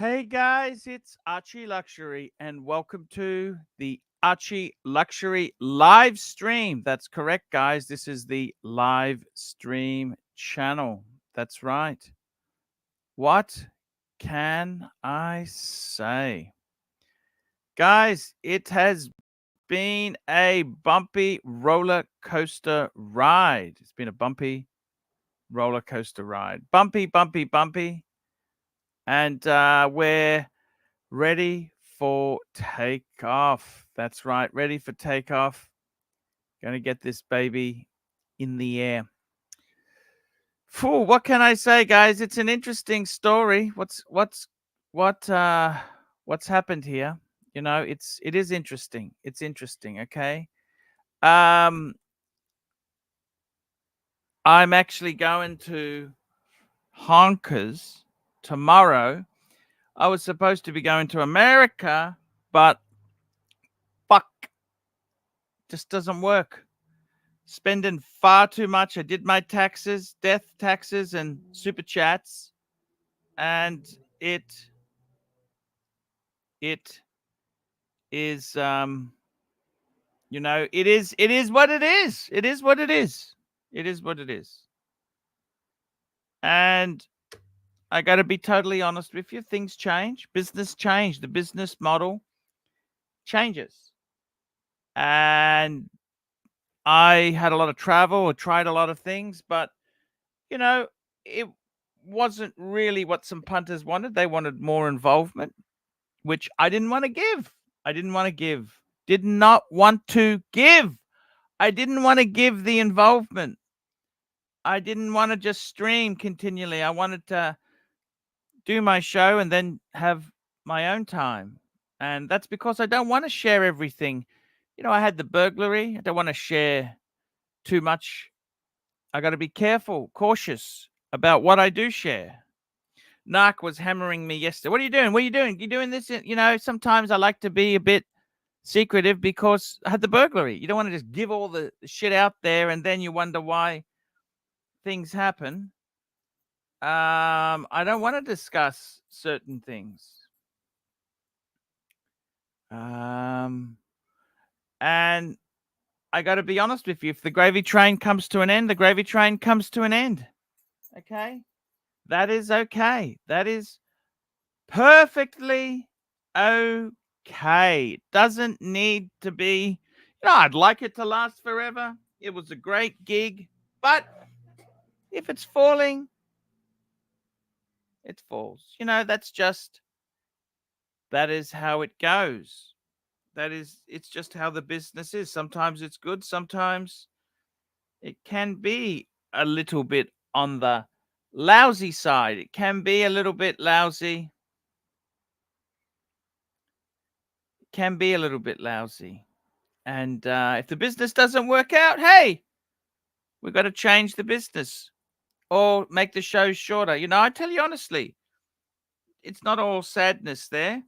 Hey guys, it's Archie Luxury and welcome to the Archie Luxury live stream. That's correct, guys. This is the live stream channel. That's right. What can I say? Guys, it has been a bumpy roller coaster ride. It's been a bumpy roller coaster ride. Bumpy, bumpy, bumpy. And we're ready for takeoff. That's right, ready for takeoff. Going to get this baby in the air. Phew, what can I say, guys? It's an interesting story. What's happened here? You know, it is interesting. It's interesting, okay? I'm actually going to Honkers tomorrow. I was supposed to be going to America, but fuck, just doesn't work. Spending far too much. I did my taxes, death taxes, and super chats, and it is it is what it is. It is what it is. It is what it is. And I got to be totally honest with you. Things change. Business change. The business model changes. And I had a lot of travel or tried a lot of things, but it wasn't really what some punters wanted. They wanted more involvement, which I didn't want to give. I didn't want to give. Did not want to give. I didn't want to give the involvement. I didn't want to just stream continually. I wanted to do my show and then have my own time. And that's because I don't want to share everything. I had the burglary. I don't want to share too much. I got to be careful, cautious about what I do share. Narc was hammering me yesterday. What are you doing? What are you doing? You doing this? Sometimes I like to be a bit secretive because I had the burglary. You don't want to just give all the shit out there and then you wonder why things happen. I don't want to discuss certain things. And I got to be honest with you. If the gravy train comes to an end, the gravy train comes to an end. Okay? That is okay. That is perfectly okay. It doesn't need to be, I'd like it to last forever. It was a great gig, but if it's falling, it falls. That is how it goes. It's just how the business is. Sometimes it's good. Sometimes it can be a little bit on the lousy side. It can be a little bit lousy. Can be a little bit lousy. And if the business doesn't work out, hey, we've got to change the business or make the shows shorter. I tell you honestly, it's not all sadness there.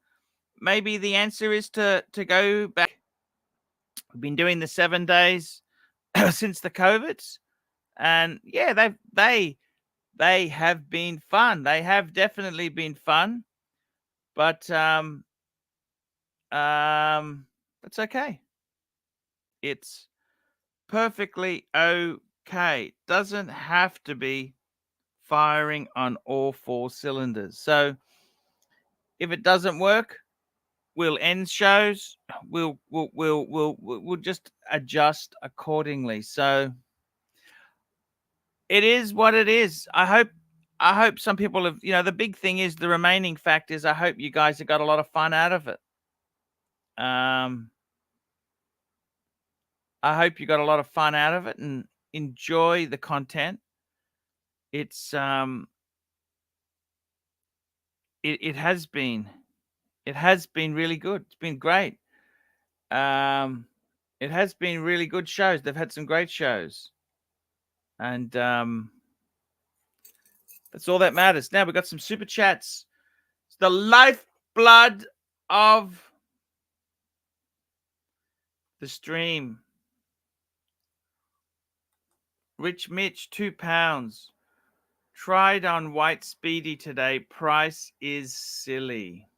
Maybe the answer is to go back. We've been doing the 7 days since the COVIDs, and yeah, they have been fun. They have definitely been fun, but it's okay. It's perfectly okay. Doesn't have to be firing on all 4 cylinders. So if it doesn't work, we'll end shows. We'll just adjust accordingly. So it is what it is. I hope some people have, the big thing is the remaining fact is I hope you guys have got a lot of fun out of it. I hope you got a lot of fun out of it and enjoy the content. It's it has been really good. It's been great. It has been really good shows. They've had some great shows. And that's all that matters. Now we've got some super chats. It's the lifeblood of the stream. Rich Mitch, £2. Tried on white Speedy today. Price is silly.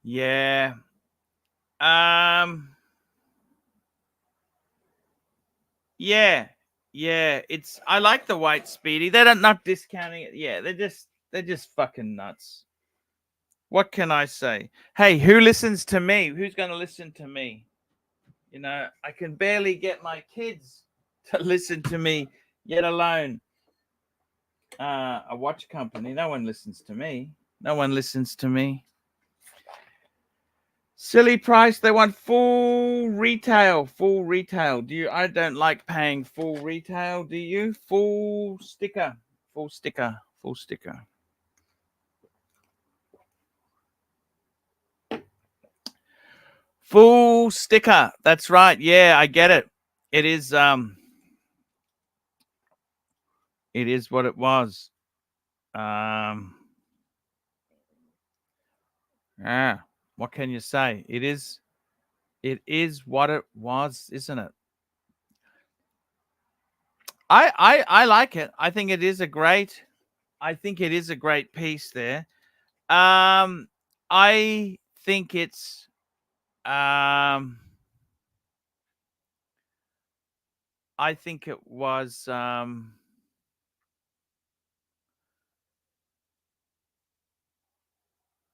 Yeah. Yeah. Yeah. I like the white Speedy. They're not discounting it. Yeah, they're just fucking nuts. What can I say? Hey, who listens to me? Who's gonna listen to me? You know, I can barely get my kids to listen to me, yet alone a watch company. No one listens to me. No one listens to me. Silly price. They want full retail. Full retail. I don't like paying full retail. Do you? Full sticker. Full sticker. Full sticker. Full sticker. That's right. Yeah, I get it. It is what it was. Yeah. What can you say? It is what it was, isn't it? I like it. I think it is a great piece there. I think it's I think it was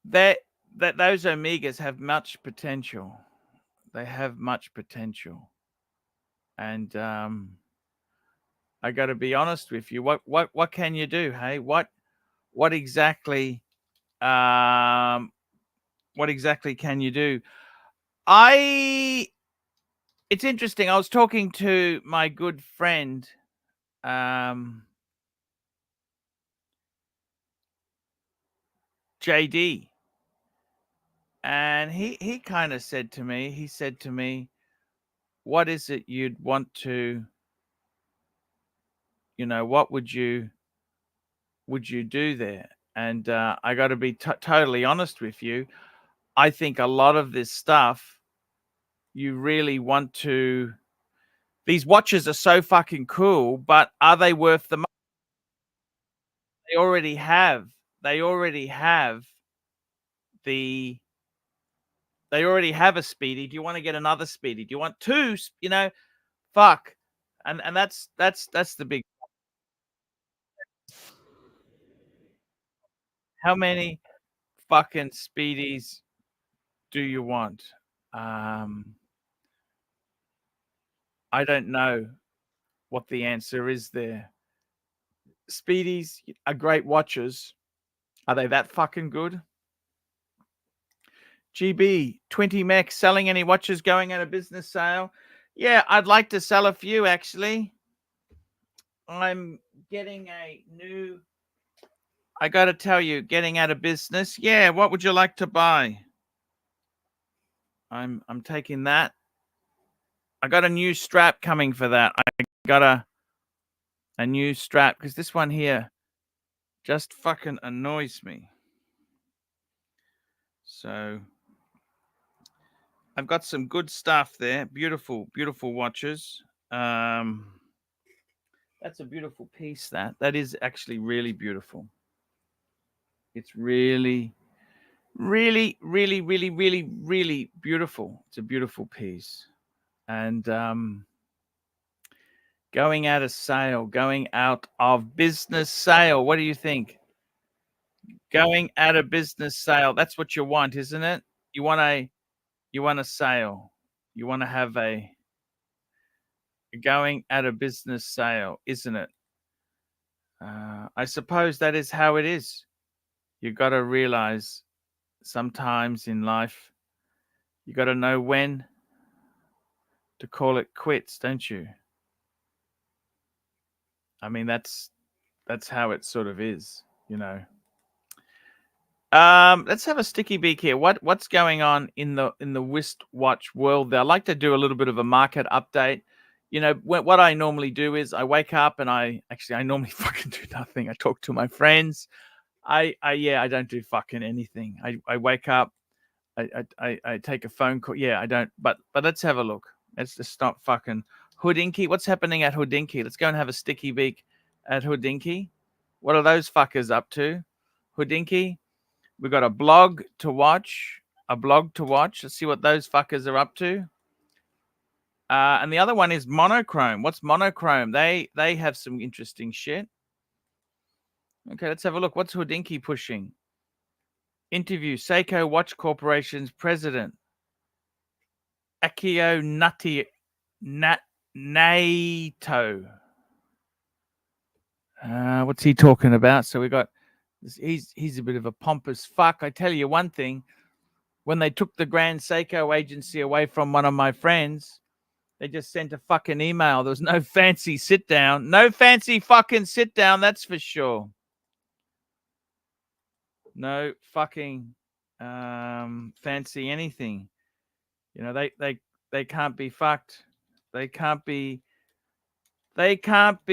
that those Omegas have much potential. They have much potential. And I got to be honest with you. What can you do? Hey, what exactly what exactly can you do? It's interesting. I was talking to my good friend JD, and he kind of said to me, what is it you'd want to, what would you do there? And I got to be totally honest with you. I think a lot of this stuff you really want to. These watches are so fucking cool, but are they worth the money? They already have. They already have the. They already have a Speedy. Do you want to get another Speedy? Do you want two? Fuck. And that's the big. How many fucking Speedies do you want? I don't know what the answer is there. Speedies are great watches. Are they that fucking good? GB 20 mech selling any watches going at a business sale? Yeah, I'd like to sell a few actually. I'm getting a new. I got to tell you, getting out of business. Yeah, what would you like to buy? I'm taking that. I got a new strap coming for that. I got a new strap because this one here just fucking annoys me. So I've got some good stuff there. Beautiful, beautiful watches. That's a beautiful piece. That is actually really beautiful. It's really, really, really, really, really, really beautiful. It's a beautiful piece. And going out of business sale. What do you think? Going out of business sale. That's what you want, isn't it? You want a sale. You want to have a going out of business sale, isn't it? I suppose that is how it is. You got to realize sometimes in life, you got to know when to call it quits, don't you? I mean, that's how it sort of is, Let's have a sticky beak here. What's going on in the wristwatch world there? I like to do a little bit of a market update. What I normally do is I wake up and I normally fucking do nothing. I talk to my friends. I don't do fucking anything. I wake up, I take a phone call. Yeah, I don't. But let's have a look. Let's just stop fucking Houdinki. What's happening at Houdinki? Let's go and have a sticky beak at Houdinki. What are those fuckers up to? Houdinki, we got a blog to watch. A blog to watch. Let's see what those fuckers are up to. And the other one is Monochrome. What's Monochrome? They have some interesting shit. Okay, let's have a look. What's Houdinki pushing? Interview Seiko Watch Corporation's president, Akio Naito. What's he talking about? So we got he's a bit of a pompous fuck. I tell you one thing, when they took the Grand Seiko agency away from one of my friends, they just sent a fucking email. There was no fancy sit down. No fancy fucking sit down, that's for sure. No fucking fancy anything. You know, they can't be fucked. They can't be fucked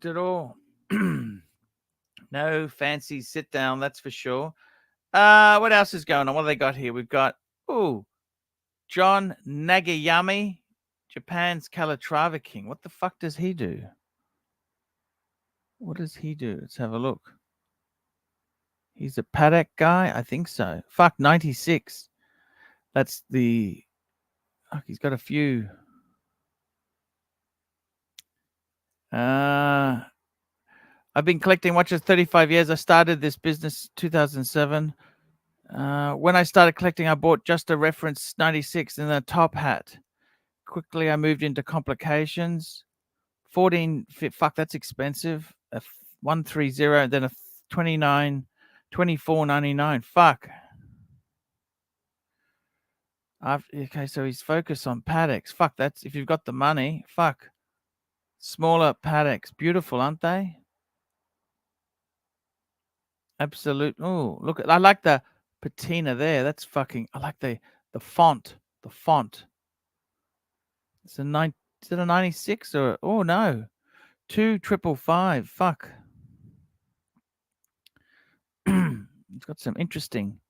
at all. No fancy sit down, that's for sure. What else is going on? What have they got here? We've got John Nagayami, Japan's Calatrava King. What the fuck does he do? What does he do? Let's have a look. He's a Paddock guy? I think so. Fuck, 96. That's the... Fuck, he's got a few... I've been collecting watches 35 years. I started this business 2007. When I started collecting, I bought just a reference 96 and a top hat. Quickly, I moved into complications. 14, fuck, that's expensive. A 130, then a 29, 24.99. Fuck. Okay, so he's focused on Paddocks. Fuck, that's if you've got the money. Fuck. Smaller Paddocks. Beautiful, aren't they? Absolute. Oh, look, I like the patina there. That's fucking, I like the font. The font. It's a 9, is it a 96 or, oh no. 2555. Fuck. He's got some interesting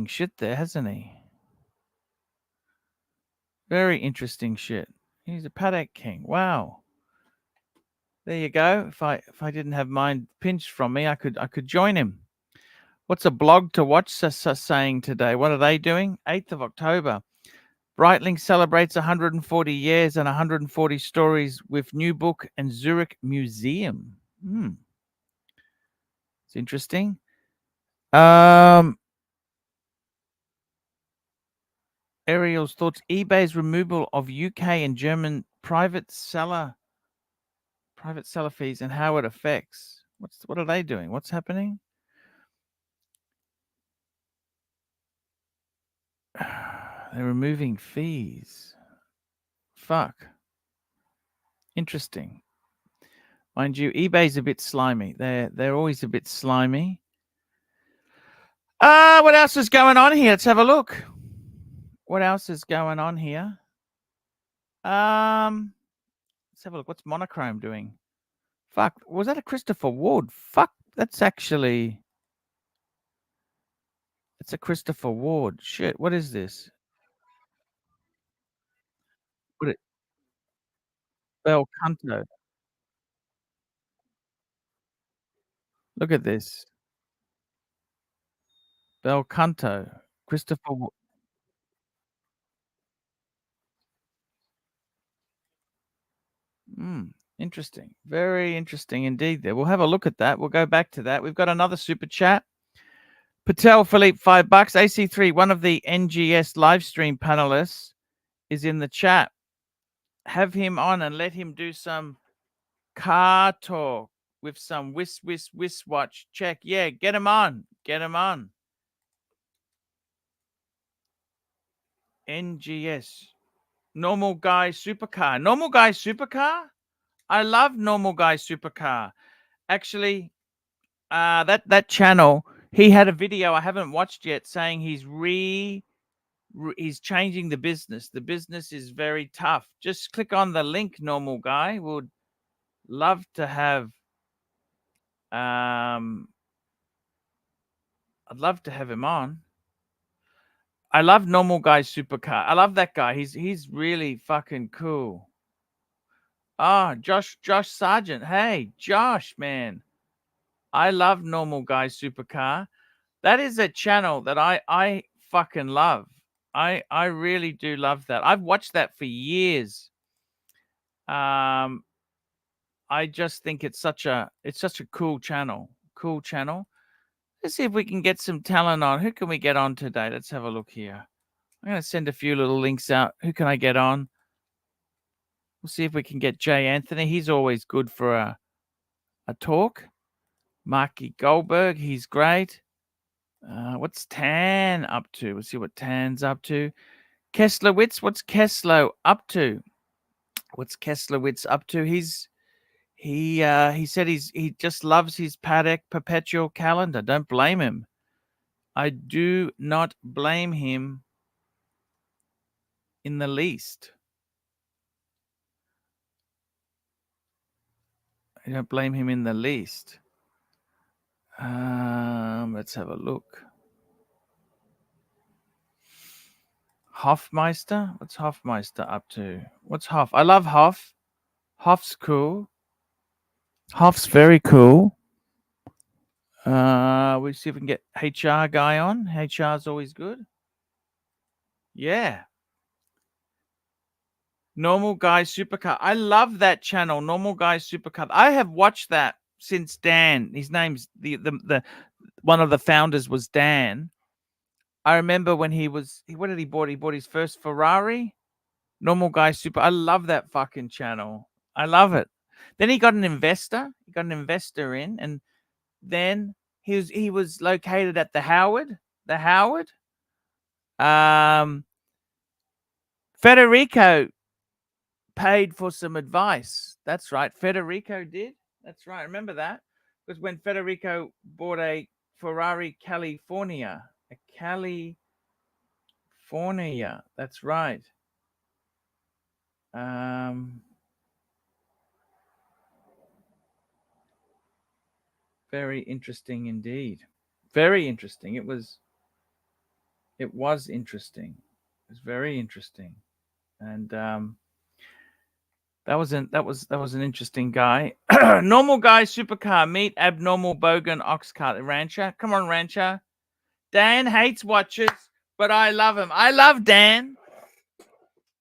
shit there, hasn't he? Very interesting shit. He's a Paddock King. Wow. There you go. If I didn't have mine pinched from me, I could join him. What's a blog to watch saying today? What are they doing? 8th of October. Breitling celebrates 140 years and 140 stories with new book and Zurich Museum. It's interesting. Ariel's thoughts. eBay's removal of UK and German private seller fees and how it affects. What are they doing? What's happening? They're removing fees. Fuck. Interesting. Mind you, eBay's a bit slimy. They're always a bit slimy. What else is going on here? Let's have a look. What else is going on here? Let's have a look. What's Monochrome doing? Fuck. Was that a Christopher Ward? Fuck. That's actually... It's a Christopher Ward. Shit. What is this? What it? Bel Canto. Look at this. Bel Canto. Christopher Ward. Interesting. Very interesting indeed there. We'll have a look at that. We'll go back to that. We've got another super chat. Patel Philippe, $5. AC3, one of the NGS live stream panelists, is in the chat. Have him on and let him do some car talk with some watch check. Yeah, get him on. Get him on. NGS. Normal Guy Supercar. Normal Guy Supercar? I love Normal Guy Supercar. Actually, that channel, he had a video I haven't watched yet saying he's changing the business. The business is very tough. Just click on the link, Normal Guy. Would love to have I'd love to have him on. I love Normal Guy Supercar. I love that guy. He's really fucking cool. Ah, Josh Sargent. Hey, Josh, man. I love Normal Guy Supercar. That is a channel that I fucking love. I really do love that. I've watched that for years. I just think it's such a cool channel. Cool channel. Let's see if we can get some talent on. Who can we get on today? Let's have a look here. I'm going to send a few little links out. Who can I get on? We'll see if we can get Jay Anthony. He's always good for a talk. Marky Goldberg, he's great. What's Tan up to? We'll see what Tan's up to. Kesslowitz, what's Kesslow up to? What's Kesslowitz up to? He said he just loves his paddock perpetual calendar. Don't blame him. I do not blame him in the least. I don't blame him in the least. Let's have a look. Hofmeister? What's Hofmeister up to? What's Hoff? I love Hoff. Hoff's cool. Hoff's very cool. We'll see if we can get HR guy on. HR's always good. Yeah. Normal Guy Supercar. I love that channel, Normal Guy Supercar. I have watched that since Dan. His name's the one of the founders was Dan. I remember when what did he bought? He bought his first Ferrari. Normal Guy Super. I love that fucking channel. I love it. Then he got an investor. He got an investor in, and then he was located at the Howard. The Howard. Federico paid for some advice. That's right. Federico did. That's right. Remember that? Because when Federico bought a Ferrari California. A California. That's right. Very interesting indeed. Very interesting. It was interesting. It was very interesting. And that was an interesting guy. Normal Guy Supercar. Meet Abnormal Bogan Oxcart Rancher. Come on, Rancher. Dan hates watches, but I love him. I love Dan.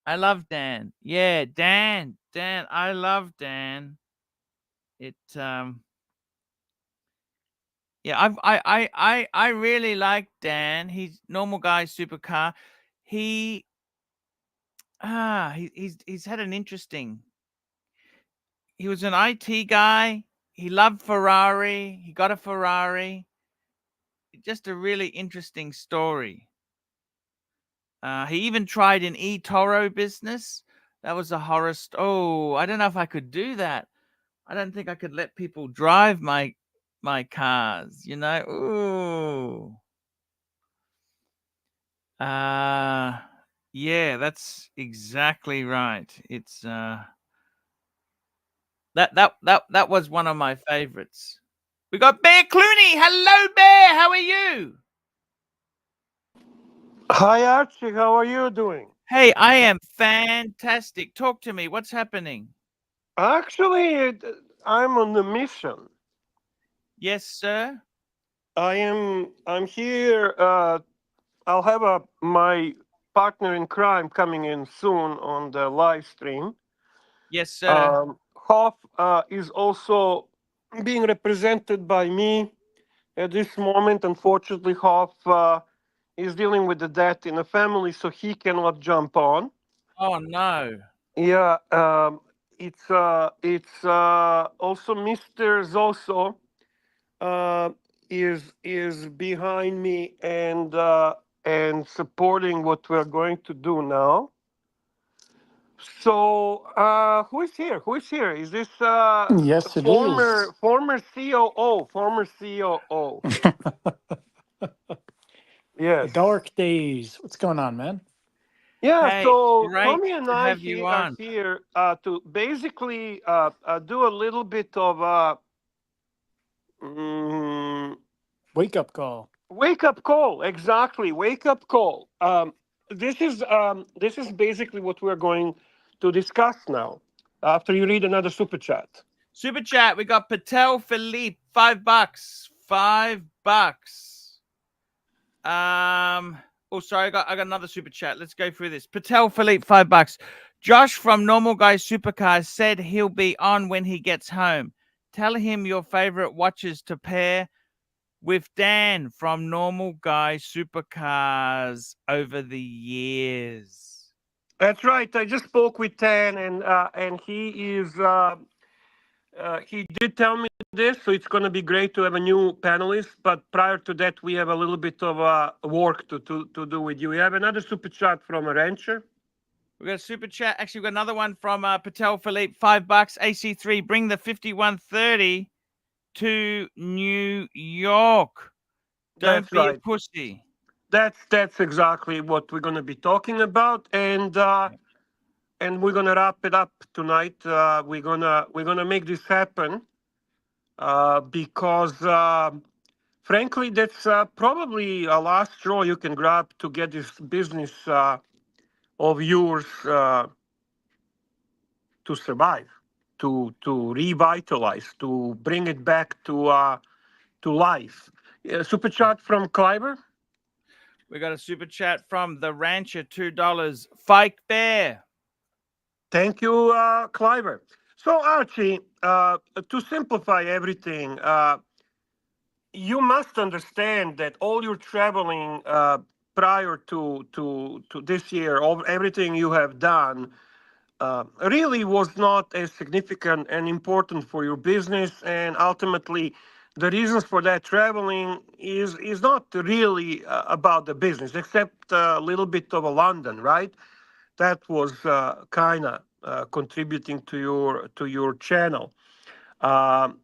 I love Dan. Yeah, Dan. I love Dan. It yeah, I really like Dan. He's Normal Guy Supercar. He's had an interesting. He was an IT guy. He loved Ferrari. He got a Ferrari. Just a really interesting story. He even tried an eToro business. That was a horror. Oh, I don't know if I could do that. I don't think I could let people drive my cars. You know. Ooh. Yeah, that's exactly right. It's that was one of my favorites. We got Bear Clooney. Hello, Bear. How are you? Hi, Archie. How are you doing? Hey, I am fantastic. Talk to me. What's happening? Actually, I'm on a mission. Yes, sir. I'm here. I'll have my partner in crime coming in soon on the live stream. Yes, sir. Hoff is also being represented by me at this moment. Unfortunately, Hoff is dealing with the death in the family, so he cannot jump on. Oh no. Yeah, it's also Mr. Zoso is behind me and supporting what we're going to do now. So who is here? Who is here? Is this Yes, it is. former COO? Former COO. Yes. Dark days. What's going on, man? Yeah, Hey, so great Tommy and to I have you are on. here to basically do a little bit of Wake up call. wake up call. Exactly, wake up call. This is basically what we're going to discuss now. after you read another super chat. Super chat. We got Patel Philippe, $5. $5. Oh, sorry, I got another super chat. Let's go through this. Patel Philippe, $5. Josh from Normal Guy Supercars said he'll be on when he gets home. Tell him your favorite watches to pair with Dan from Normal Guy Supercars over the years. That's right. I just spoke with Tan, and he is he did tell me this, so it's going to be great to have a new panelist. But prior to that, we have a little bit of work to do with you. We have another super chat from a rancher. We got a super chat. Actually, we got another one from Patel Philippe, $5. AC3, bring the 5130 to New York. Don't That's be right. a pussy. That's exactly what we're going to be talking about, and we're going to wrap it up tonight. We're gonna make this happen because frankly, that's probably a last straw you can grab to get this business of yours to survive, to revitalize, to bring it back to life. Super chat from Kleiber. We got a super chat from the Rancher, $2. Fike Bear. Thank you, Kleiber. So, Archie, to simplify everything, you must understand that all your traveling prior to this year, all everything you have done, really was not as significant and important for your business, and ultimately, the reasons for that traveling is not really about the business, except a little bit of a London, right? That was kind of contributing to your channel. Um,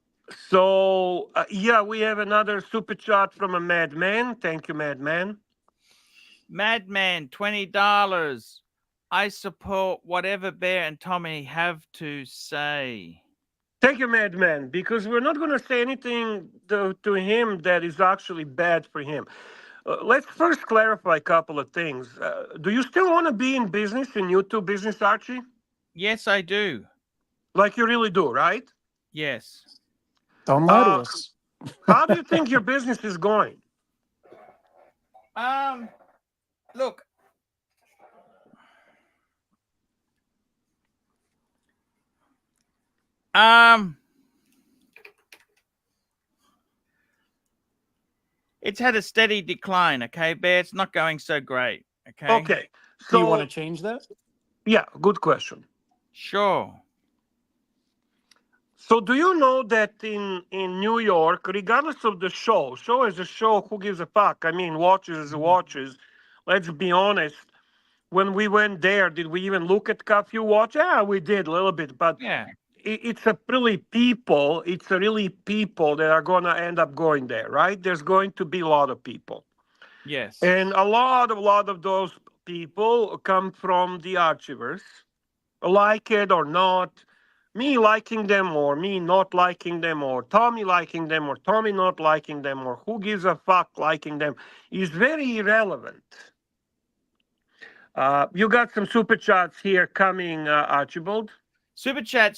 yeah, we have another super chat from a madman. Thank you, madman. Madman, $20. I support whatever Bear and Tommy have to say. Thank you, madman, because we're not going to say anything to him that is actually bad for him. Let's first clarify a couple of things. Do you still want to be in business, in YouTube business, Archie? Yes, I do. Like you really do, right? Yes. Don't lie to us. How do you think your business is going? Look. It's had a steady decline, okay, Bear? It's not going so great, okay? Okay. Do you want So, to change that? yeah, good question. Sure. So do you know that in New York, regardless of the show is a show, who gives a fuck? I mean, watches is watches. Let's be honest. When we went there, did we even look at a few watches? Yeah, we did a little bit, but Yeah. it's a really people that are going to end up going there, right? There's going to be a lot of people. Yes. And a lot of those people come from the Archiverse, like it or not, me liking them or me not liking them, or Tommy liking them or Tommy not liking them, or who gives a fuck liking them, is very irrelevant. You got some super chats here coming, Archibald. Super chat.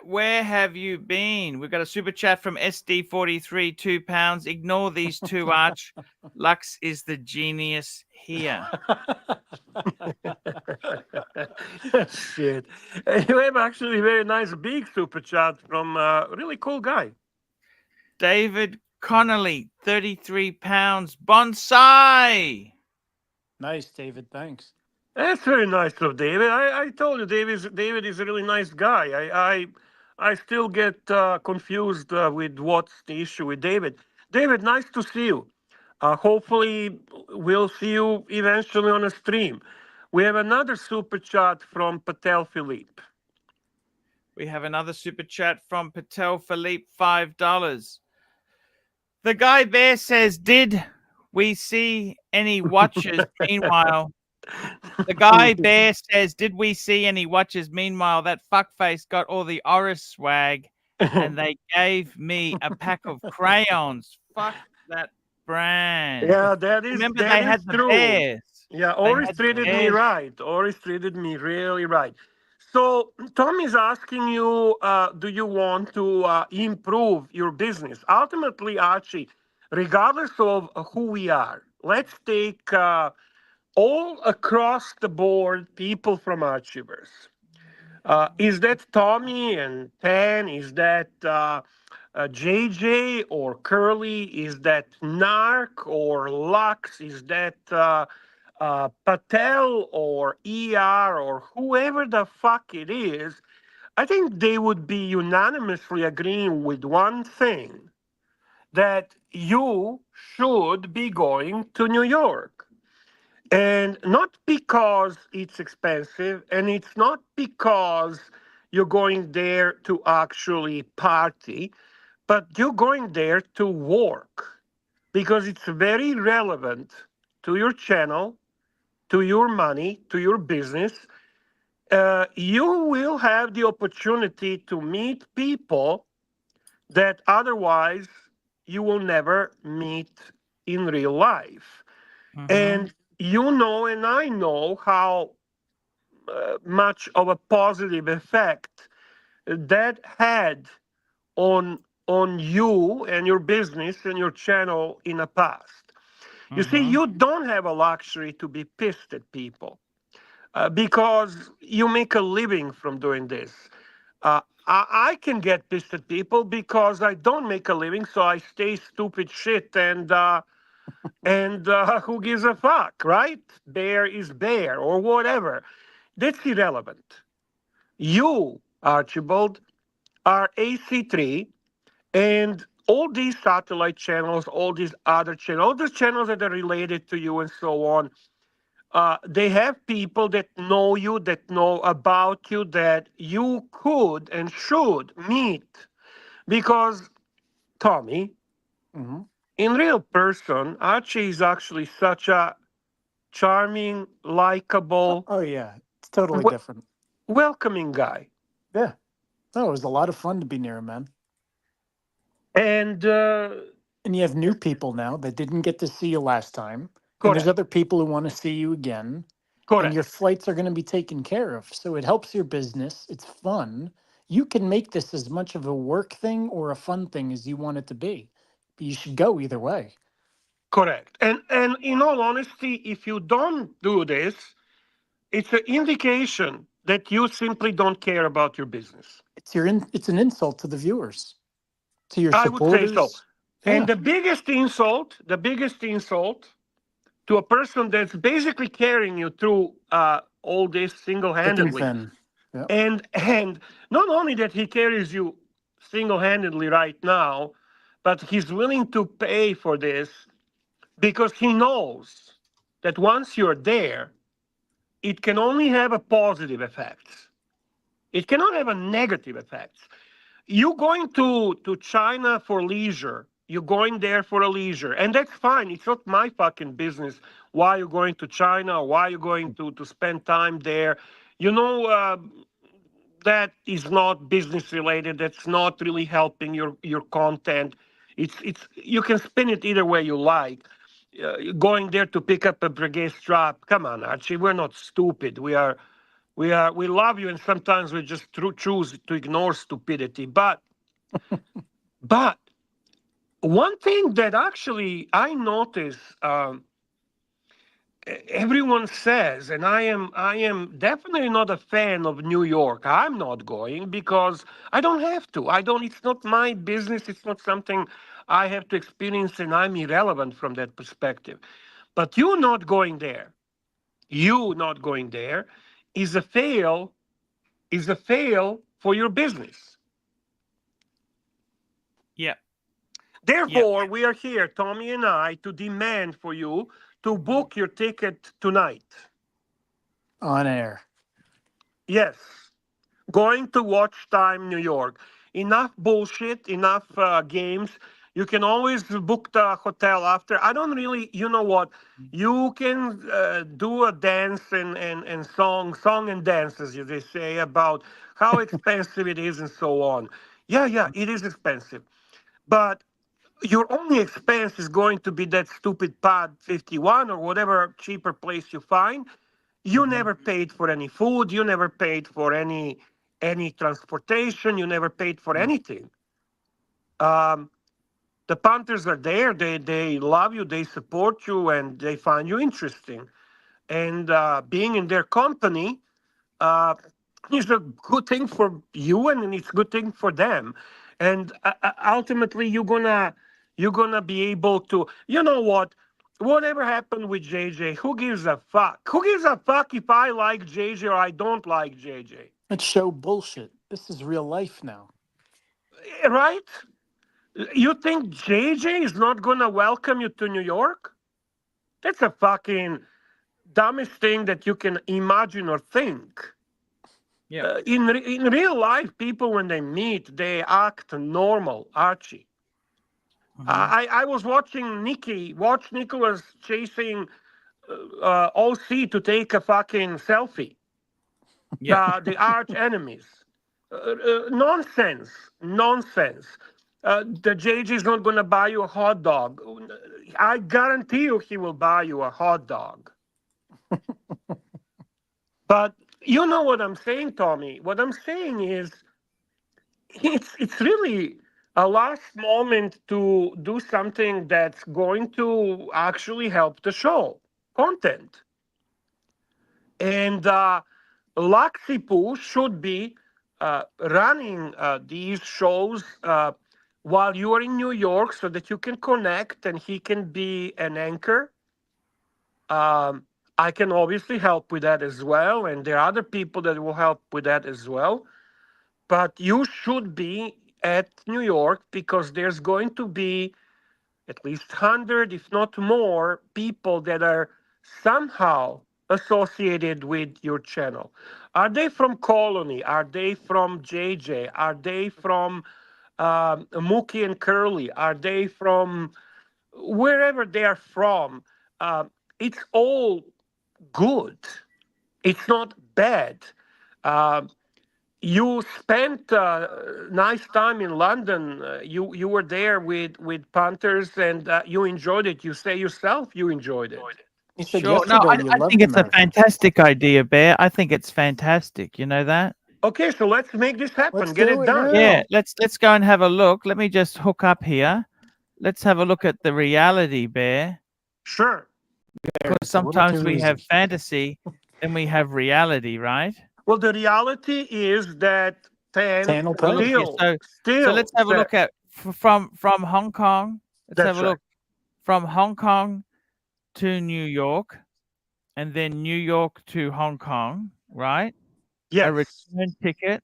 Where have you been? We've got a super chat from SD43, £2. Ignore these two, Arch. Lux is the genius here. Shit. You have actually a very nice big super chat from a really cool guy. David Connolly, £33. Bonsai. Nice, David. Thanks. That's very nice of David. I told you, David is a really nice guy. I still get confused with what's the issue with David. David, nice to see you. Hopefully, we'll see you eventually on a stream. We have another super chat from Patel Philippe. We have another super chat from Patel Philippe, $5. The guy Bear says, did we see any watches? Meanwhile, the guy Bear says, did we see any watches? Meanwhile, that fuckface got all the Oris swag and they gave me a pack of crayons. Fuck that brand. Yeah, Remember, that they is had the true. bears. Yeah, They Oris had treated me bears. right. Oris treated me really right. So Tom is asking you, do you want to improve your business? Ultimately, Archie, regardless of who we are, let's take all across the board people from Archieverse. Is that Tommy and Tan? Is that JJ or Curly? Is that Narc or Lux? Is that Patel or ER or whoever the fuck it is? I think they would be unanimously agreeing with one thing, that you should be going to New York. And not because it's expensive, and it's not because you're going there to actually party, but you're going there to work because it's very relevant to your channel, to your money, to your business. You will have the opportunity to meet people that otherwise you will never meet in real life. Mm-hmm. And you know, and I know how much of a positive effect that had on you and your business and your channel in the past. You see, Mm-hmm. you don't have a luxury to be pissed at people because you make a living from doing this. I can get pissed at people because I don't make a living, so I stay stupid shit and who gives a fuck, right? Bear is bear or whatever. That's irrelevant. You, Archibald, are AC3, and all these satellite channels, all these other channels, all these channels that are related to you and so on, they have people that know you, that know about you, that you could and should meet. Because, Tommy, Hmm. in real person, Archie is actually such a charming, likable, Oh, yeah. It's totally w- different. welcoming guy. Yeah. Oh, it was a lot of fun to be near him, man. And And you have new people now that didn't get to see you last time. And there's correct, other people who want to see you again. And your correct, flights are going to be taken care of. So it helps your business. It's fun. You can make this as much of a work thing or a fun thing as you want it to be. But you should go either way. correct. And in all honesty, if you don't do this, it's an indication that you simply don't care about your business. It's an insult to the viewers, to your I would say so. supporters. And Yeah. the biggest insult to a person that's basically carrying you through all this Thick and single-handedly, thin. Yeah. and not only that he carries you single-handedly right now, but he's willing to pay for this because he knows that once you're there, it can only have a positive effect. It cannot have a negative effect. You going to China for leisure. You're going there for a leisure, and that's fine. It's not my fucking business why you're going to China or why you're going to spend time there. You know, that is not business related. That's not really helping your content. It's you can spin it either way you like. Going there to pick up a brigade strap. Come on, Archie. We're not stupid. We love you, and sometimes we just choose to ignore stupidity. But one thing that actually I notice, everyone says, and I am definitely not a fan of New York. I'm not going because I don't have to. I don't. It's not my business. It's not something I have to experience, and I'm irrelevant from that perspective. But you not going there, is a fail. Is a fail for your business. Yep. Yep. Therefore, we are here, Tommy and I, to demand for you to book your ticket tonight. On air. Yes, going to Watch Time New York. Enough bullshit, enough games. You can always book the hotel after. I don't really, you know what? You can do a dance and song and dance, as they say, about how expensive it is and so on. Yeah, yeah, it is expensive. But your only expense is going to be that stupid pad 51 or whatever cheaper place you find. You never paid for any food. You never paid for any transportation. You never paid for anything. The punters are there. They love you. They support you, and they find you interesting. And being in their company uh, is a good thing for you, and it's a good thing for them. And ultimately, you're gonna be able to. You know what? Whatever happened with JJ, who gives a fuck? Who gives a fuck if I like JJ or I don't like JJ? It's show bullshit. This is real life now. Right? You think JJ is not gonna welcome you to New York? That's a fucking dumbest thing that you can imagine or think. Yeah. In real life, people when they meet, they act normal. Archie, I was watching watch Nicholas chasing OC to take a fucking selfie. Yeah. The arch enemies, nonsense, nonsense. The JJ is not going to buy you a hot dog. I guarantee you, he will buy you a hot dog. But you know what I'm saying, Tommy? What I'm saying is it's really a last moment to do something that's going to actually help the show content. And Laxipu should be running these shows while you are in New York so that you can connect and he can be an anchor. I can obviously help with that as well, and there are other people that will help with that as well. But you should be at New York because there's going to be at least 100, if not more, people that are somehow associated with your channel. Are they from Colony? Are they from JJ? Are they from Mookie and Curly? Are they from wherever they are from? Uh, it's all good. It's not bad. Uh, you spent nice time in London. You were there with Panthers, and you enjoyed it. You say yourself you enjoyed it. You said Sure. No, yesterday you I loved think it's a America. fantastic idea, Bear. I think it's fantastic. You know that? Okay, so let's make this happen. Let's Get do it it done. now. Yeah. Let's go and have a look. Let me just hook up here. Let's have a look at the reality, Bear. Sure. Because It's a little sometimes too we have easy. fantasy and we have reality, right? Well, the reality is that Tan will Well, look pay. here. So still let's have a look at from Hong Kong. Let's That's have a right. look from Hong Kong to New York, and then New York to Hong Kong, right? A Yes, return ticket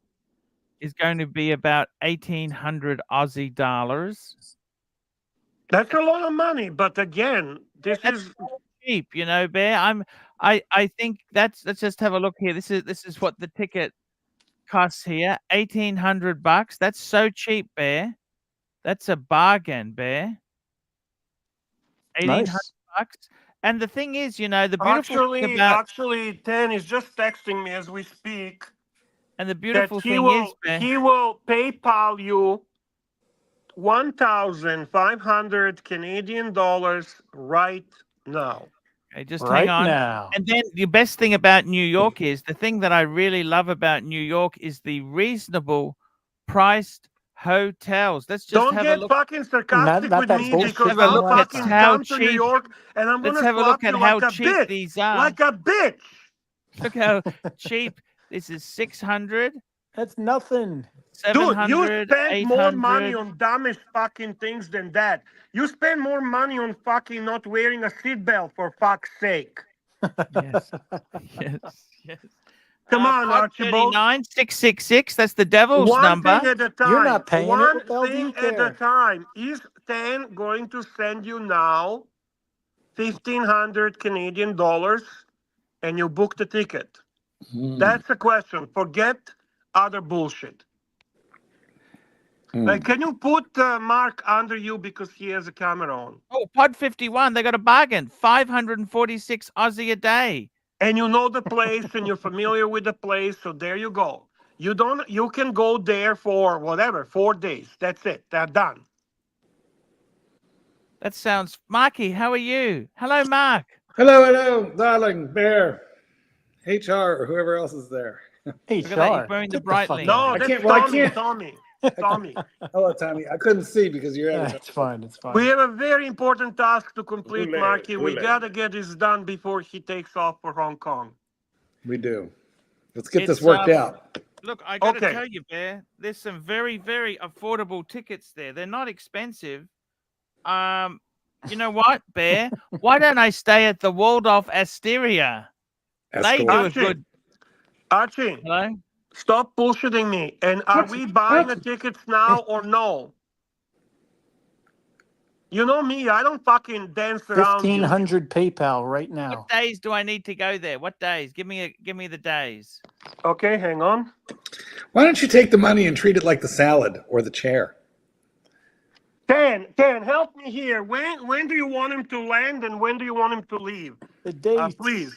is going to be about 1,800 Aussie dollars. that's a lot of money. But again, this That's is cheap, you know, Bear. I think let's just have a look here. This is what the ticket costs here. 1,800 bucks. That's so cheap, Bear. That's a bargain, Bear. 1,800 Nice. bucks. And the thing is, you know, the beautiful thing about actually, Tan is just texting me as we speak and the that beautiful thing is, Bear. he will PayPal you 1,500 Canadian dollars right now. Okay, just hang Right on. now. And then the best thing about New York is the thing that I really love about New York is the reasonable priced hotels. Let's just Don't have a get look. fucking Not sarcastic not with that me Let's because have a bullshit I'll from look at last fucking time. how come to New cheap. York and I'm Let's gonna have a look slap at you how like a cheap bitch. these are. Like a bitch. Look how cheap. This is 600, That's nothing. Dude, you 700, spend more money 800. on dumbest fucking things than that. You spend more money on fucking not wearing a seatbelt for fuck's sake. Yes. Yes. Yes. Come on, Pod Archibald. 39 666. That's the devil's One number. thing at a You're time. not paying it. One What the hell do thing you at a care? time. Is Stan going to send you now 1,500 Canadian dollars and you book the ticket? That's the question. Forget other bullshit. Can you put Mark under you because he has a camera on? Oh, Pod 51. They got a bargain. 546 Aussie a day. And you know the place and you're familiar with the place, so there you go. You can go there for whatever, 4 days. That's it. They're done. That sounds. Marky, how are you? Hello, Mark. Hello, hello, darling Bear. HR or whoever else is there. HR. Look at that, he's wearing the Get bright fuck link. No, out of that's here. can't- well, I Tommy. can't- Tommy. Tommy. Hello, Tommy. I couldn't see because you're Yeah, advertising. it's fine. It's fine. We have a very important task to complete, Hooray, Marky. We hooray. gotta get this done before he takes off for Hong Kong. We do. Let's get this It's, worked out. Look, I got to Okay. tell you, Bear, there's some very, very affordable tickets there. They're not expensive. You know what, Bear? Why don't I stay at the Waldorf Astoria? They do a Archie. good. Archie, Hello. stop bullshitting me. And are What? we buying the What? tickets now or no? You know me, I don't fucking dance around you. 1,500 PayPal right now. What days do I need to go there? What days? Give me the days. Okay, hang on. Why don't you take the money and treat it like the salad or the chair? Dan, help me here. When do you want him to land and when do you want him to leave? The dates. Please.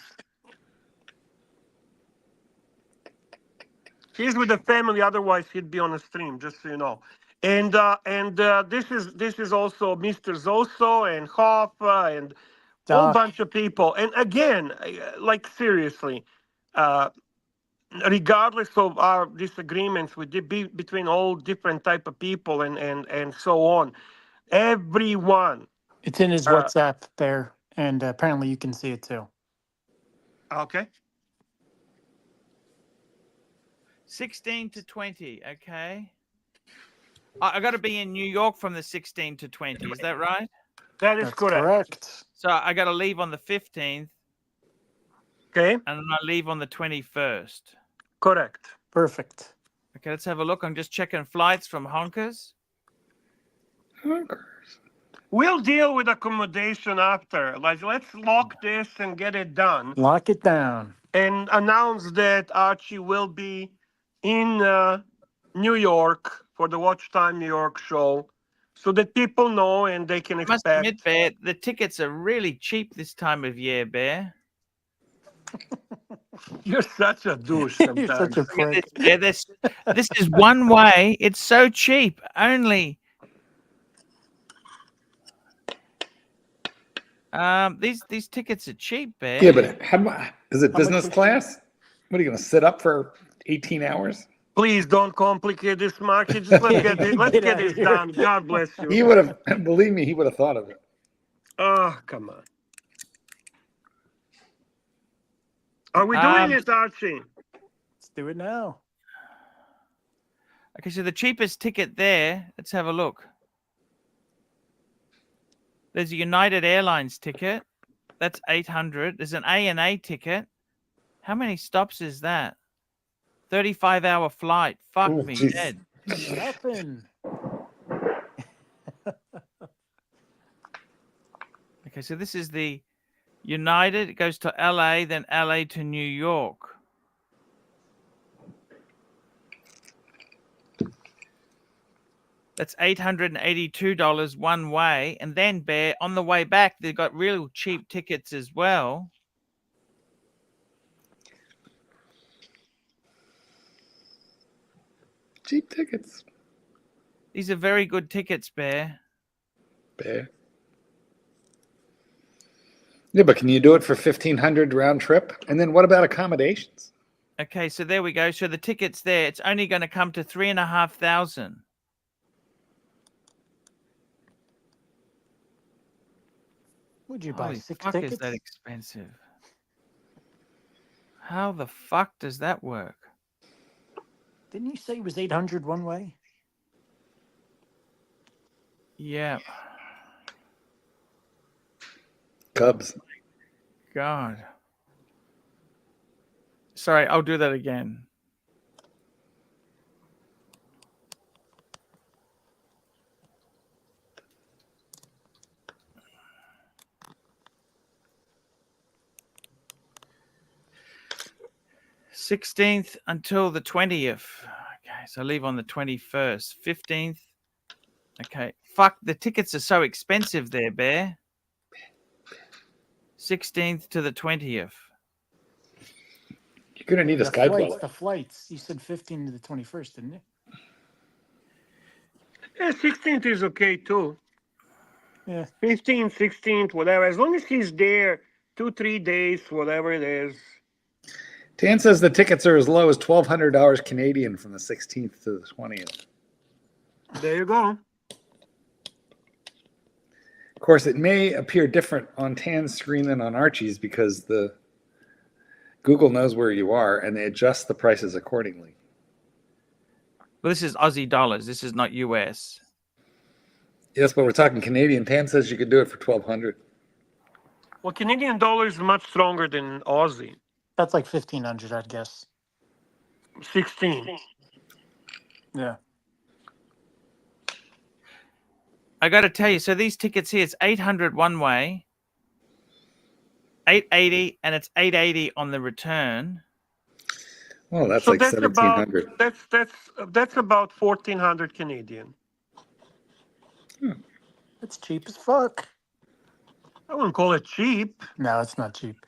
He's with the family, otherwise he'd be on a stream, just so you know. And this is also Mr. Zoso and Hoffa and a whole Doc. bunch of people. And again, like seriously, regardless of our disagreements between all different type of people and so on, everyone. It's in his WhatsApp there, and apparently you can see it too. Okay. 16 to 20. Okay. I got to be in New York from the 16 to 20. Is that right? That is That's correct. So I got to leave on the 15th. Okay. And then I leave on the 21st. Correct. Perfect. Okay, let's have a look. I'm just checking flights from Honkers. We'll deal with accommodation after. Like, let's lock this and get it done. Lock it down. And announce that Archie will be in New York for the Watch Time New York show, so that people know and they can I must expect. admit, Bear, the tickets are really cheap this time of year, Bear. You're such a douche You're sometimes. such a Look at prick. this, Bear. This is one way. It's so cheap. Only these tickets are cheap, Bear. Yeah, but is it How much business is- class? What are you going to sit up for 18 hours? Please don't complicate this, Marky. Just let's get this, Get out of this here. done. God bless He you. would have, believe me, he would have thought of it. Oh, come on. Are we doing it, Archie? Let's do it now. Okay, so the cheapest ticket there. Let's have a look. There's a United Airlines ticket. That's 800. There's an ANA ticket. How many stops is that? 35-hour flight. Fuck Oh, me jeez. dead. Nothing. Okay, so this is the United. It goes to LA, then LA to New York. That's $882 one way. And then, Bear, on the way back, they've got real cheap tickets as well. Cheap tickets. These are very good tickets, Bear. Bear. Yeah, but can you do it for 1,500 round trip? And then what about accommodations? Okay, so there we go. So the tickets there, it's only going to come to 3,500. Would you buy Holy 6 fuck, tickets? is that expensive? How the fuck does that work? Didn't you say it was 800 one way? Yeah. Cubs. God. Sorry, I'll do that again. $16th until the 20th. Okay, so I leave on the 21st. 15th. Okay. Fuck, the tickets are so expensive there, Bear. 16th to the 20th. You're going to need a The sky flights, dweller. the flights. You said 15 to the 21st, didn't you? Yeah, 16th is okay too. Yeah. 15th, 16th, whatever. As long as he's there 2-3 days, whatever it is. Dan says the tickets are as low as $1,200 Canadian from the 16th to the 20th. There you go. Of course, it may appear different on Tan's screen than on Archie's because the Google knows where you are and they adjust the prices accordingly. Well, this is Aussie dollars. This is not US. Yes, but we're talking Canadian. Tan says you could do it for $1,200. Well, Canadian dollar is much stronger than Aussie. That's like 1,500, I'd guess. 16. Yeah. I got to tell you, so these tickets here, it's 800 one way, 880, and it's 880 on the return. Well, that's So like that's about 1,700. that's about 1,400 Canadian. It's cheap as fuck. I wouldn't call it cheap. No, it's not cheap.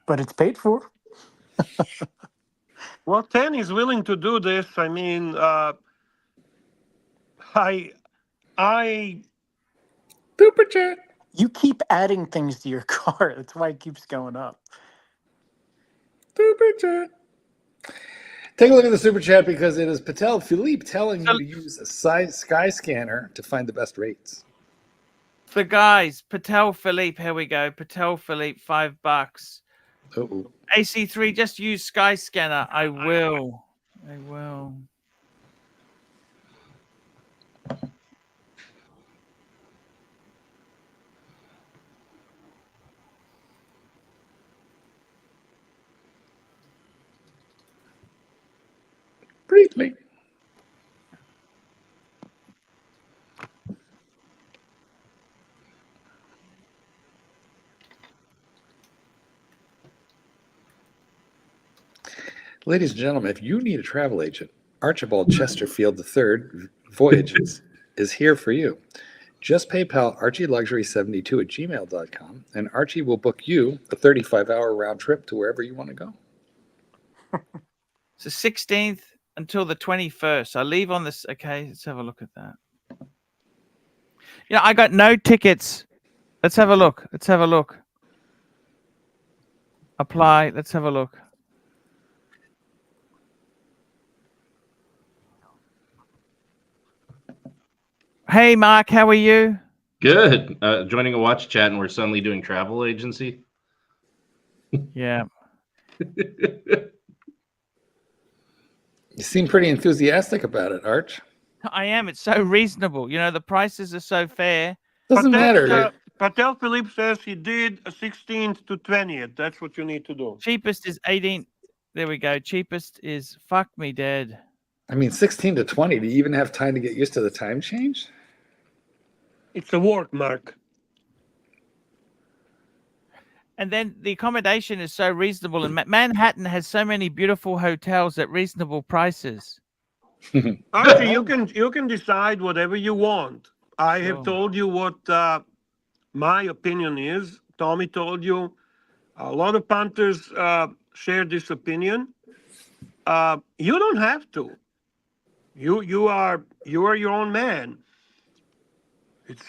But it's paid for. Well, Tan is willing to do this. I mean, I Super chat. You keep adding things to your cart. That's why it keeps going up. Super chat. Take a look at the super chat because it is Patel Philippe telling you to use a sky scanner to find the best rates. The guys, Patel Philippe, here we go. Patel Philippe, $5. Uh-oh. AC3, just use Skyscanner. I will. I will. Briefly. Ladies and gentlemen, if you need a travel agent, Archibald Chesterfield III Voyages is here for you. Just PayPal ArchieLuxury72@gmail.com and Archie will book you a 35-hour round trip to wherever you want to go. So 16th until the 21st. I leave on this. Okay, let's have a look at that. I got no tickets. Let's have a look. Let's have a look. Apply. Let's have a look. Hey, Mark, how are you? Good. Joining a watch chat, and we're suddenly doing travel agency. Yeah. You seem pretty enthusiastic about it, Arch. I am. It's so reasonable. The prices are so fair. Doesn't matter. Patel Philippe says he did a 16th to 20th. That's what you need to do. Cheapest is 18. There we go. Cheapest is fuck me dead. I mean, 16 to 20. Do you even have time to get used to the time change? It's a work, Mark. And then the accommodation is so reasonable. And Manhattan has so many beautiful hotels at reasonable prices. Archie, you can decide whatever you want. I have told you what my opinion is. Tommy told you. A lot of punters share this opinion. You don't have to. You are your own man.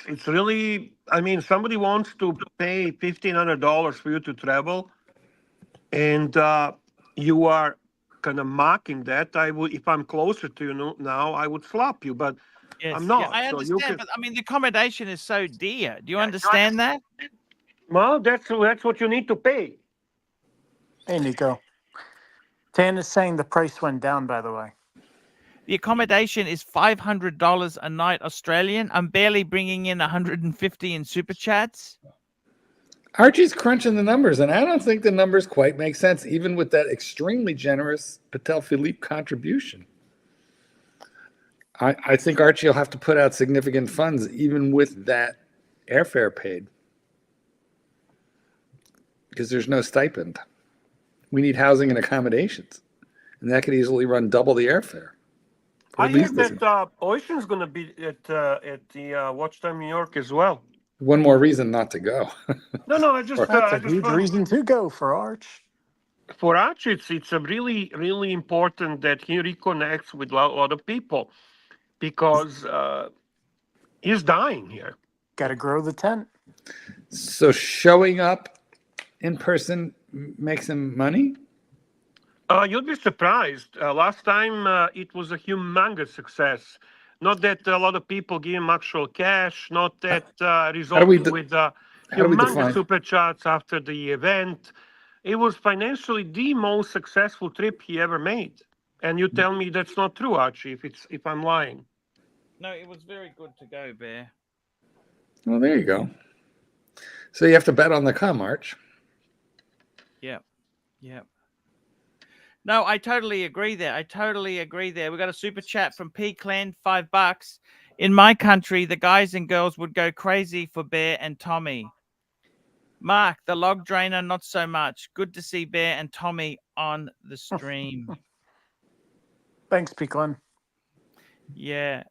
It's really, I mean, somebody wants to pay $1,500 for you to travel, and you are kind of mocking that. I would, if I'm closer to you now, I would slap you, but Yes, I'm not. Yeah, I So understand, you can, but I mean, the accommodation is so dear. Do you understand that? well, that's what you need to pay. Hey, Nico. Tan is saying the price went down, by the way. The accommodation is $500 a night Australian. I'm barely bringing in 150 in super chats. Archie's crunching the numbers, and I don't think the numbers quite make sense, even with that extremely generous Patel Philippe contribution. I think Archie will have to put out significant funds, even with that airfare paid, because there's no stipend. We need housing and accommodations, and that could easily run double the airfare. I hear that Ocean's going to be at the Watch Time New York as well. One more reason not to go. No, I just That's a huge reason to go for Arch. For Archie, it's a really, really important that he reconnects with a lot of people because he's dying here. Got to grow the tent. So showing up in person makes him money? You'll be surprised. Last time it was a humongous success. Not that a lot of people give him actual cash, not that How do we resulted with how do we humongous define? super chats after the event. It was financially the most successful trip he ever made. And you tell me that's not true, Archie, if I'm lying. No, it was very good to go, Bear. Well, there you go. So you have to bet on the come, Arch. Yep. Yep. No, I totally agree there. I totally agree there. We got a super chat from P Clan, $5. In my country, the guys and girls would go crazy for Bear and Tommy. Mark, the log drainer, not so much. Good to see Bear and Tommy on the stream. Thanks, Peaklin. Yeah.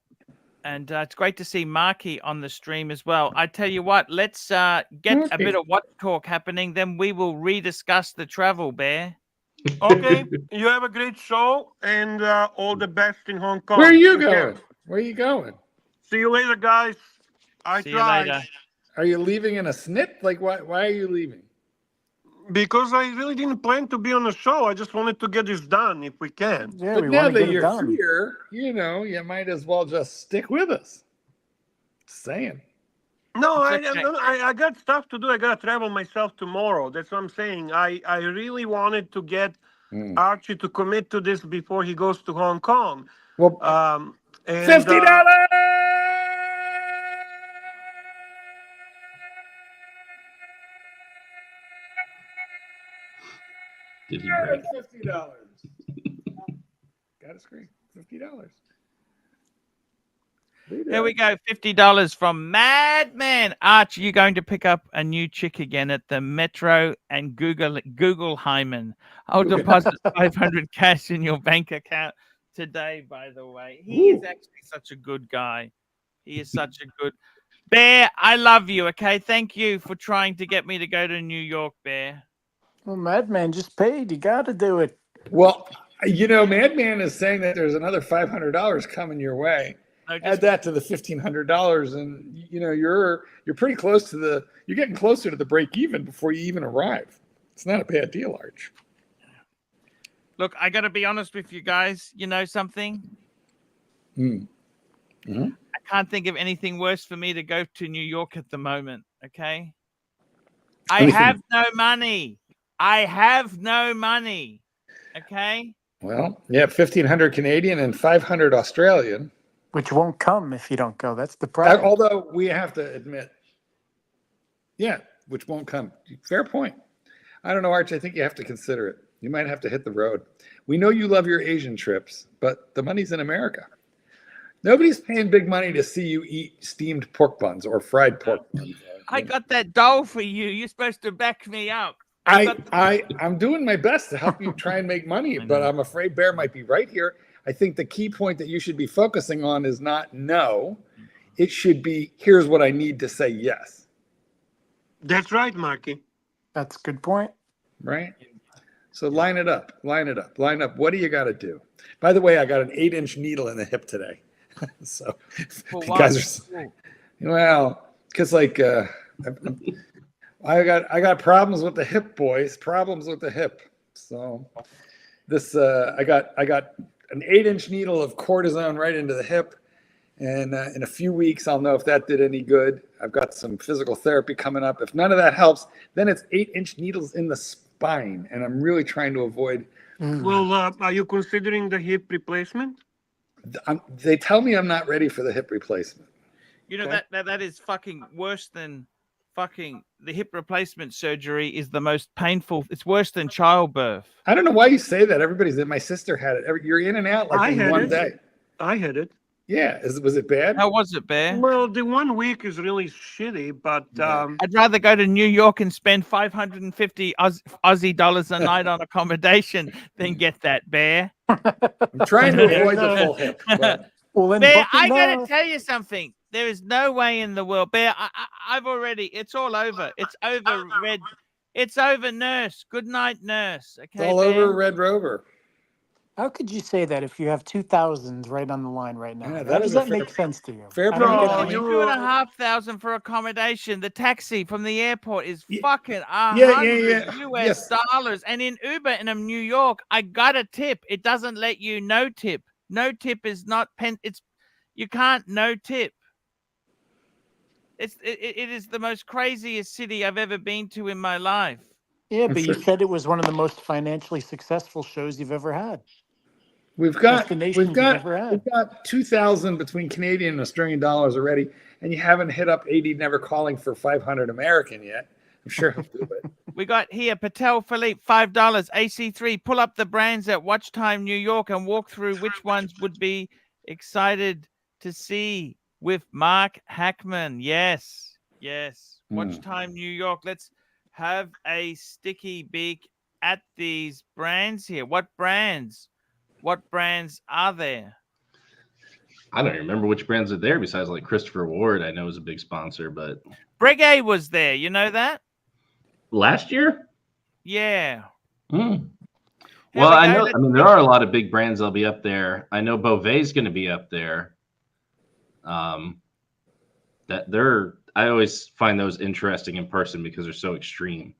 And it's great to see Marky on the stream as well. I tell you what, let's get a bit of what talk happening. Then we will rediscuss the travel, Bear. Okay, you have a great show and all the best in Hong Kong. Where are you Take care. going? Where are you going? See you later, guys. I See you tried. later. Are you leaving in a snip? Like, why are you leaving? Because I really didn't plan to be on the show. I just wanted to get this done if we can. Yeah, But we now want to that get it you're done. here, you know, you might as well just stick with us. Just saying. No, It's okay. I got stuff to do. I got to travel myself tomorrow. That's what I'm saying. I really wanted to get Archie to commit to this before he goes to Hong Kong. Well, And, $50. Did he break? $50. Got a screen. $50. Here we go. $50 from Madman. Arch, you're going to pick up a new chick again at the Metro and Google Hyman. I'll deposit 500 cash in your bank account today, by the way. He is actually such a good guy. He is such a good Bear. I love you. Okay. Thank you for trying to get me to go to New York, Bear. Well, Madman just paid. You got to do it. Well, you know, Madman is saying that there's another $500 coming your way. No, just Add that to the $1,500, and you know you're pretty close to you're getting closer to the break even before you even arrive. It's not a bad deal, Arch. look, I got to be honest with you guys. You know something? Mm-hmm. I can't think of anything worse for me to go to New York at the moment. Okay. I have no money. I have no money. Okay. Well, yeah, 1,500 Canadian and 500 Australian. Which won't come if you don't go. That's the problem. Although we have to admit, yeah, which won't come. Fair point. I don't know, Arch. I think you have to consider it. You might have to hit the road. We know you love your Asian trips, but the money's in America. Nobody's paying big money to see you eat steamed pork buns or fried pork buns. I got that doll for you. You're supposed to back me up. I'm doing my best to help you try and make money, but I'm afraid Bear might be right here. I think the key point that you should be focusing on is not no. It should be, here's what I need to say yes. that's right, Marky. That's a good point. Right? So line it up. Line up. What do you got to do? By the way, I got an 8-inch needle in the hip today. So if you guys are, well, because like I got problems with the hip, boys. Problems with the hip. So this I got an 8-inch needle of cortisone right into the hip, and in a few weeks I'll know if that did any good. I've got some physical therapy coming up. If none of that helps, then it's 8-inch needles in the spine, and I'm really trying to avoid. Well, are you considering the hip replacement? They tell me I'm not ready for the hip replacement. You know, that is fucking worse than fucking the hip replacement surgery is the most painful. It's worse than childbirth. I don't know why you say that. Everybody's my sister had it. You're in and out like in one day. I had it. Yeah. Was it bad? How was it, Bear? Well, the 1 week is really shitty, but I'd rather go to New York and spend 550 Aussie dollars a night on accommodation than get that, Bear. I'm trying to avoid the full hip. But Well, then Bear, book it I got now. to tell you something. There is no way in the world, Bear. I've already. It's all over. It's over, Red. It's over, Nurse. Good night, Nurse. Okay, it's all Bear? over Red Rover. How could you say that if you have 2,000 right on the line right now? Yeah, How that does is a that fair- make sense to you? fair I don't point. get No, it. you- 2,500 for accommodation. The taxi from the airport is Yeah, fucking yeah, $100 yes. US. And in Uber in New York, I got a tip. It doesn't let you no tip. No tip is not it's you can't no tip. It is the most craziest city I've ever been to in my life. Yeah, I'm but you sure. said it was one of the most financially successful shows you've ever had. We've got Destinations you've ever had. 2,000 between Canadian and Australian dollars already, and you haven't hit up 80 never calling for 500 American yet. I'm sure he'll do it. We got here Patel Philippe, $5. AC3, pull up the brands at Watch Time New York and walk through which ones would be excited to see with Mark Hackman. Yes, yes. Watch Time New York. Let's have a sticky beak at these brands here. What brands? What brands are there? I don't even remember which brands are there besides like Christopher Ward. I know is a big sponsor, but Breguet was there. You know that? last year. Yeah. Hmm. Here Well, we I go. know. Let's I mean, there are a lot of big brands that'll be up there. I know Beauvais going to be up there. I always find those interesting in person because they're so extreme.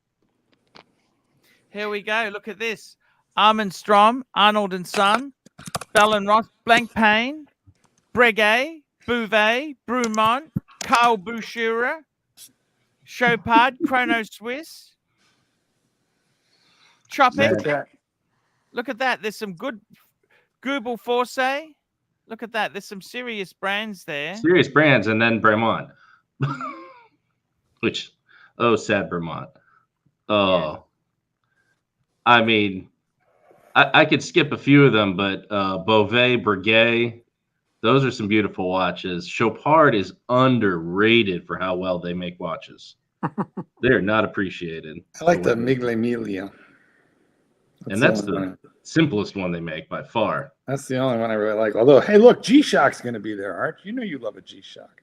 Here we go. Look at this. Armand Strom, Arnold and Son, Bell and Ross, Blank Pain, Breguet, Bouvet, Brumont, Carl Bouchura, Chopard, Chrono Swiss, Tropic. Yeah. Look at that. There's some good Google Force. Look at that. There's some serious brands there. Serious brands, and then Bremont, which, oh, sad Bremont. Oh, Yeah. I mean, I could skip a few of them, but Beauvais, Breguet, those are some beautiful watches. Chopard is underrated for how well they make watches. They're not appreciated. I like the Miglia Miglia. And that's the simplest one they make by far. That's the only one I really like. Although, hey, look, G-Shock's going to be there, Arch. You know you love a G-Shock.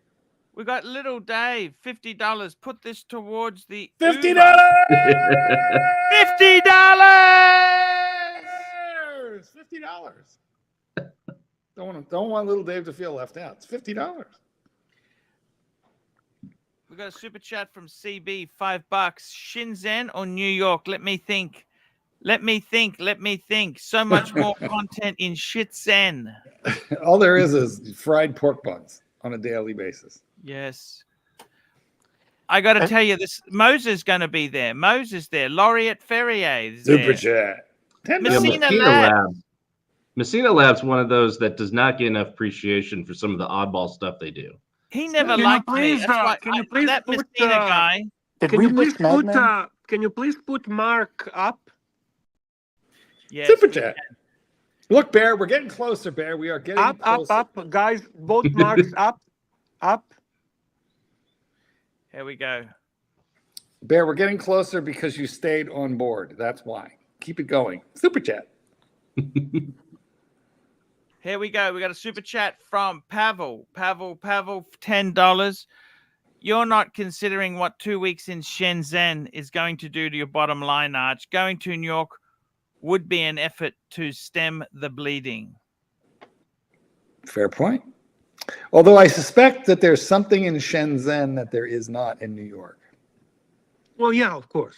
We got Little Dave, $50. Put this towards the $50! Uber. $50! $50. Don't want little Dave to feel left out. It's $50. We got a super chat from CB, $5. Shenzhen or New York? Let me think. Let me think. So much more content in Shenzhen. All there is fried pork buns on a daily basis. Yes. I got to tell you, this Moses going to be there. Moses there. Laureate Ferrier is Super there. chat. Messina Labs. Messina Labs, one of those that does not get enough appreciation for some of the oddball stuff they do. He never Can you liked me. please, That's why can you please that put, Messina guy. Did Can we you please miss Madman? can you please put Mark up? Yes, Super we chat. can. Look, Bear, we're getting closer, Bear. We are getting Up, closer. up, guys. Both marks up. Here we go. Bear, we're getting closer because you stayed on board. That's why. Keep it going. Super chat. Here we go. We got a super chat from Pavel. Pavel, $10. You're not considering what 2 weeks in Shenzhen is going to do to your bottom line, Arch. Going to New York would be an effort to stem the bleeding. Fair point. Although I suspect that there's something in Shenzhen that there is not in New York. Well, yeah, of course.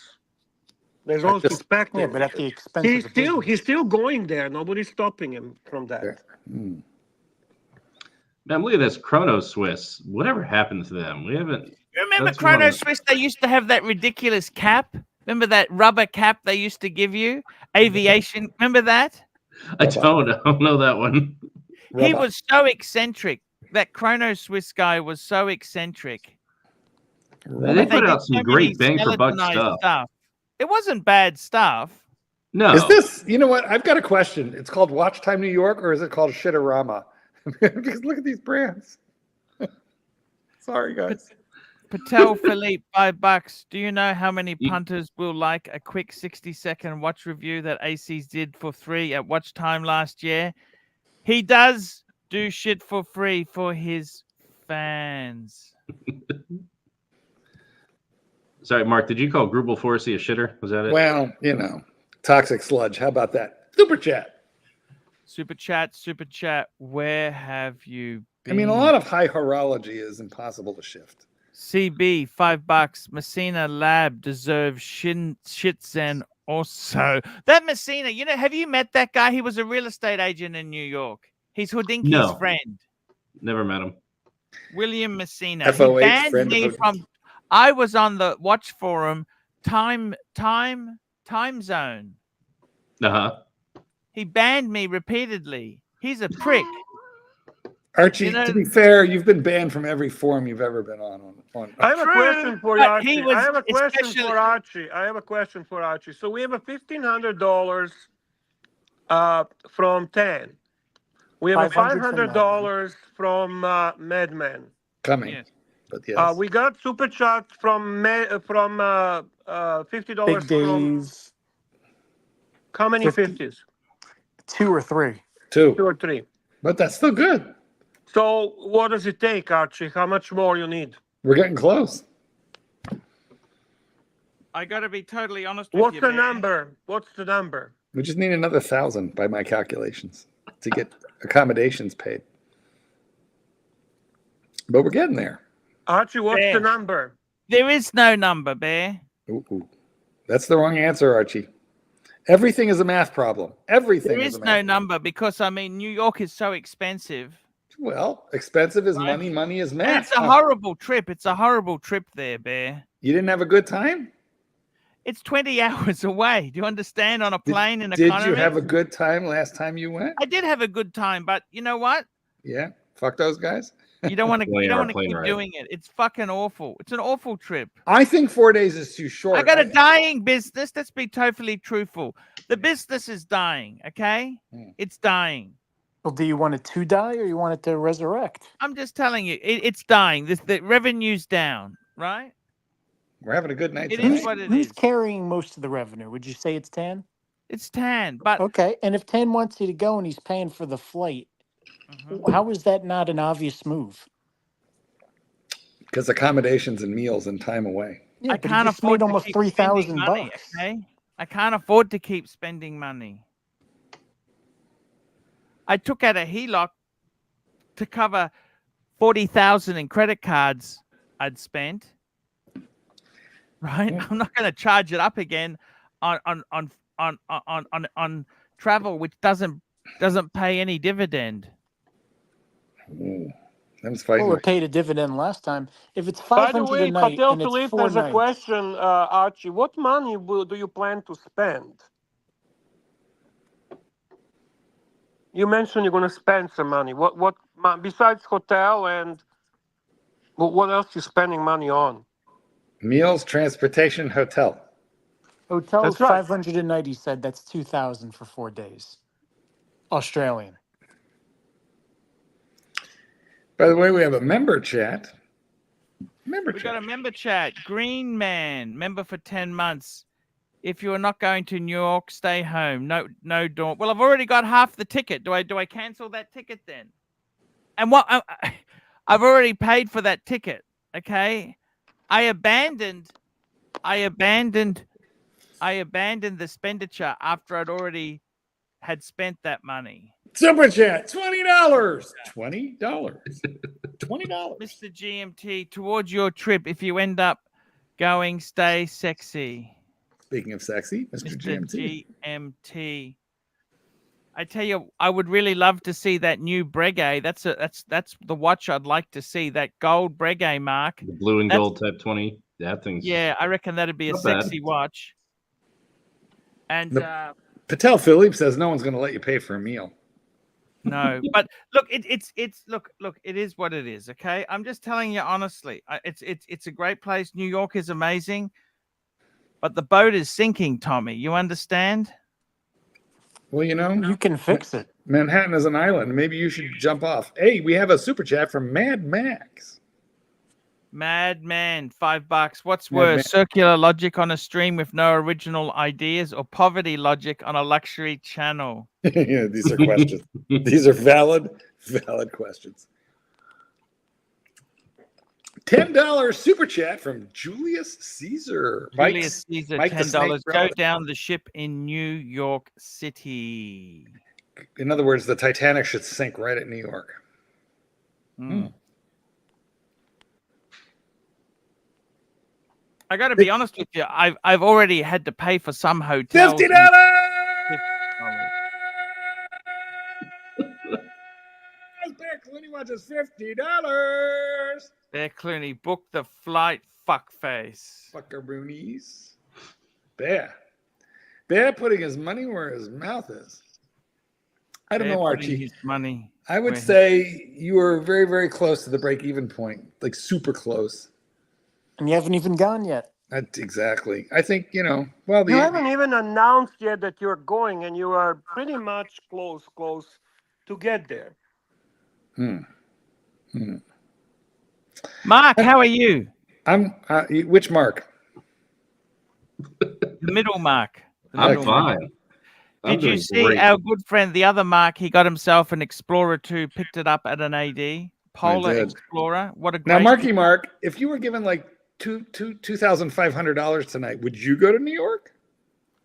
There's also perspective. Yeah, but at the expense of the business. He's still going there. Nobody's stopping him from that. Hmm. Man, look at this Chrono Swiss. Whatever happened to them? We haven't. You remember That's Chrono one. Swiss? They used to have that ridiculous cap. Remember that rubber cap they used to give you? Aviation. Remember that? I don't know that one. He was so eccentric. That Chrono Swiss guy was so eccentric. They put out some great bang for buck skeletonized stuff. It wasn't bad stuff. No. Is this, you know what? I've got a question. It's called Watch Time New York, or is it called Shitorama? Because look at these brands. Sorry, guys. Patel Philippe, $5. Do you know how many punters will like a quick 60-second watch review that ACs did for free at Watch Time last year? He does do shit for free for his fans. Sorry, Mark, did you call Grubel Forsey a shitter? Was that it? Well, you know, toxic sludge. How about that? Super chat. Super chat, super chat. Where have you been? I mean, a lot of high horology is impossible to shift. CB, $5. Messina Lab deserves Shitzen also. That Messina, you know, have you met that guy? He was a real estate agent in New York. He's Houdinki's No. friend. Never met him. William Messina. He FOH, banned friend of me Houdinki. from. I was on the watch forum, time zone. Uh-huh. He banned me repeatedly. He's a prick. Archie, You know- to be fair, you've been banned from every forum you've ever been on. I have a True, question for but Archie. he was I have a question especially- for Archie. I have a question for Archie. So we have a $1,500 from TAN. We have a $500 from Madman. Coming. Yes. But yes. We got super chat from $50 Big from Dave, how many 50. 50s? 2 or 3. 2 2. or 3. But that's still good. So what does it take, Archie? How much more you need? We're getting close. I got to be totally honest with What's you. the man. number? What's the number? We just need another 1,000 by my calculations to get accommodations paid. But we're getting there. Archie, what's Bear. the number? There is no number, Bear. Ooh. That's the wrong answer, Archie. Everything is a math problem. Everything There is is a math no problem. number because, I mean, New York is so expensive. Well, expensive is Right. money. Money is And math. it's a horrible trip. It's a horrible trip there, Bear. You didn't have a good time? It's 20 hours away. Do you understand? On a plane in Did economy. you have a good time last time you went? I did have a good time, but you know what? Yeah. Fuck those guys. You don't want to. Well, You yeah, don't our want to plane keep ride. doing it. It's fucking awful. It's an awful trip. I think 4 days is too short. I got a dying business. Let's be totally truthful. The business is dying. Okay, it's dying. Well, do you want it to die or you want it to resurrect? I'm just telling you, it's dying. The revenue's down, right? We're having a good night It tonight. is what it Who's is. carrying most of the revenue? Would you say it's Tan? It's tan, but Okay, and if Tan wants you to go and he's paying for the flight, how is that not an obvious move? Because accommodations and meals and time away. Yeah, I but he can't just afford made to almost keep spending $3,000 money, bucks. okay? I can't afford to keep spending money. I took out a HELOC to cover 40,000 in credit cards I'd spent. Right? Yeah. I'm not going to charge it up again on travel, which doesn't pay any dividend. Ooh, them's fighting. Well, it paid a dividend last time. If it's By the 500 way, a night Patel and it's Philippe 4 has a nights, question, Archie. What money do you plan to spend? You mentioned you're going to spend some money. What besides hotel and what else you spending money on? Meals, transportation, hotel. hotel is That's right. 500 a night. He said that's 2,000 for 4 days. Australian. By the way, we have a member chat. Member We chat. got a member chat. Green Man, member for 10 months. If you are not going to New York, stay home. No dorm. Well, I've already got half the ticket. Do I cancel that ticket then? And what I've already paid for that ticket. Okay. I abandoned the expenditure after I'd already had spent that money. Super chat, $20. $20. $20. Mr. GMT, towards your trip, if you end up going, stay sexy. Speaking of sexy, Mr. Mr. GMT. GMT. I tell you, I would really love to see that new Breguet. That's the watch I'd like to see. That gold Breguet mark. The blue and That's- gold Type 20. That thing's Yeah, I reckon that'd be a Not bad. sexy watch. And The- Patel Philippe says no one's going to let you pay for a meal. no, but look, it's look, it is what it is. Okay, I'm just telling you honestly. It's a great place. New York is amazing, but the boat is sinking, Tommy. You understand? Well, you know, You can fix it. Manhattan is an island. Maybe you should jump off. Hey, we have a super chat from Mad Max. Madman, $5. What's Mad worse, Man. circular logic on a stream with no original ideas, or poverty logic on a luxury channel? Yeah, these are questions. These are valid questions. $10 super chat from Julius Caesar. Julius Caesar, Mike the Snake $10. Go Brother. down the ship in New York City. In other words, the Titanic should sink right at New York. I got to be honest with you. I've already had to pay for some hotels. $50. Bear Clooney watches $50. Bear Clooney booked the flight. Fuckface. Fuckaroonies. Bear putting his money where his mouth is. I don't know, Archie. His money. I would say you are very, very close to the break-even point, like super close. And you haven't even gone yet. That's exactly. I think, well, You haven't even announced yet that you're going, and you are pretty much close to get there. Mark, how are you? I'm which Mark? The middle Mark. I'm fine. Did you see our good friend, the other Mark? He got himself an Explorer 2, picked it up at an AD. Polar Explorer. What a great... Now, Mark, if you were given like $2,500 tonight, would you go to New York?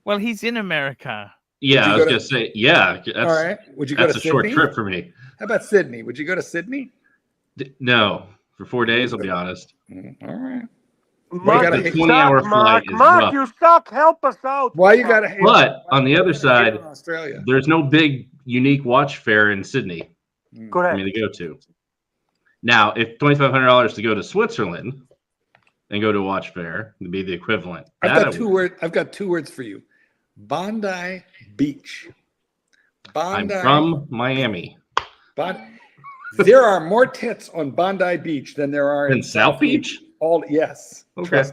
Well, he's in America. Yeah, I was going to say, yeah. That's, all right. Would you go to Sydney? That's a short trip for me. How about Sydney? Would you go to Sydney? No, for 4 days, I'll be honest. All right. Mark, a 20-hour flight is Mark, rough. you suck. Help us out. Why you got to hate? But on the other side, Australia, there's no big unique watch fair in Sydney Correct. for me to go to. Now, if $2,500 to go to Switzerland and go to a watch fair would be the equivalent. I've got two words for you. Bondi Beach. I'm from Miami. There are more tits on Bondi Beach than there are in South Beach. Yes. Okay.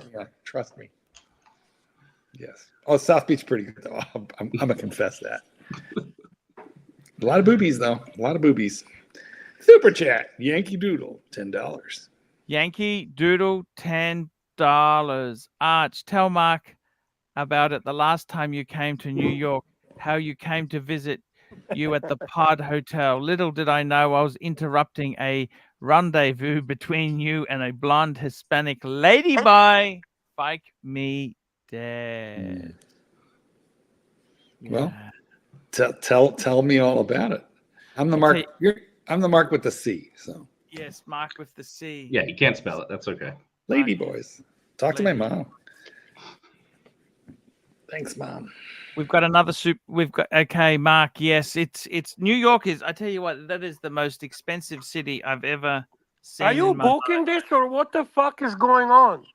Trust me. Yes. Oh, South Beach pretty good though. I'm gonna confess that. A lot of boobies though. A lot of boobies. Super chat. Yankee Doodle, $10. Yankee Doodle, $10. Arch, tell Mark about it. The last time you came to New York, how you came to visit you at the Pod Hotel. Little did I know I was interrupting a rendezvous between you and a blonde Hispanic lady by Fake Me Dead. Well, tell me all about it. I'm the Mark. I'm the Mark with the C. So yes, Mark with the C. Yeah, you can't spell it. That's okay. Lady boys. Talk to my mom. Thanks, Mom. We've got another soup. We've got Mark. Yes, it's New York is. I tell you what, that is the most expensive city I've ever seen. Are you booking this, or what the fuck is going on?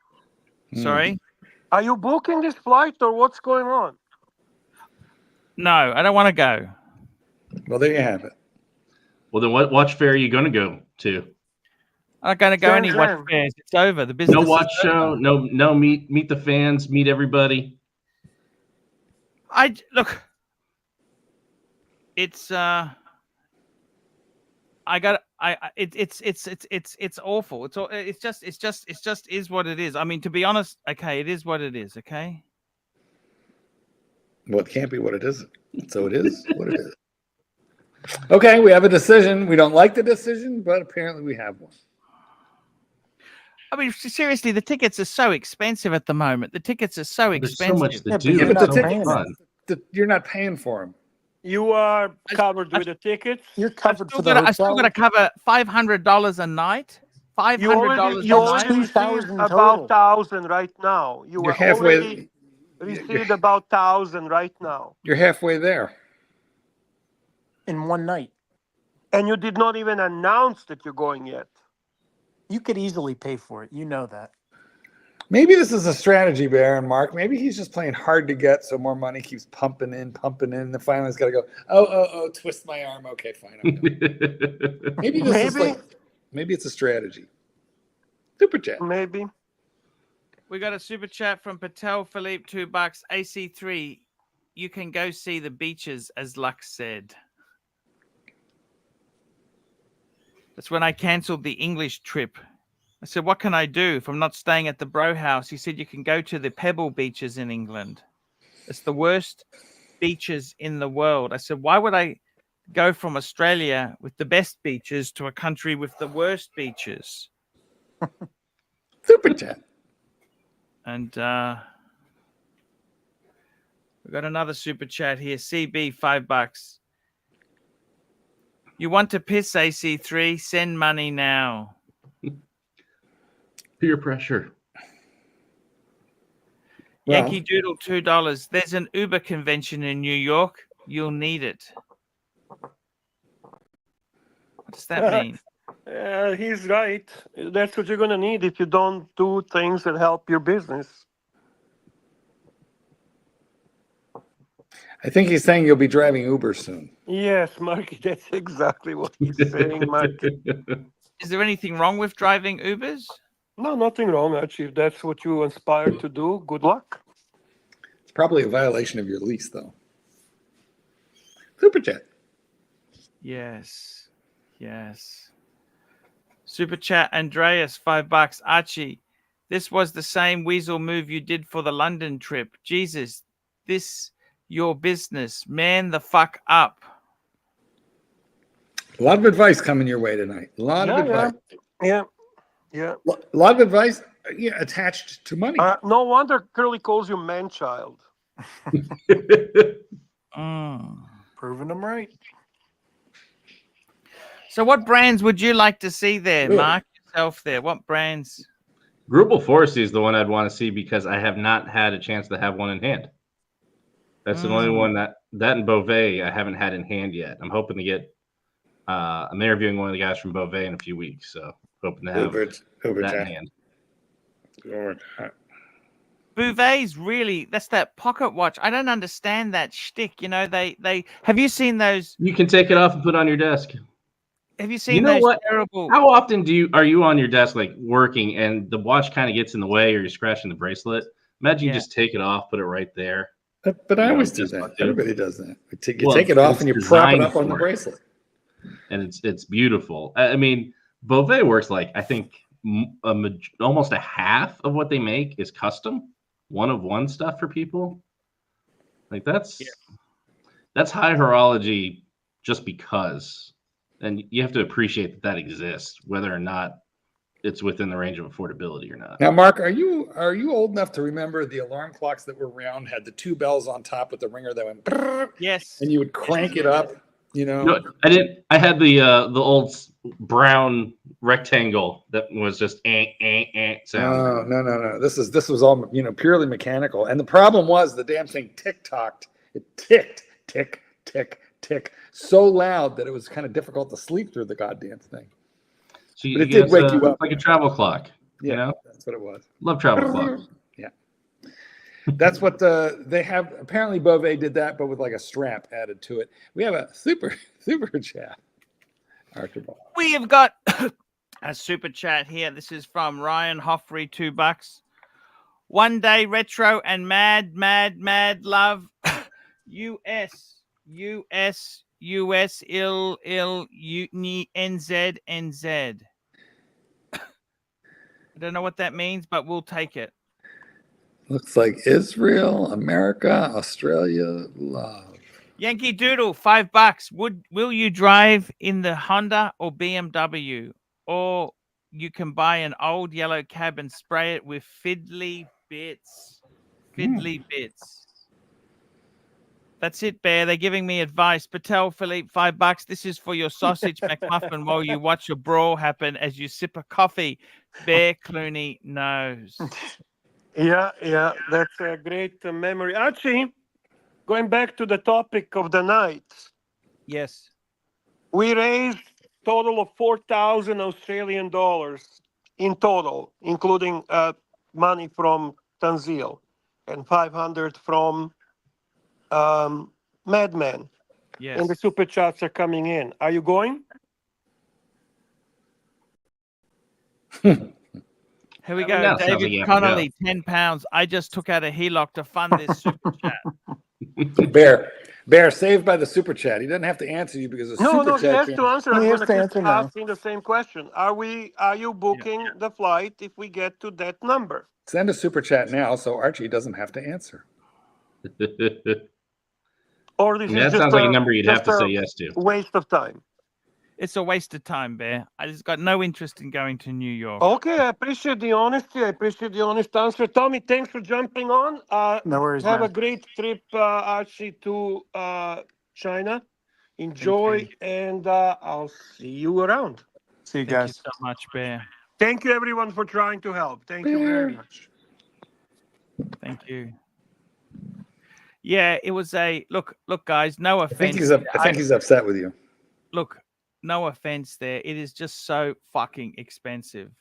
Sorry. Are you booking this flight, or what's going on? No, I don't want to go. Well, there you have it. Well, then what watch fair are you going to go to? I'm not going to go any watch fairs. It's over. The business. No watch show. No meet the fans. Meet everybody. Look. It's I got it's awful. It's just is what it is. I mean, to be honest, okay, it is what it is. Okay. Well, it can't be what it is. So it is what it is. Okay, we have a decision. We don't like the decision, but apparently we have one. I mean, seriously, the tickets are so expensive at the moment. The tickets are so expensive. There's so much to do. Yeah, but the so tickets, fun. you're not paying for them. You are covered with the tickets. You're covered for the I hotel. still got to cover $500 a night. $500 You a already night. received about 1,000 right now. You're halfway. Already received about 1,000 right now. You're halfway there. In one night. And you did not even announce that you're going yet. You could easily pay for it. You know that. Maybe this is a strategy, Bear and Mark. Maybe he's just playing hard to get, so more money keeps pumping in, and then finally he's got to go, oh, twist my arm. Okay, fine. Maybe maybe it's a strategy. Super chat. Maybe. We got a super chat from Patel Philippe, $2. AC3, you can go see the beaches, as Lux said. That's when I canceled the English trip. I said, what can I do if I'm not staying at the Bro House? He said, you can go to the Pebble beaches in England. It's the worst beaches in the world. I said, why would I go from Australia with the best beaches to a country with the worst beaches? Super chat. And we've got another super chat here. CB, $5. You want to piss, AC3? Send money now. Peer pressure. Well, Yankee Doodle, $2. There's an Uber convention in New York. You'll need it. What does that mean? He's right. That's what you're going to need if you don't do things that help your business. I think he's saying you'll be driving Uber soon. Yes, Marky, that's exactly what he's saying, Marky. Is there anything wrong with driving Ubers? No, nothing wrong, Archie. If that's what you aspire to do, good luck. It's probably a violation of your lease, though. Super chat. Yes. Yes. Super chat, Andreas, $5. Archie, this was the same weasel move you did for the London trip. Jesus, this your business. Man the fuck up. A lot of advice coming your way tonight. A lot of advice. Yeah. A lot of advice attached to money. No wonder Curly calls you man-child. Proving them right. So what brands would you like to see there? Ooh. Mark yourself there. What brands? Grubel Forsey is the one I'd want to see because I have not had a chance to have one in hand. That's the only one that and Beauvais I haven't had in hand yet. I'm hoping to get. I'm interviewing one of the guys from Beauvais in a few weeks, so hoping to have that in hand. Beauvais's really, that's that pocket watch. I don't understand that shtick. You know, they have you seen those? You can take it off and put it on your desk. Have you seen You know those what? terrible? How often are you on your desk like working and the watch kind of gets in the way or you're scratching the bracelet? Imagine you just take it off, put it right there. But I always do that. Everybody does that. You Well, take it off and you prop it designed up on the for it. bracelet. And it's beautiful. I mean, Beauvais works like I think almost a half of what they make is custom, one of one stuff for people. Like that's high horology just because, and you have to appreciate that exists, whether or not it's within the range of affordability or not. Now, Mark, are you old enough to remember the alarm clocks that were round, had the two bells on top with the ringer that went brrr, Yes. and you would crank it up? You know, No, I didn't. I had the old brown rectangle that was just sound. No. This was all purely mechanical, and the problem was the damn thing tick-tocked. It ticked, tick, tick, tick, so loud that it was kind of difficult to sleep through the goddamn thing. So but it did wake you up, like a travel clock. Yeah, you know? That's what it was. Love travel clocks. Yeah, that's what they have. Apparently, Beauvais did that, but with like a strap added to it. We have a super chat. Archibald. We have got a super chat here. This is from Ryan Hoffrey, $2. One day retro and mad love. US ill NZ. I don't know what that means, but we'll take it. Looks like Israel, America, Australia, love. Yankee Doodle, $5. Will you drive in the Honda or BMW? Or you can buy an old yellow cab and spray it with fiddly bits. Fiddly bits. That's it, Bear. They're giving me advice. Patel Philippe, $5. This is for your sausage McMuffin while you watch a brawl happen as you sip a coffee. Bear Clooney knows. Yeah, that's a great memory. Archie, going back to the topic of the night. Yes. We raised total of 4,000 Australian dollars in total, including money from Tanzil and 500 from Madman. Yes. And the super chats are coming in. Are you going? Here we go. David Connolly, £10. I just took out a HELOC to fund this super chat. Bear, saved by the super chat. He doesn't have to answer you because the super chat. He has to answer. I'm going to keep now. asking the same question. Are you booking the flight if we get to that number? Send a super chat now so Archie doesn't have to answer. Or this is that just sounds like a number you'd have to say yes to. Waste of time. It's a waste of time, Bear. I just got no interest in going to New York. Okay, I appreciate the honesty. I appreciate the honest answer. Tommy, thanks for jumping on. No worries, Have man. a great trip, Archie, to China. Enjoy, and I'll see you around. See you Thank you guys. so much, Bear. Thank you, everyone, for trying to help. Thank you very much. Thank you. Yeah, it was a look, guys. No I offense. think he's upset with you. Look, no offense there. It is just so fucking expensive.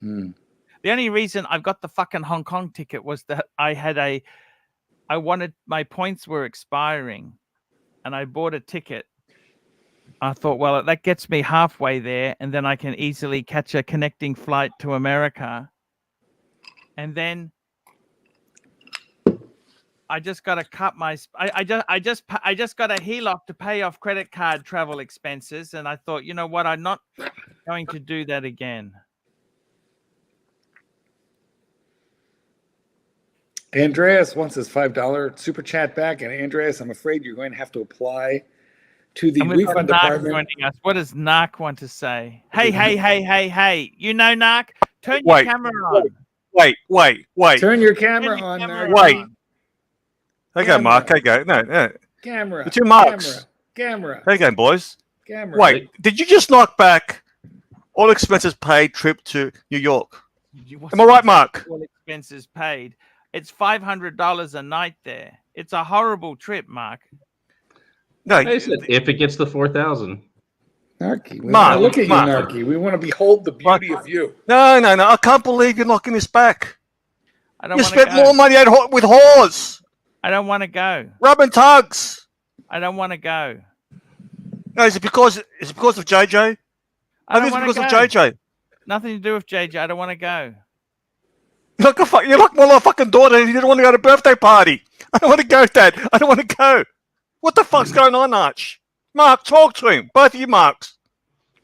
Mm. The only reason I've got the fucking Hong Kong ticket was that I wanted, my points were expiring and I bought a ticket. I thought, well, that gets me halfway there and then I can easily catch a connecting flight to America. And then I just got to cut my. I just got a HELOC to pay off credit card travel expenses, and I thought, you know what, I'm not going to do that again. Andreas wants his $5 super chat back, and Andreas, I'm afraid you're going to have to apply to the And we've got refund Narc department. joining us. What does Narc want to say? Hey! You know, Narc, turn your camera on. Wait. Turn your camera Turn your on, camera Narc. Wait. on. Okay, Mark. Okay, no. Camera. The two marks. Camera. Okay, boys. Camera. Wait, did you just knock back all expenses paid trip to New York? Am I right, Mark? All expenses paid. It's $500 a night there. It's a horrible trip, Mark. No, I said if it gets to 4,000. Narky. We Mark, want to look at you, Mark. Narky. We want to behold the beauty of you. no. I can't believe you're knocking this back. I don't You want to spent go. more money with whores, I don't want to go. rubbing tugs. I don't want to go. No, is it because of JJ? I don't think want it's to because go. of JJ. Nothing to do with JJ. I don't want to go. You're like my little fucking daughter. You didn't want to go to a birthday party. I don't want to go, Dad. I don't want to go. What the fuck's going on, Arch? Mark, talk to him. Both of you, Marks.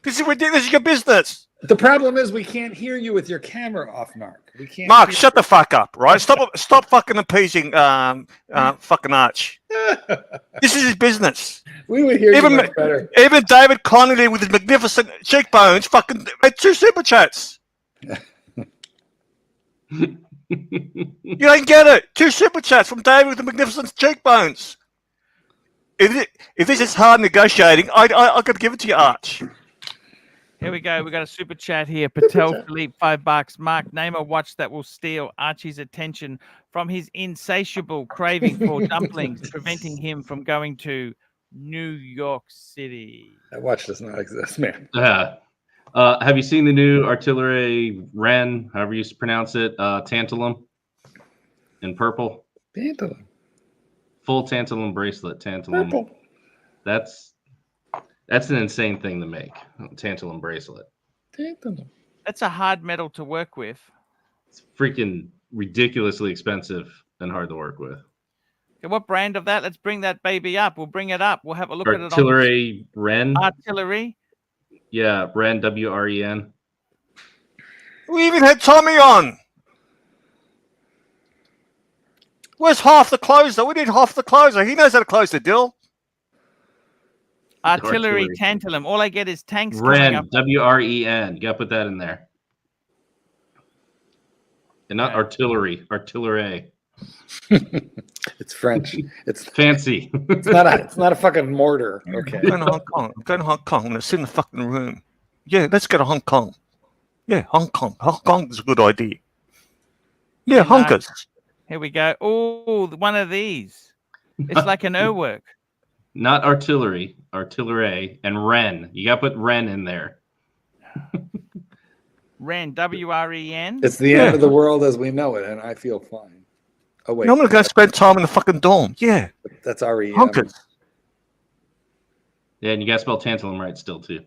This is ridiculous. This is your business. The problem is we can't hear you with your camera off, Narc. We can't. Mark, hear shut the fuck up, right? Stop fucking appeasing fucking Arch. This is his business. We would hear you much better. Even David Connolly with his magnificent cheekbones fucking made 2 super chats. You don't get it. 2 super chats from David with the magnificent cheekbones. If this is hard negotiating, I could give it to you, Arch. Here we go. We got a super chat here. Patel Philippe, $5. Mark, name a watch that will steal Archie's attention from his insatiable craving for dumplings, preventing him from going to New York City. That watch does not exist, man. Yeah. Have you seen the new Artillery Ren, however you pronounce it, tantalum in purple? Tantalum. Full tantalum bracelet, tantalum. Purple. That's an insane thing to make, tantalum bracelet. Tantalum. That's a hard metal to work with. It's freaking ridiculously expensive and hard to work with. Okay, what brand of that? Let's bring that baby up. We'll bring it up. We'll have a look at it. Artillery Ren. Artillery. Yeah, Ren, W-R-E-N. We even had Tommy on. Where's half the closer? We need half the closer. He knows how to close the deal. Artillery Artillery. tantalum. All I get is tanks coming Ren, up. W-R-E-N. You got to put that in there. And not Okay. artillery, artillery. It's French. It's Fancy. it's not a fucking mortar. Okay. I'm going to Hong Kong. I'm going to Hong Kong. I'm going to sit in the fucking room. Yeah, let's go to Hong Kong. Yeah, Hong Kong. Hong Kong is a good idea. Yeah, honkers. Here we go. Oh, one of these. It's like an O-work. Not artillery, artillery, and Ren. You got to put Ren in there. Ren, W-R-E-N. It's the end of the world as we know it, and I feel fine. Oh wait, I'm going to go spend time in the fucking dorm. Yeah, that's REM. honkers. Yeah, and you got to spell tantalum right still, too.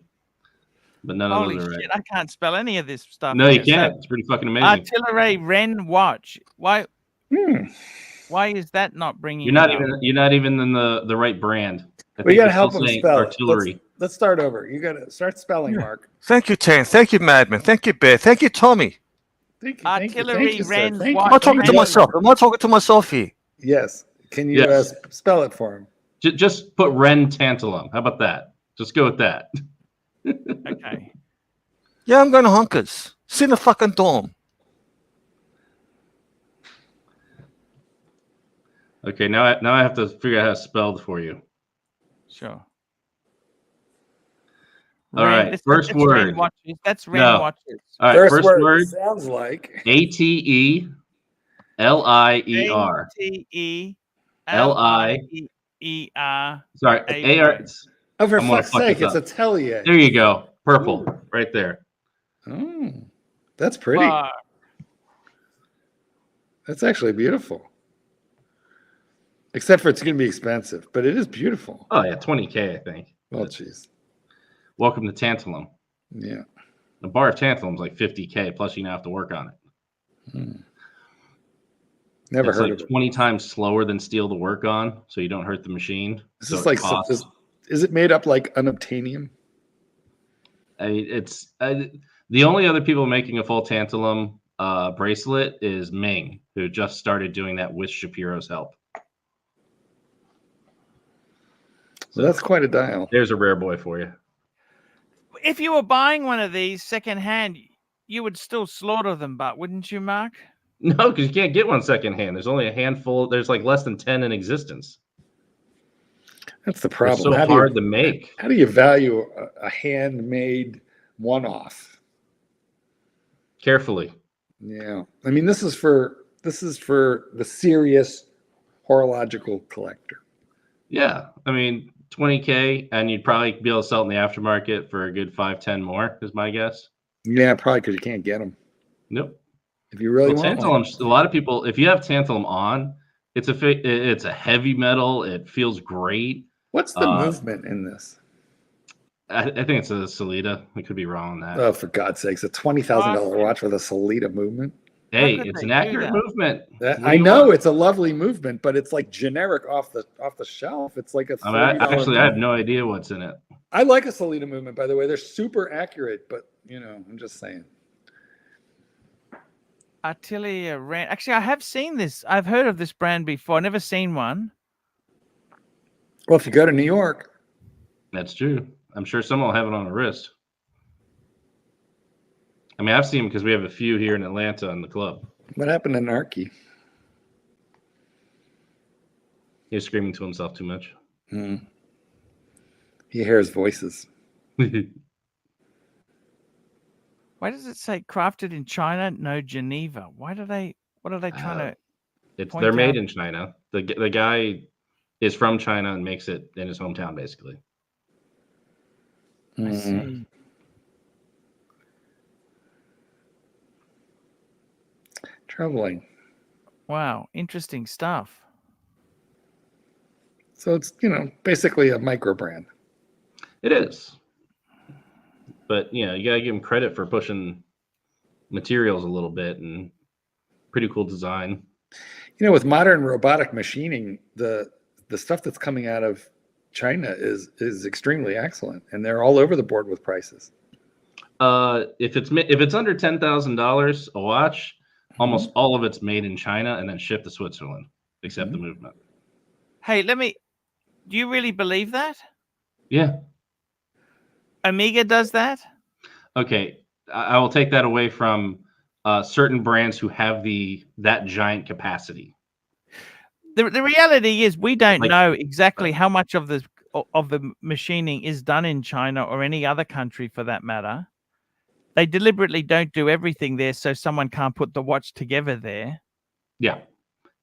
But none of Holy those are shit, right. I can't spell any of this stuff. No, you here. can't. So, It's pretty fucking amazing. Artillery Ren watch. Why Hmm. Why is that not bringing You're not it up? even in the right brand. We gotta you're help still him saying spell. Artillery. Let's start over. You gotta start spelling, Mark. Thank you, Tan. Thank you, Madman. Thank you, Bear. Thank you, Tommy. Thank you. Artillery sir. Ren Thank you. watch. Am I talking to myself? Am I talking to myself here? Yes. Can you Yes. spell it for him? Just put Ren tantalum. How about that? Just go with that. Okay. Yeah, I'm going to honkers. Sit in the fucking dorm. Okay, now I have to figure out how to spell it for you. Sure. All right, That's first Ren word. watches. That's Ren No. watches. All right, First first word word. sounds like ATELIER. ATELIER. Sorry, AR. oh, for I'm gonna fuck's fuck sake, this it's up. Atelier. There you go. Purple, right there. Oh, that's pretty. That's actually beautiful. Except for it's going to be expensive, but it is beautiful. Oh yeah, 20K, I think. Oh, jeez. Welcome to Tantalum. Yeah. A bar of Tantalum is like 50K, plus you now have to work on it. Never It's heard like of it. 20 times slower than steel to work on, so you don't hurt the machine. This So is it like costs. is it made up like unobtainium? I mean, it's the only other people making a full tantalum bracelet is Ming, who just started doing that with Shapiro's help. So Well, that's quite a dial. there's a rare boy for you. If you were buying one of these secondhand, you would still slaughter them, but wouldn't you, Mark? No, because you can't get one secondhand. There's only a handful. There's like less than 10 in existence. That's the They're problem. so hard to make. How do you value a handmade one-off? Carefully. Yeah. I mean, this is for the serious horological collector. Yeah. I mean, 20K, and you'd probably be able to sell it in the aftermarket for a good 5-10 more, is my guess. Yeah, probably because you can't get them. Nope. If you really want one. Tantalum, a lot of people, if you have tantalum on, it's a heavy metal. It feels great. What's the movement in this? I think it's a Solita. I could be wrong on that. Oh, for God's sakes, a $20,000 watch with a Solita movement. Hey, it's an accurate movement. I know it's a lovely movement, but it's like generic off the shelf. It's like a $30 actually, I have no idea what's in it. I like a Solita movement, by the way. They're super accurate, but I'm just saying. Artillery Ren. Actually, I have seen this. I've heard of this brand before. Never seen one. Well, if you go to New York, that's true. I'm sure someone will have it on a wrist. I mean, I've seen them because we have a few here in Atlanta in the club. What happened to Archie? He was screaming to himself too much. He hears voices. Why does it say crafted in China, no Geneva? What are they trying to they're made in China. The guy is from China and makes it in his hometown, basically. I see. Troubling. Wow, interesting stuff. So it's, basically a micro brand. It is. But, you got to give him credit for pushing materials a little bit, and pretty cool design. With modern robotic machining, the stuff that's coming out of China is extremely excellent, and they're all over the board with prices. If it's under $10,000 a watch, almost all of it's made in China and then shipped to Switzerland, except the movement. Hey, do you really believe that? Yeah. Omega does that? Okay, I will take that away from certain brands who have that giant capacity. The reality is we don't know exactly how much of the machining is done in China or any other country for that matter. They deliberately don't do everything there so someone can't put the watch together there. Yeah.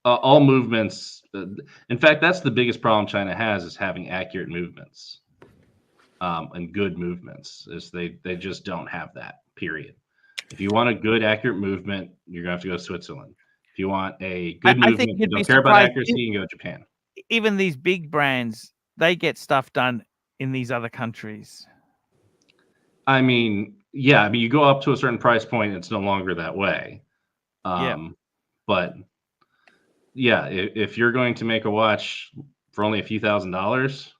All movements. In fact, that's the biggest problem China has, is having accurate movements and good movements. Is they just don't have that, period. If you want a good, accurate movement, you're going to have to go to Switzerland. If you want a good movement, you don't care about accuracy, you can go to Japan. Even these big brands, they get stuff done in these other countries. I mean, yeah. I mean, you go up to a certain price point, it's no longer that way. But yeah, if you're going to make a watch for only a few $1,000s,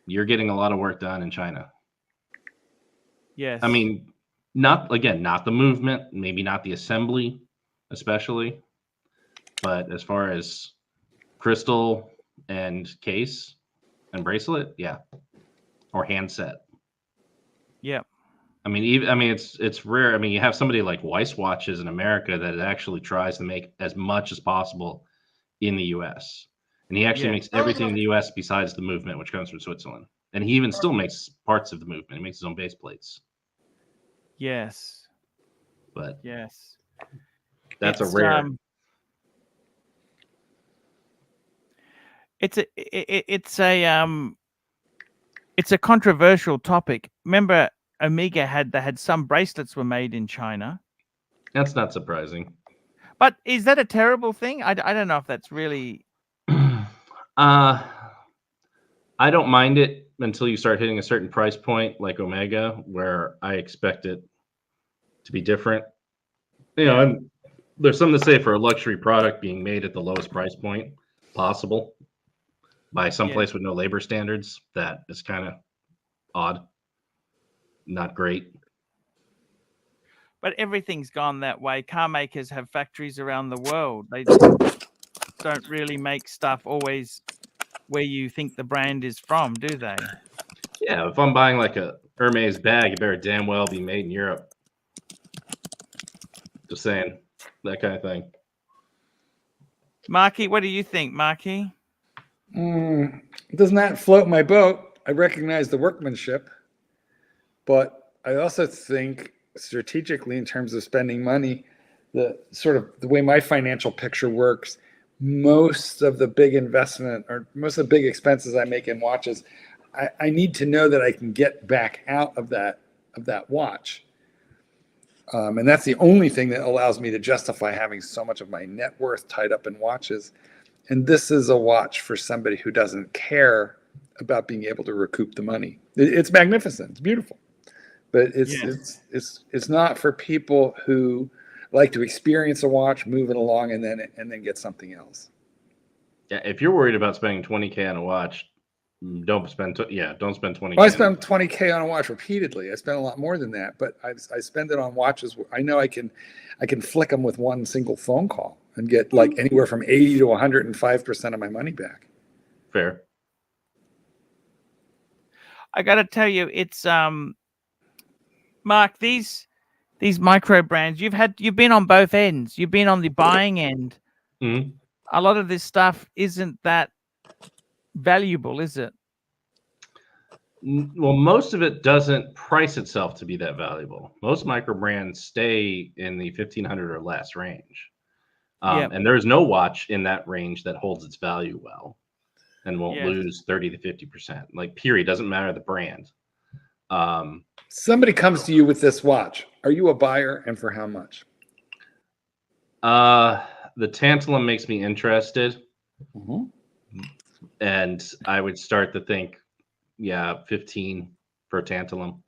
you're getting a lot of work done in China. Yes. I mean, not the movement, maybe not the assembly, especially. But as far as crystal and case and bracelet, yeah, or handset. Yep. I mean, it's rare. I mean, you have somebody like Weiss Watches in America that actually tries to make as much as possible in the U.S. And he actually makes everything in the U.S. besides the movement, which comes from Switzerland. And he even still makes parts of the movement. He makes his own base plates. Yes. But Yes. that's It's, a rare. It's a controversial topic. Remember, Omega had some bracelets were made in China. That's not surprising. But is that a terrible thing? I don't know if that's really. I don't mind it until you start hitting a certain price point like Omega, where I expect it to be different. You know, and there's something to say for a luxury product being made at the lowest price point possible by some place with no labor standards. That is kind of odd. Not great. But everything's gone that way. Car makers have factories around the world. They don't really make stuff always where you think the brand is from, do they? Yeah, if I'm buying like a Hermes bag, it better damn well be made in Europe. Just saying, that kind of thing. Marky, what do you think, Marky? Does not float my boat. I recognize the workmanship, but I also think strategically in terms of spending money, the way my financial picture works, most of the big investment or most of the big expenses I make in watches, I need to know that I can get back out of that watch. And that's the only thing that allows me to justify having so much of my net worth tied up in watches. And this is a watch for somebody who doesn't care about being able to recoup the money. It's magnificent. It's beautiful. But it's not for people who like to experience a watch, move it along, and then get something else. Yeah, if you're worried about spending $20K on a watch, don't spend $20K. Well, I spend $20K on a watch repeatedly. I spend a lot more than that, but I spend it on watches where I know I can flick them with one single phone call and get like anywhere from 80 to 105% of my money back. Fair. I got to tell you, it's Mark, these micro brands, you've been on both ends. You've been on the buying end. Mm-hmm. A lot of this stuff isn't that valuable, is it? Well, most of it doesn't price itself to be that valuable. Most micro brands stay in the 1,500 or less range. And there's no watch in that range that holds its value well and won't lose 30 to 50%. Like, period. Doesn't matter the brand. Somebody comes to you with this watch. Are you a buyer, and for how much? The tantalum makes me interested. Mm-hmm. And I would start to think, 15 for tantalum.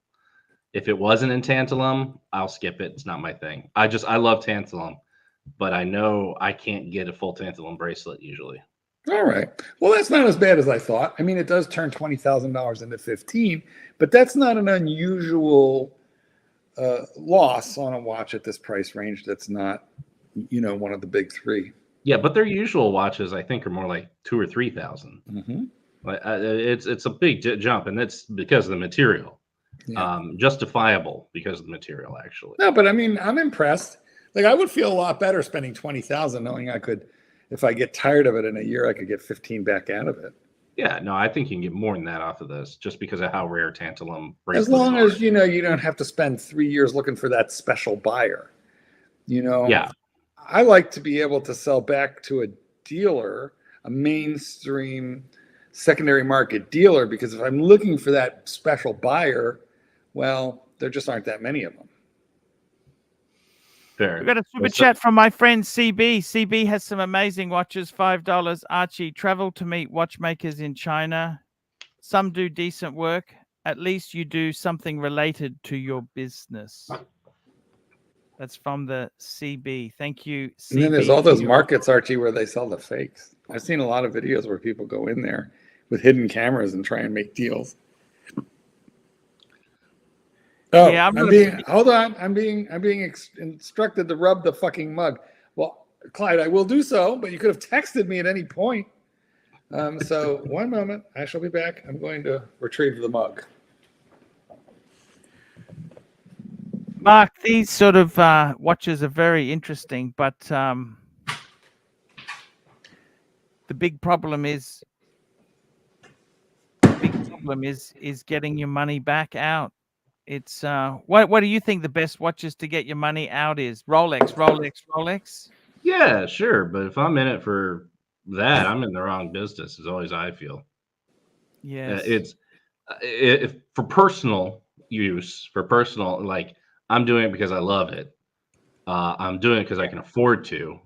If it wasn't in tantalum, I'll skip it. It's not my thing. I love tantalum, but I know I can't get a full tantalum bracelet usually. All right. Well, that's not as bad as I thought. I mean, it does turn $20,000 into 15, but that's not an unusual loss on a watch at this price range. That's not, one of the big three. Yeah, but their usual watches, I think, are more like 2,000 or 3,000. Mm-hmm. It's a big jump, and that's because of the material. Yeah. Justifiable because of the material, actually. No, but I mean, I'm impressed. Like, I would feel a lot better spending $20,000 knowing I could, if I get tired of it in a year, I could get 15 back out of it. Yeah, no, I think you can get more than that off of this just because of how rare tantalum bracelets as long are. as, you don't have to spend 3 years looking for that special buyer, Yeah. I like to be able to sell back to a dealer, a mainstream secondary market dealer, because if I'm looking for that special buyer, well, there just aren't that many of them. Fair. We've got a super chat from my friend CB. CB has some amazing watches, $5. Archie, travel to meet watchmakers in China. Some do decent work. At least you do something related to your business. That's from the CB. Thank you, CB. And then there's all those markets, Archie, where they sell the fakes. I've seen a lot of videos where people go in there with hidden cameras and try and make deals. Oh, yeah, hold on. I'm being instructed to rub the fucking mug. Well, Clyde, I will do so, but you could have texted me at any point. So one moment, I shall be back. I'm going to retrieve the mug. Mark, these sort of watches are very interesting, but the big problem is problem is getting your money back out. It's what do you think the best watches to get your money out is? Rolex. Yeah, sure. But if I'm in it for that, I'm in the wrong business, is always I feel. Yes. It's if for personal use, like I'm doing it because I love it. I'm doing it because I can afford to.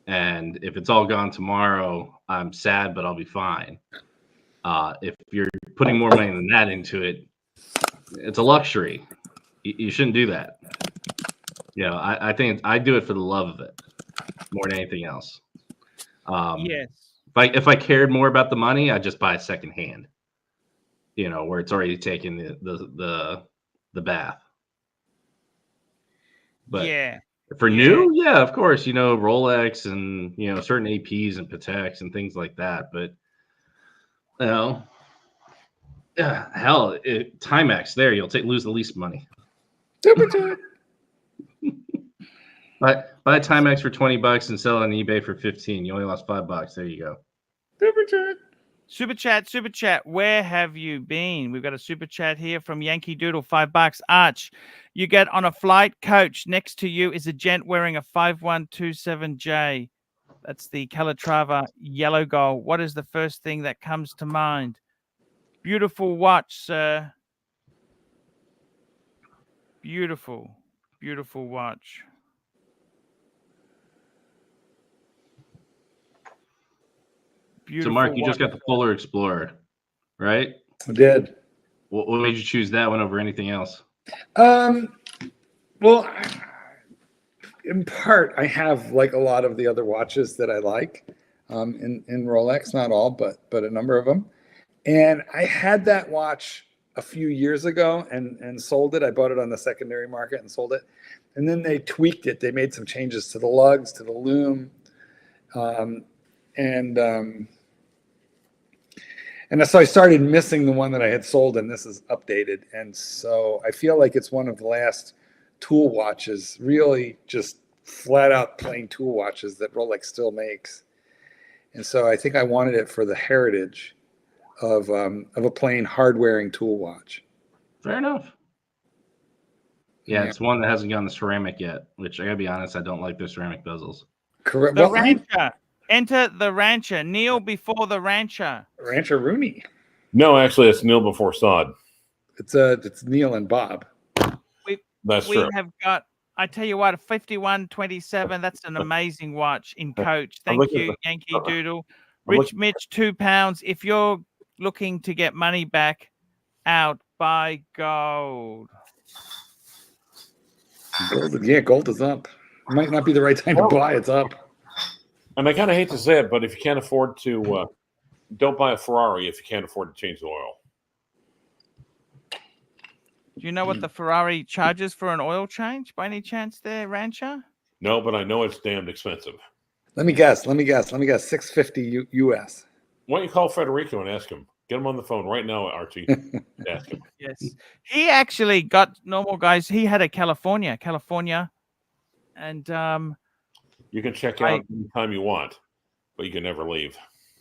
And if it's all gone tomorrow, I'm sad, but I'll be fine. If you're putting more money than that into it, it's a luxury. You shouldn't do that. You know, I think I do it for the love of it more than anything else. Yes. If I cared more about the money, I'd just buy a second hand. You know, where it's already taken the bath. But yeah. for new, yeah, of course, you know, Rolex and, you know, certain APs and Pateks and things like that. But, you know, hell, Timex there, you'll lose the least money. Super chat. Buy a Timex for $20 and sell it on eBay for 15. You only lost $5. There you go. Super chat. Where have you been? We've got a super chat here from Yankee Doodle, $5. Arch, you get on a flight coach. Next to you is a gent wearing a 5127J. That's the Calatrava yellow gold. What is the first thing that comes to mind? Beautiful watch, sir. Beautiful watch. So, Mark, you just got the Polar Explorer, right? I did. What made you choose that one over anything else? Well, in part, I have like a lot of the other watches that I like in Rolex, not all, but a number of them. And I had that watch a few years ago and sold it. I bought it on the secondary market and sold it. And then they tweaked it. They made some changes to the lugs, to the lume. And so I started missing the one that I had sold, and this is updated. And so I feel like it's one of the last tool watches, really just flat out plain tool watches that Rolex still makes. And so I think I wanted it for the heritage of a plain hard-wearing tool watch. Fair enough. Yeah, it's one that hasn't gone the ceramic yet, which I gotta be honest, I don't like their ceramic bezels. Correct. The Rancher. Enter the Rancher. Kneel before the Rancher. Rancher Rooney. No, actually, it's Neil before Sod. It's Neil and Bob. That's we true. have got, I tell you what, a 5127. That's an amazing watch in coach. Thank you, Yankee Doodle. Rich Mitch, £2. If you're looking to get money back out, buy gold. Gold is up. It might not be the right time to buy. It's up. And I kind of hate to say it, but if you can't afford to, don't buy a Ferrari if you can't afford to change the oil. Do you know what the Ferrari charges for an oil change by any chance there, Rancher? No, but I know it's damned expensive. Let me guess. $650 US. Why don't you call Federico and ask him? Get him on the phone right now, Archie. Ask him. Yes. He actually got normal guys. He had a California. And you can check out anytime you want, but you can never leave.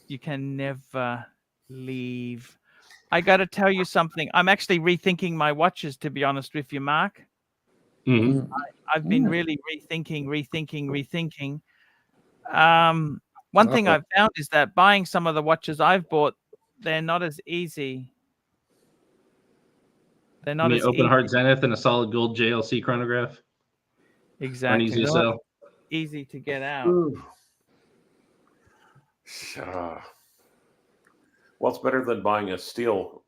You can never leave. I got to tell you something. I'm actually rethinking my watches, to be honest with you, Mark. Mm-hmm. I've been really rethinking. One thing I've found is that buying some of the watches I've bought, they're not as easy. They're not as open heart Zenith and a solid gold JLC chronograph. Exactly. Easy to sell. Easy to get out. Well, it's better than buying a steel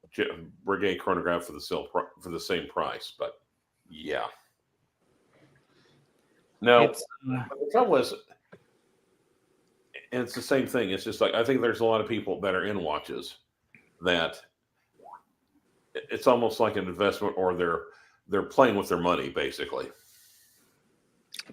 Breguet chronograph for the same price, but yeah. No, the trouble is, and it's the same thing. It's just like I think there's a lot of people that are in watches that it's almost like an investment, or they're playing with their money, basically.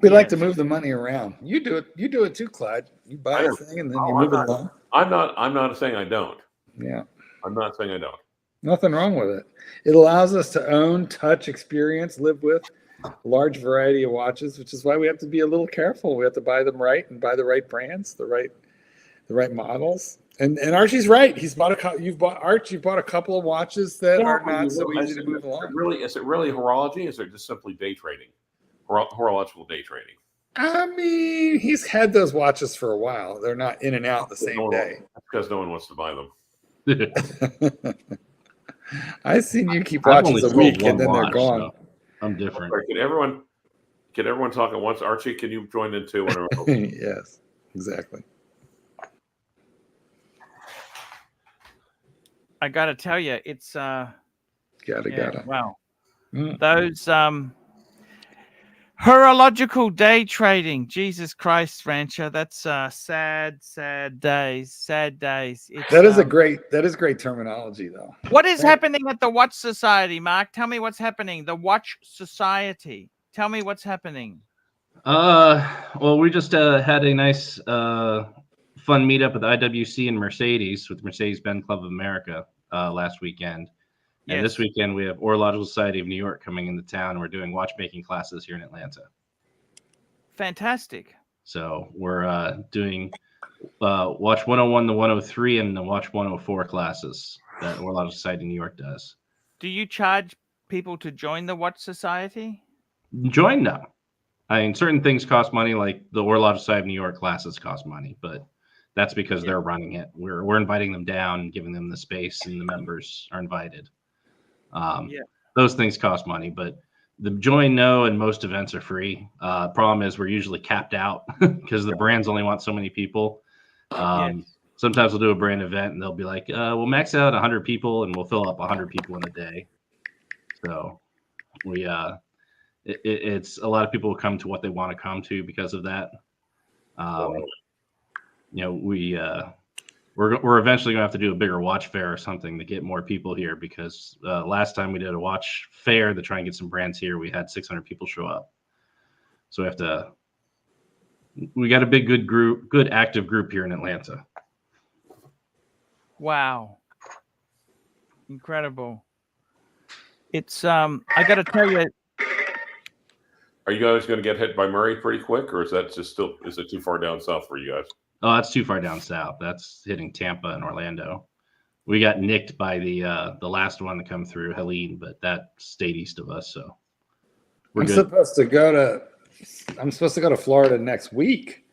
We like to move the money around. You do it too, Clyde. You buy a thing and then you move it along. I'm not saying I don't. Yeah. I'm not saying I don't. Nothing wrong with it. It allows us to own, touch, experience, live with a large variety of watches, which is why we have to be a little careful. We have to buy them right and buy the right brands, the right models. And Archie's right. He's bought you've bought Archie bought a couple of watches that Yeah, are I mean, not so really, easy to move along. is it really horology? Is it just simply day trading? Horological day trading. I mean, he's had those watches for a while. They're not in and out the same day. That's because no one wants to buy them. I've seen you keep I've watches only a week sold and then one they're watch, gone. so I'm different. Can everyone talk at once? Archie, can you join in too? Yes, exactly. I gotta tell you, it's Gotta. wow. Mm. Those horological day trading. Jesus Christ, Rancher. That's sad days. Sad days. It's, That is great terminology though. what is happening at the Watch Society, Mark? Tell me what's happening. The Watch Society. Tell me what's happening. Well, we just had a nice fun meetup with IWC and Mercedes with Mercedes-Benz Club of America last weekend. And this weekend we have Horological Society of New York coming into town, and we're doing watchmaking classes here in Atlanta. Fantastic. So we're doing Watch 101 to 103 and the Watch 104 classes that Horological Society of New York does. Do you charge people to join the Watch Society? Join now. I mean, certain things cost money, like the Horological Society of New York classes cost money, but that's because they're running it. We're inviting them down and giving them the space, and the members are invited. Those things cost money, but the join no and most events are free. Problem is we're usually capped out because the brands only want so many people. Sometimes we'll do a brand event and they'll be like, we'll max out 100 people and we'll fill up 100 people in a day. So we it's a lot of people come to what they want to come to because of that. We're eventually gonna have to do a bigger watch fair or something to get more people here, because last time we did a watch fair to try and get some brands here, we had 600 people show up. So we got a big, good active group here in Atlanta. Wow. Incredible. It's I got to tell you. Are you guys going to get hit by Murray pretty quick, or is it too far down south for you guys? Oh, that's too far down south. That's hitting Tampa and Orlando. We got nicked by the last one to come through, Helene, but that stayed east of us. So I'm supposed to go to Florida next week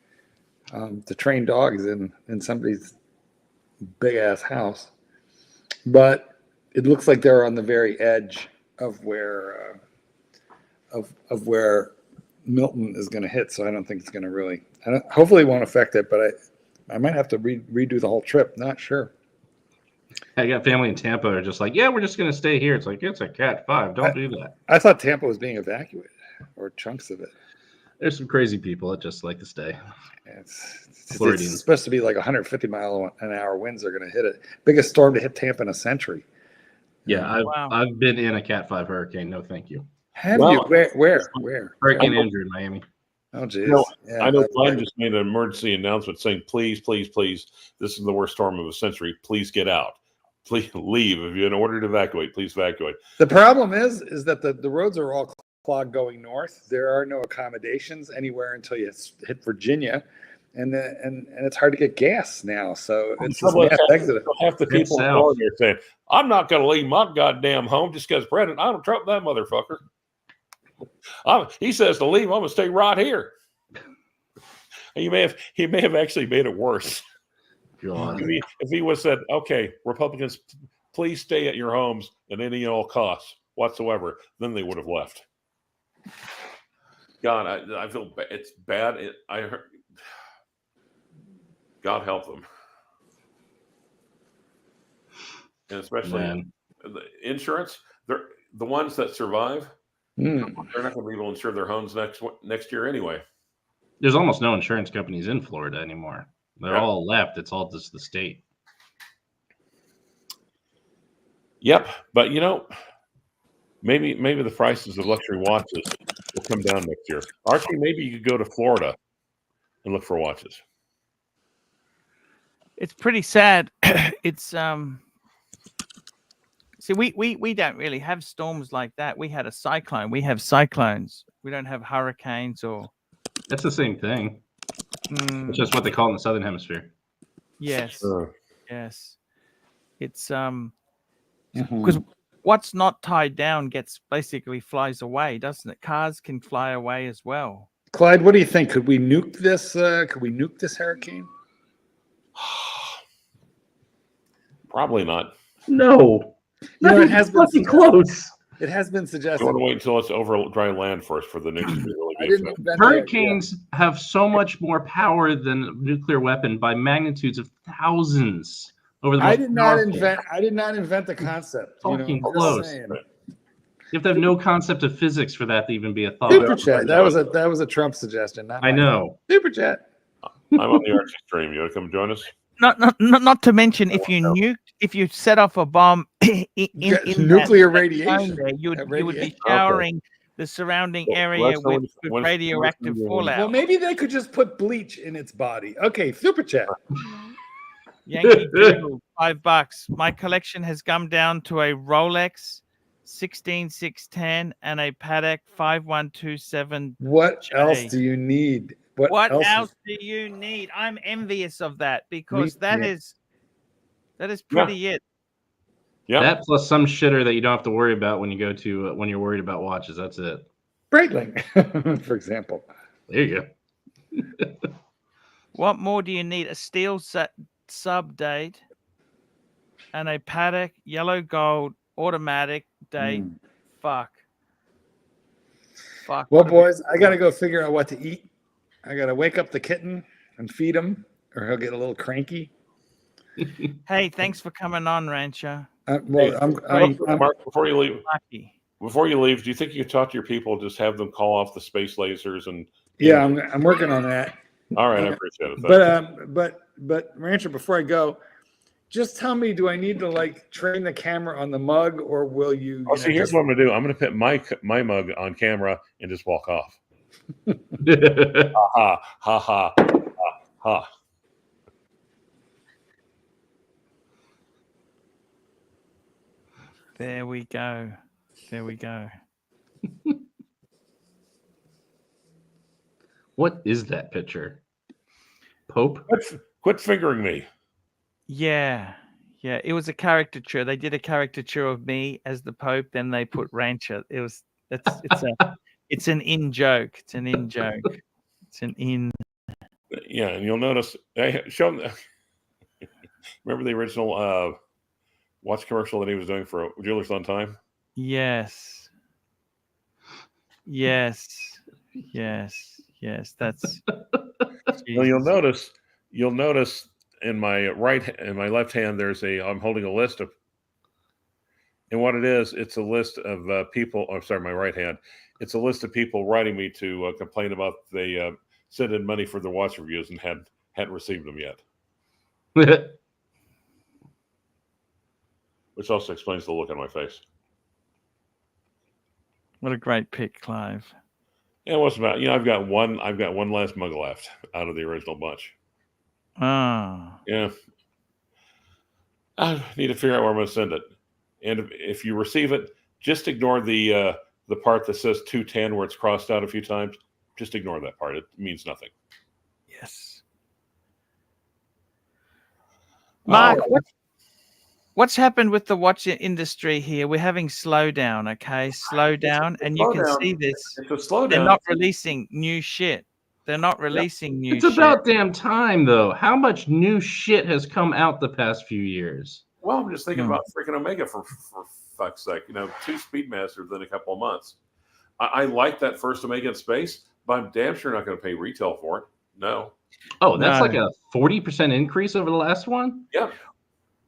to train dogs in somebody's big ass house, but it looks like they're on the very edge of where where Milton is going to hit. So I don't think it's going to really. Hopefully, it won't affect it, but I might have to redo the whole trip. Not sure. I got family in Tampa are just like, yeah, we're just going to stay here. It's like, it's a Cat 5. Don't do that. I thought Tampa was being evacuated, or chunks of it. There's some crazy people that just like to stay. It's supposed to be like 150 mile an hour winds are going to hit it. Biggest storm to hit Tampa in a century. Yeah, I've been in a Cat 5 hurricane. No, thank you. Have you? Where? Hurricane Andrew in Miami. Oh, geez. I know Glenn just made an emergency announcement saying, please, please, please, this is the worst storm of the century. Please get out. Please leave. If you're in order to evacuate, please evacuate. The problem is that the roads are all clogged going north. There are no accommodations anywhere until you hit Virginia. And it's hard to get gas now. So it's just mass exodus. Half the people in Florida are saying, I'm not going to leave my goddamn home just because President Donald Trump, that motherfucker. He says to leave, I'm going to stay right here. He may have actually made it worse. If he was said, okay, Republicans, please stay at your homes at any and all costs whatsoever, then they would have left. God, I feel it's bad. I heard, God help them. And especially the insurance, they're the ones that survive. They're not going to be able to insure their homes next year anyway. There's almost no insurance companies in Florida anymore. They're all left. It's all just the state. Yep, but maybe the prices of luxury watches will come down next year. Archie, maybe you could go to Florida and look for watches. It's pretty sad. It's see, we don't really have storms like that. We had a cyclone. We have cyclones. We don't have hurricanes or. That's the same thing. It's just what they call it in the Southern Hemisphere. Yes. Yes. It's because what's not tied down flies away, doesn't it? Cars can fly away as well. Clyde, what do you think? Could we nuke this? Could we nuke this hurricane? Probably not. No. It has been fucking close. It has been You suggested. want to wait until it's over dry land first for the nukes to be really I be didn't effective. invent the idea. Hurricanes have so much more power than a nuclear weapon by magnitudes of thousands over the I most did not powerful. invent the concept. Fucking just close. saying. You have to have no concept of physics for that to even be a thought. Super chat. That was a Trump suggestion. Not I mine. know. Super chat. I'm on the Archie stream. You want to come join us? Not to mention, if you set off a bomb in Nuclear that radiation. zone there, you would be showering the surrounding area with radioactive fallout. Well, maybe they could just put bleach in its body. Okay, super chat. Yankee Doodle, $5. My collection has come down to a Rolex 16610 and a Patek 5127. What else do you need? What else do you need? I'm envious of that because that is pretty it. Yeah. That plus some shitter that you don't have to worry about when you go to when you're worried about watches. That's it. Breitling, for example. There you go. What more do you need? A steel sub date and a Patek yellow gold automatic date. Fuck. Well, boys, I got to go figure out what to eat. I got to wake up the kitten and feed him, or he'll get a little cranky. Hey, thanks for coming on, Rancher. Mark, before you leave, Lucky. do you think you can talk to your people, just have them call off the space lasers and? Yeah, I'm working on that. All right, I appreciate it. But Rancher, before I go, just tell me, do I need to train the camera on the mug, or will you? See, here's what I'm gonna do. I'm gonna put my mug on camera and just walk off. Ha ha ha ha ha. There we go. There we go. What is that picture? Pope? Quit fingering me. Yeah. Yeah. It was a caricature. They did a caricature of me as the Pope, then they put Rancher. It's an in joke. It's an in joke. It's an in. Yeah, and you'll notice show them. Remember the original watch commercial that he was doing for Jewelers on Time? Yes. Yes. Yes. Yes. That's. Well, you'll notice in my left hand I'm holding a list of. And what it is, it's a list of people. I'm sorry, my right hand. It's a list of people writing me to complain about they sent in money for their watch reviews and hadn't received them yet. Which also explains the look on my face. What a great pick, Clive. Yeah, what's about? I've got one last mug left out of the original bunch. Ah. Yeah. I need to figure out where I'm going to send it. And if you receive it, just ignore the part that says 210 where it's crossed out a few times. Just ignore that part. It means nothing. Yes. Mark, what's happened with the watch industry here? We're having slowdown, okay? Slowdown. And you can see this. It's a slowdown. They're not releasing new shit. They're not releasing new shit. It's about damn time, though. How much new shit has come out the past few years? Well, I'm just thinking about freaking Omega for fuck's sake. 2 Speedmasters in a couple of months. I like that first Omega in space, but I'm damn sure not going to pay retail for it. No. Oh, that's like a 40% increase over the last one? Yeah.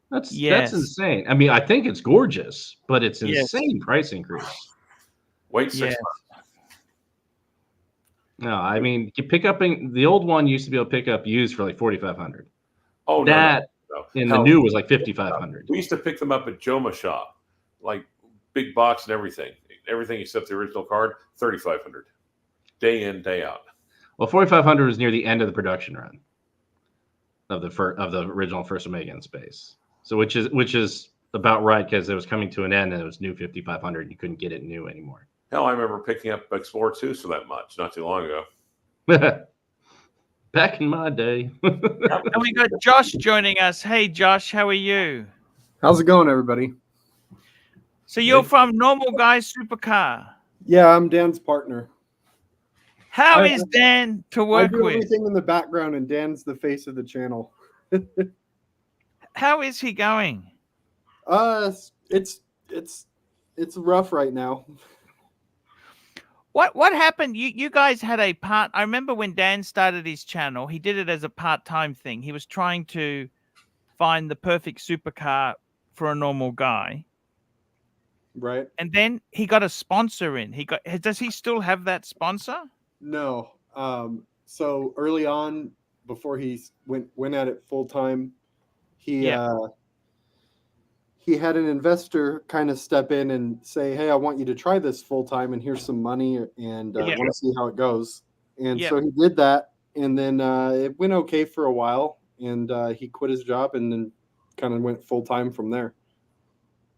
That's insane. I mean, I think it's gorgeous, but it's insane price increase. Wait 6 months. No, I mean, you pick up the old one used to be able to pick up used for like $4,500. Oh, that in the new was like $5,500. We used to pick them up at Joma Shop, like big box and everything except the original card, $3,500, day in, day out. Well, $4,500 was near the end of the production run of the original first Omega in space. So which is about right because it was coming to an end and it was new $5,500. You couldn't get it new anymore. Hell, I remember picking up Explorer 2s for that much not too long ago. Back in my day. And we got Josh joining us. Hey, Josh, how are you? How's it going, everybody? So you're from Normal Guy Supercar. Yeah, I'm Dan's partner. How is Dan to I work do with? everything in the background, and Dan's the face of the channel. How is he going? It's rough right now. What happened? You guys had a part. I remember when Dan started his channel, he did it as a part-time thing. He was trying to find the perfect supercar for a normal guy. Right? And then he got a sponsor in. Does he still have that sponsor? No. So early on, before he went at it full time, he had an investor kind of step in and say, "Hey, I want you to try this full time, and here's some money, and I want to see how it goes." And so he did that, and then it went okay for a while, and he quit his job, and then kind of went full time from there.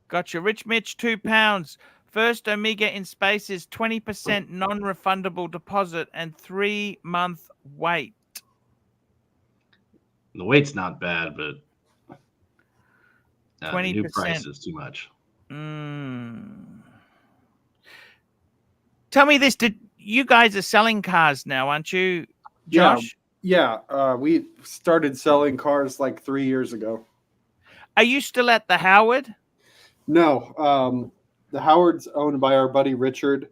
Gotcha. Rich Mitch, £2. First Omega in space is 20% non-refundable deposit and 3-month wait. The weight's not bad, but the 20%. new price is too much. Tell me this: you guys are selling cars now, aren't you, Josh? Yeah. We started selling cars like 3 years ago. Are you still at the Howard? No, the Howard's owned by our buddy Richard.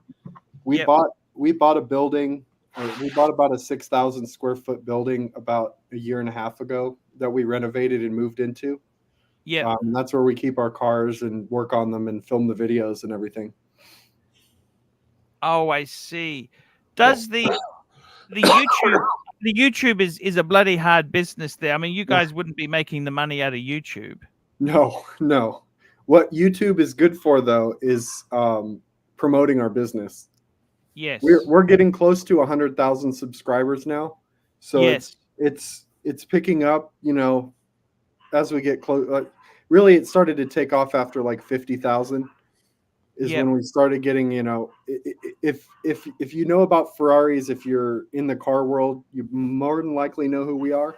We bought a building. We bought about a 6,000 square foot building about a year and a half ago that we renovated and moved into. Yeah, that's where we keep our cars and work on them and film the videos and everything. Oh, I see. Does the YouTube is a bloody hard business there. I mean, you guys wouldn't be making the money out of YouTube. No. What YouTube is good for, though, is promoting our business. Yes, we're getting close to 100,000 subscribers now, so it's picking up. You know, as we get close. Really, it started to take off after like 50,000. Is when we started getting. You know, if you know about Ferraris, if you're in the car world, you more than likely know who we are.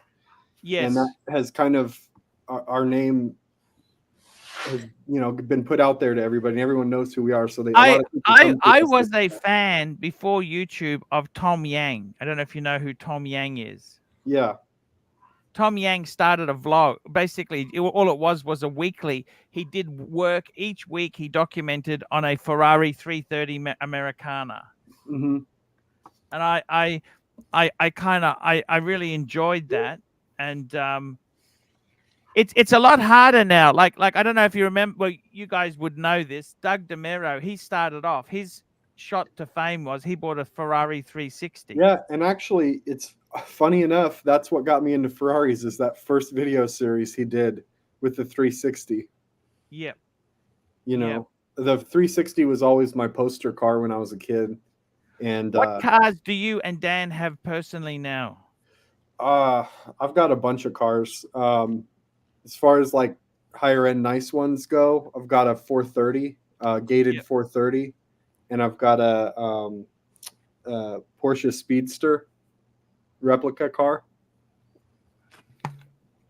Yes, and that has kind of our name has been put out there to everybody, and everyone knows who we are. So I was a fan before YouTube of Tom Yang. I don't know if you know who Tom Yang is. Yeah. Tom Yang started a vlog. Basically, all it was a weekly. He did work each week. He documented on a Ferrari 330 Americana. Mm-hmm. And I really enjoyed that. And it's a lot harder now. Like I don't know if you remember. Well, you guys would know this. Doug DeMero, he started off. His shot to fame was he bought a Ferrari 360. Yeah, and actually, it's funny enough. That's what got me into Ferraris. Is that first video series he did with the 360. Yep. The 360 was always my poster car when I was a kid. And what cars do you and Dan have personally now? I've got a bunch of cars. As far as like higher end nice ones go, I've got a 430, gated 430, and I've got a Porsche Speedster replica car.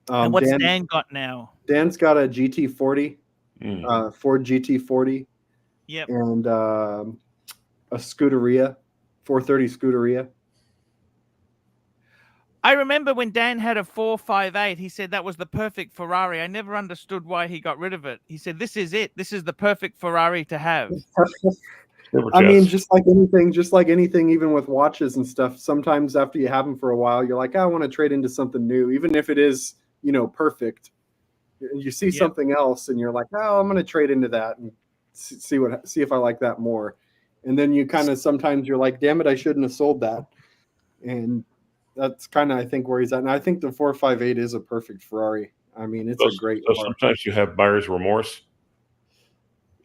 And what's Dan got now? Dan's got a GT40, Ford GT40. Yep. And a Scuderia, 430 Scuderia. I remember when Dan had a 458, he said that was the perfect Ferrari. I never understood why he got rid of it. He said, this is it. This is the perfect Ferrari to have. I mean, just like anything, even with watches and stuff, sometimes after you have them for a while, you're like, I want to trade into something new, even if it is, perfect. You see something else and you're like, oh, I'm going to trade into that and see if I like that more. And then you kind of, sometimes you're like, damn it, I shouldn't have sold that. And that's kind of, I think, where he's at. And I think the 458 is a perfect Ferrari. I mean, it's a great car. Sometimes you have buyer's remorse.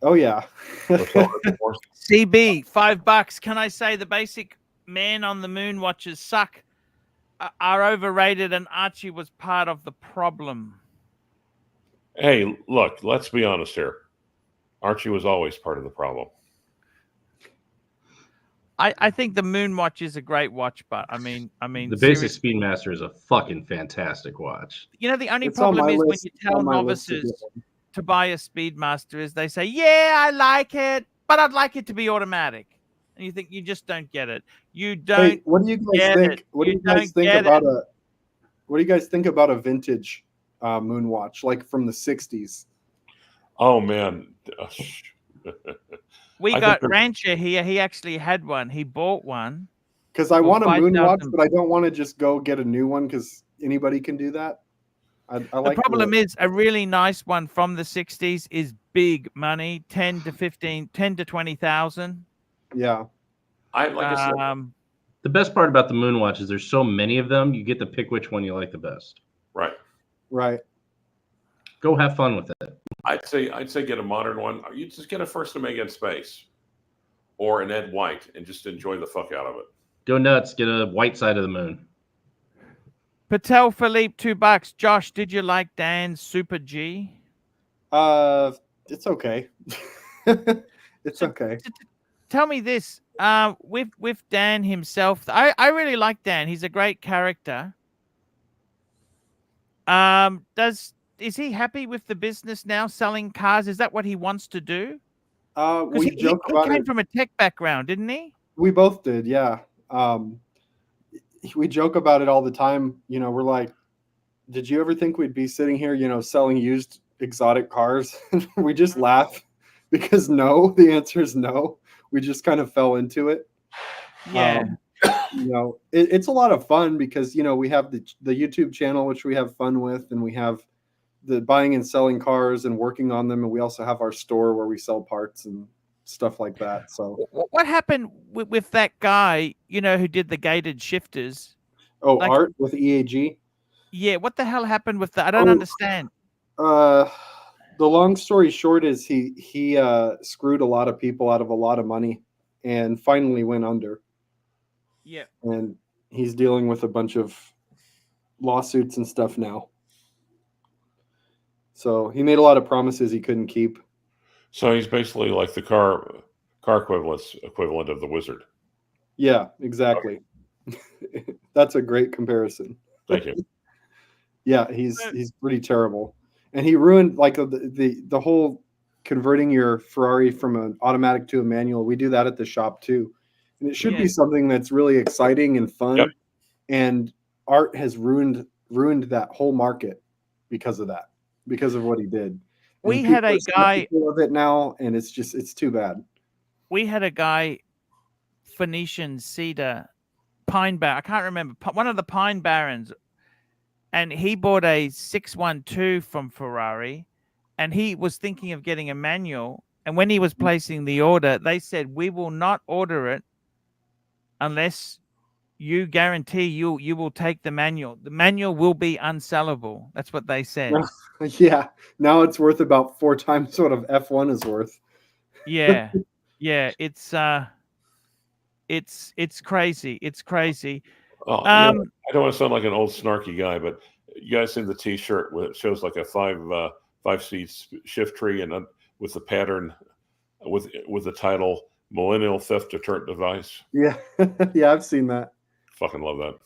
Oh, yeah. CB, $5. Can I say the basic man on the moon watches suck, are overrated, and Archie was part of the problem? Hey, look, let's be honest here. Archie was always part of the problem. I think the Moon Watch is a great watch, but I mean, The basic seriously, Speedmaster is a fucking fantastic watch. you know, the only It's on problem my is when list. you It's tell on my list to get novices one. to buy a Speedmaster is they say, yeah, I like it, but I'd like it to be automatic. And you think you just don't get it. You don't Hey, what do you guys get think? it. What do You you guys don't think get about it. what do you guys think about a vintage moon watch, like from the 60s? Oh man. We I think got they're- Rancher here. He actually had one. He bought one. Because I For want a moon watch, 5,000. but I don't want to just go get a new one because anybody can do that. I The like problem is a really nice one from the 60s is big money, 10 to 20,000. Yeah. like I said, The best part about the Moonwatch is there's so many of them, you get to pick which one you like the best. right. Right. Go have fun with it. I'd say get a modern one. You just get a First Omega in space, or an Ed White, and just enjoy the fuck out of it. Go nuts. Get a white side of the moon. Patel Philippe, $2. Josh, did you like Dan's Super G? It's okay. It's okay. Tell me this. With Dan himself, I really like Dan. He's a great character. Is he happy with the business now, selling cars? Is that what he wants to do? We he joke about came it. from a tech background, didn't he? We both did, yeah. We joke about it all the time. You know, we're like, did you ever think we'd be sitting here, you know, selling used exotic cars? We just laugh because no, the answer is no. We just kind of fell into it. Yeah. You know, it's a lot of fun because, you know, we have the YouTube channel, which we have fun with, and we have the buying and selling cars and working on them. And we also have our store where we sell parts and stuff like that. So what happened with that guy, you know, who did the gated shifters? Like, Art with EAG. Yeah, what the hell happened with that? I don't understand. The long story short is he screwed a lot of people out of a lot of money and finally went under. Yeah. And he's dealing with a bunch of lawsuits and stuff now. So he made a lot of promises he couldn't keep. So he's basically like the car equivalent of the Wizard. Yeah, exactly. Okay. That's a great comparison. Thank you. Yeah, he's pretty terrible. And he ruined like the whole converting your Ferrari from an automatic to a manual. We do that at the shop too. And it should be something that's really exciting and fun. Yep. And Art has ruined that whole market because of that, because of what he did. And we had a guy of it now, and it's too bad. We had a guy, Phoenician Cedar Pine Bar. I can't remember, one of the Pine Barons, and he bought a 612 from Ferrari, and he was thinking of getting a manual. And when he was placing the order, they said, "We will not order it unless you guarantee you will take the manual. The manual will be unsellable." That's what they said. Yeah. Now it's worth about 4 times what of F1 is worth. Yeah. Yeah. It's crazy. It's crazy. Oh, I don't want to sound like an old snarky guy, but you guys seen the T-shirt where it shows like a five-seat shift tree and with the pattern with the title "Millennial Theft Deterrent Device." Yeah. Yeah, I've seen that. Fucking love that.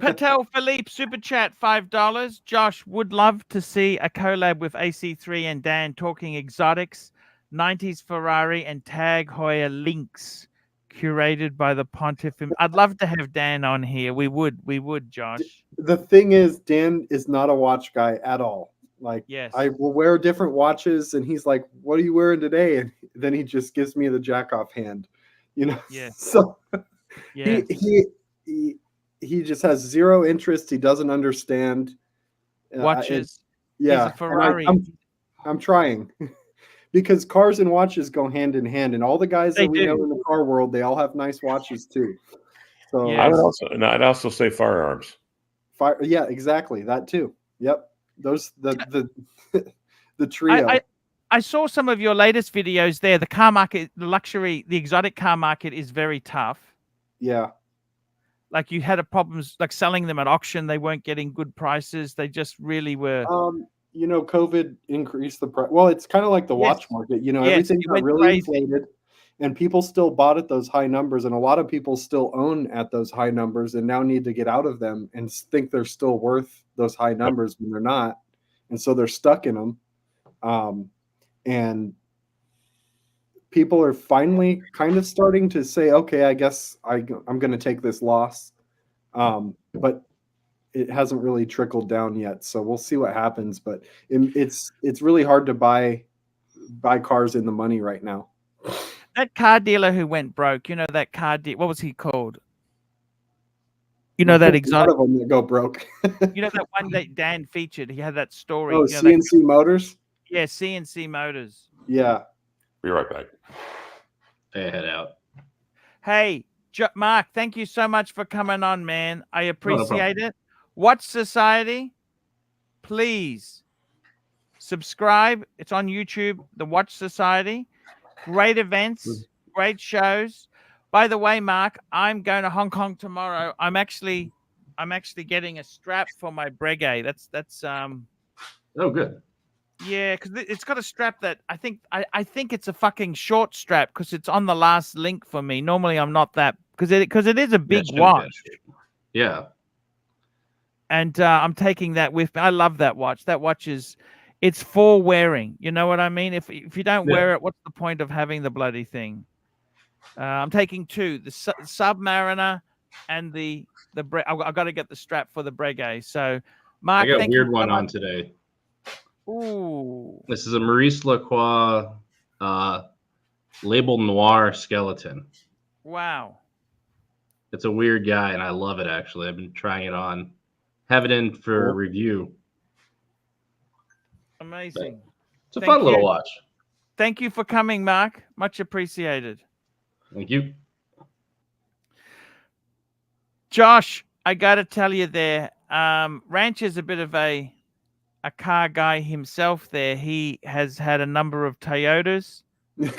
Patel Philippe, super chat, $5. Josh, would love to see a collab with AC3 and Dan talking exotics, 90s Ferrari and Tag Heuer links, curated by the Pontiff. I'd love to have Dan on here. We would, Josh. The thing is, Dan is not a watch guy at all. Like, yes. I will wear different watches, and he's like, "What are you wearing today?" And then he just gives me the jack off hand, you know. Yeah. So yeah. He just has zero interest. He doesn't understand watches. Yeah, he's a Ferrari. I'm trying because cars and watches go hand in hand, and all the guys that we know in the car world, they all have nice watches too. So I'd also say firearms. Yeah, exactly, that too. Yep, those the trio. I saw some of your latest videos there. The car market, the exotic car market is very tough. Yeah. Like you had problems like selling them at auction. They weren't getting good prices. They just really were. You know, COVID increased the price. Well, it's kind of like the watch market. You know, everything got really inflated, and people still bought at those high numbers, and a lot of people still own at those high numbers and now need to get out of them and think they're still worth those high numbers when they're not, and so they're stuck in them. And people are finally kind of starting to say, okay, I guess I'm going to take this loss, but it hasn't really trickled down yet, so we'll see what happens. But it's really hard to buy cars in the money right now. That car dealer who went broke, you know, that car dealer, what was he called? You know, that exotic. A lot of them that go broke. You know, that one that Dan featured, he had that story. Oh, you know, CNC Motors? Yeah, CNC Motors. Yeah. Be right back. Hey, head out. Hey, Mark, thank you so much for coming on, man. I appreciate problem. it. Watch Society, please subscribe. It's on YouTube, the Watch Society. Great events, great shows. By the way, Mark, I'm going to Hong Kong tomorrow. I'm actually getting a strap for my Breguet. That's Oh, good. Yeah, because it's got a strap that I think it's a fucking short strap because it's on the last link for me. Normally, I'm not that because it is a big watch. Yeah. And I'm taking that with me. I love that watch. That watch it's for wearing. You know what I mean? If you don't wear it, what's the point of having the bloody thing? I'm taking two: the Submariner and I've got to get the strap for the Breguet. So, Mark, I got a thank weird you one so on much. today. Ooh. This is a Maurice Lacroix label noir skeleton. Wow. It's a weird guy, and I love it, actually. I've been trying it on. Have it in for review. Amazing. It's a fun little watch. Thank you for coming, Mark. Much appreciated. Thank you. Josh, I got to tell you there, Ranch is a bit of a car guy himself there. He has had a number of Toyotas. And,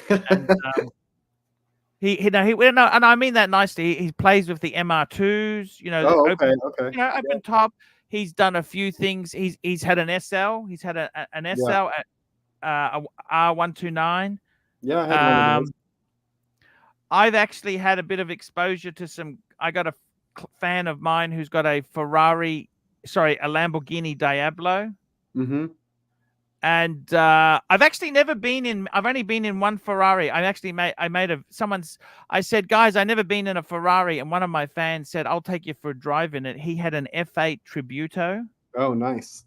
and I mean that nicely. He plays with the MR2s, you know, okay. You know, open top. He's done a few things. He's had an SL. He's had an SL at a R129. Yeah, I had one of those. I've actually had a bit of exposure to some. I got a fan of mine who's got a Lamborghini Diablo. Mm-hmm. And I've actually never been in. I've only been in one Ferrari. I said, guys, I never been in a Ferrari, and one of my fans said, I'll take you for a drive in it. He had an F8 Tributo. Oh, nice.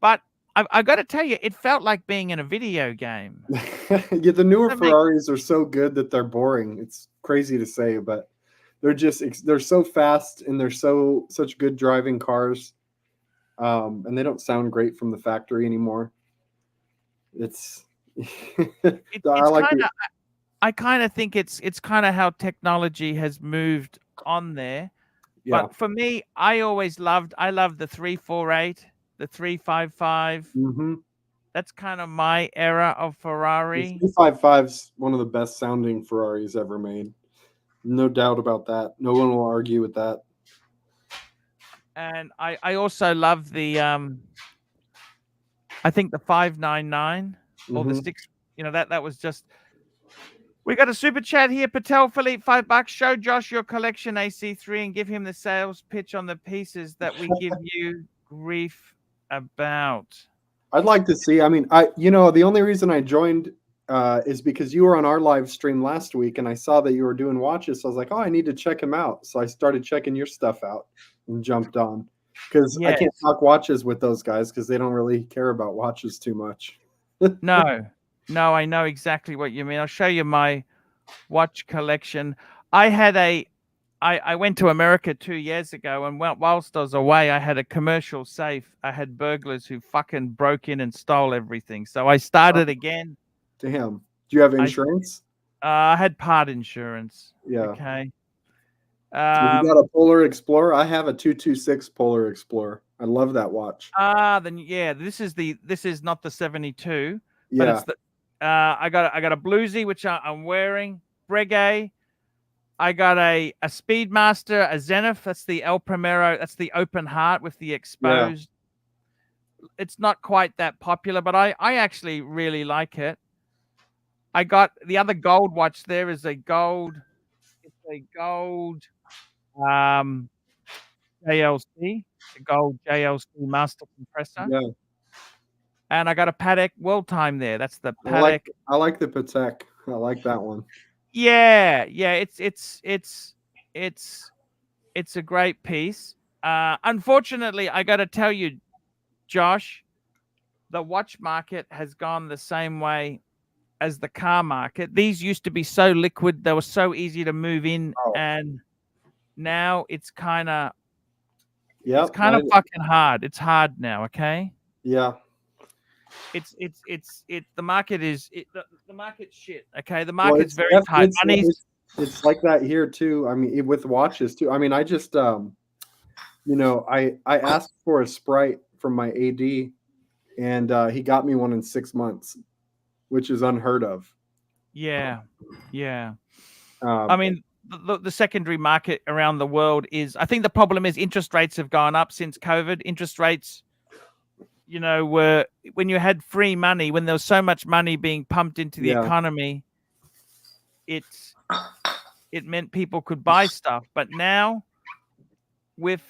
But I got to tell you, it felt like being in a video game. Yeah, the newer Ferraris are so good that they're boring. It's crazy to say, but they're so fast and they're such good driving cars. And they don't sound great from the factory anymore. I kind of think it's kind of how technology has moved on there. Yeah. But for me, I love the 348, the 355. Mm-hmm. That's kind of my era of Ferrari. The 355's one of the best sounding Ferraris ever made. No doubt about that. No one will argue with that. And I also love the I think the 599 or the 6. You know, that was just. We got a super chat here. Patel Philippe, $5. Show Josh your collection AC3 and give him the sales pitch on the pieces that we give you grief about. I'd like to see. I mean, the only reason I joined is because you were on our live stream last week, and I saw that you were doing watches. So I was like, oh, I need to check him out. So I started checking your stuff out and jumped on because I can't talk watches with those guys because they don't really care about watches too much. No, I know exactly what you mean. I'll show you my watch collection. I went to America 2 years ago, and whilst I was away, I had a commercial safe. I had burglars who fucking broke in and stole everything. So I started again. Damn. Do you have insurance? I had part insurance. Yeah. Okay. Have you got a Polar Explorer? I have a 226 Polar Explorer. I love that watch. Then yeah, this is not the 72. Yeah. But it's the I got a bluesy which I'm wearing. Breguet. I got a Speedmaster, a Zenith. That's the El Primero. That's the open heart with the exposed. Yeah. It's not quite that popular, but I actually really like it. I got the other gold watch. There is a gold. It's a gold JLC, a gold JLC master compressor, Yeah, and I got a Patek World Time there. That's the I like Patek. I like the Patek. I like that one. Yeah, yeah. It's a great piece. Unfortunately, I got to tell you, Josh, the watch market has gone the same way as the car market. These used to be so liquid; they were so easy to move in, Oh. and now it's kind of Yep. fucking hard. It's hard now. Okay. Yeah. The market is the market's shit. Okay, the Well, market's very tight. It's like that here too. I mean, with watches too. I mean, I just I asked for a Sprite from my AD, and he got me one in 6 months, which is unheard of. Yeah, yeah. I mean, the secondary market around the world is. I think the problem is interest rates have gone up since COVID. Interest rates, were when you had free money, when there was so much money being pumped into the economy, it meant people could buy stuff. But now, with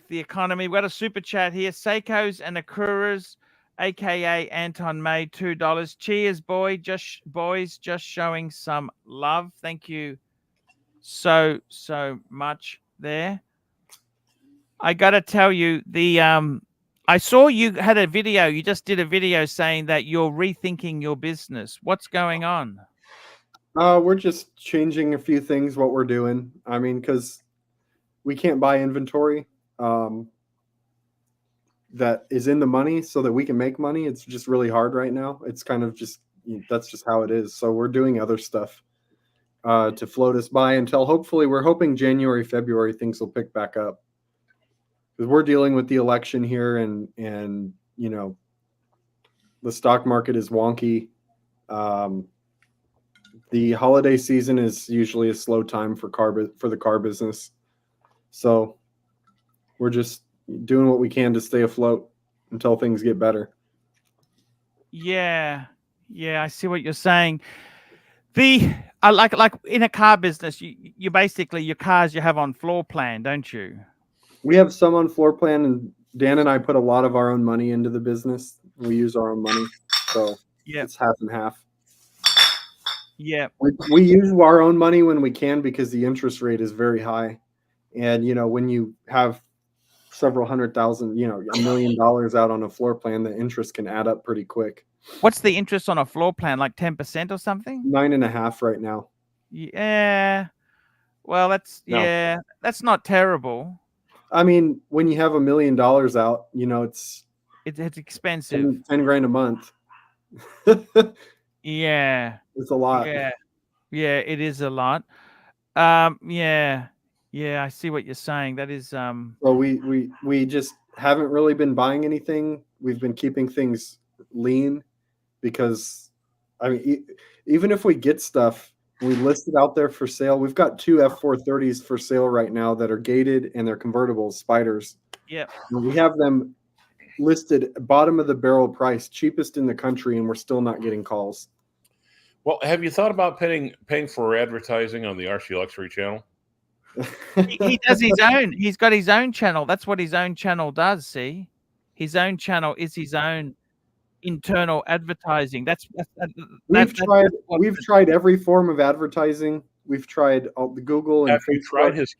the economy, we've got a super chat here. Seiko's and Akuras, aka Anton May, $2. Cheers, boys, just showing some love. Thank you so much there. I gotta tell you, I saw you had a video. You just did a video saying that you're rethinking your business. What's going on? We're just changing a few things, what we're doing. I mean, because we can't buy inventory that is in the money so that we can make money. It's just really hard right now. It's kind of just, that's just how it is. So we're doing other stuff to float us by until hopefully we're hoping January, February, things will pick back up. Because we're dealing with the election here, and the stock market is wonky. The holiday season is usually a slow time for the car business. So we're just doing what we can to stay afloat until things get better. Yeah, I see what you're saying. Like in a car business, you basically your cars you have on floor plan, don't you? We have some on floor plan, and Dan and I put a lot of our own money into the business. We use our own money, so it's half and half. Yeah, we use our own money when we can because the interest rate is very high, and when you have several $100,000, $1 million out on a floor plan, the interest can add up pretty quick. What's the interest on a floor plan? Like 10% or something? 9.5% right now. Yeah. Well, that's not terrible. I mean, when you have $1 million out, it's expensive. 10 grand a month. Yeah. It's a lot. Yeah, it is a lot. Yeah, I see what you're saying. That is Well, we just haven't really been buying anything. We've been keeping things lean because, I mean, even if we get stuff, we list it out there for sale. We've got 2 F430s for sale right now that are gated and they're convertibles, Spiders. Yeah. We have them listed bottom of the barrel price, cheapest in the country, and we're still not getting calls. Well, have you thought about paying for advertising on the ArchieLuxury channel? He does his own. He's got his own channel. That's what his own channel does. See, his own channel is his own internal advertising. We've tried every form of advertising. We've tried all the Google and have you Facebook. tried his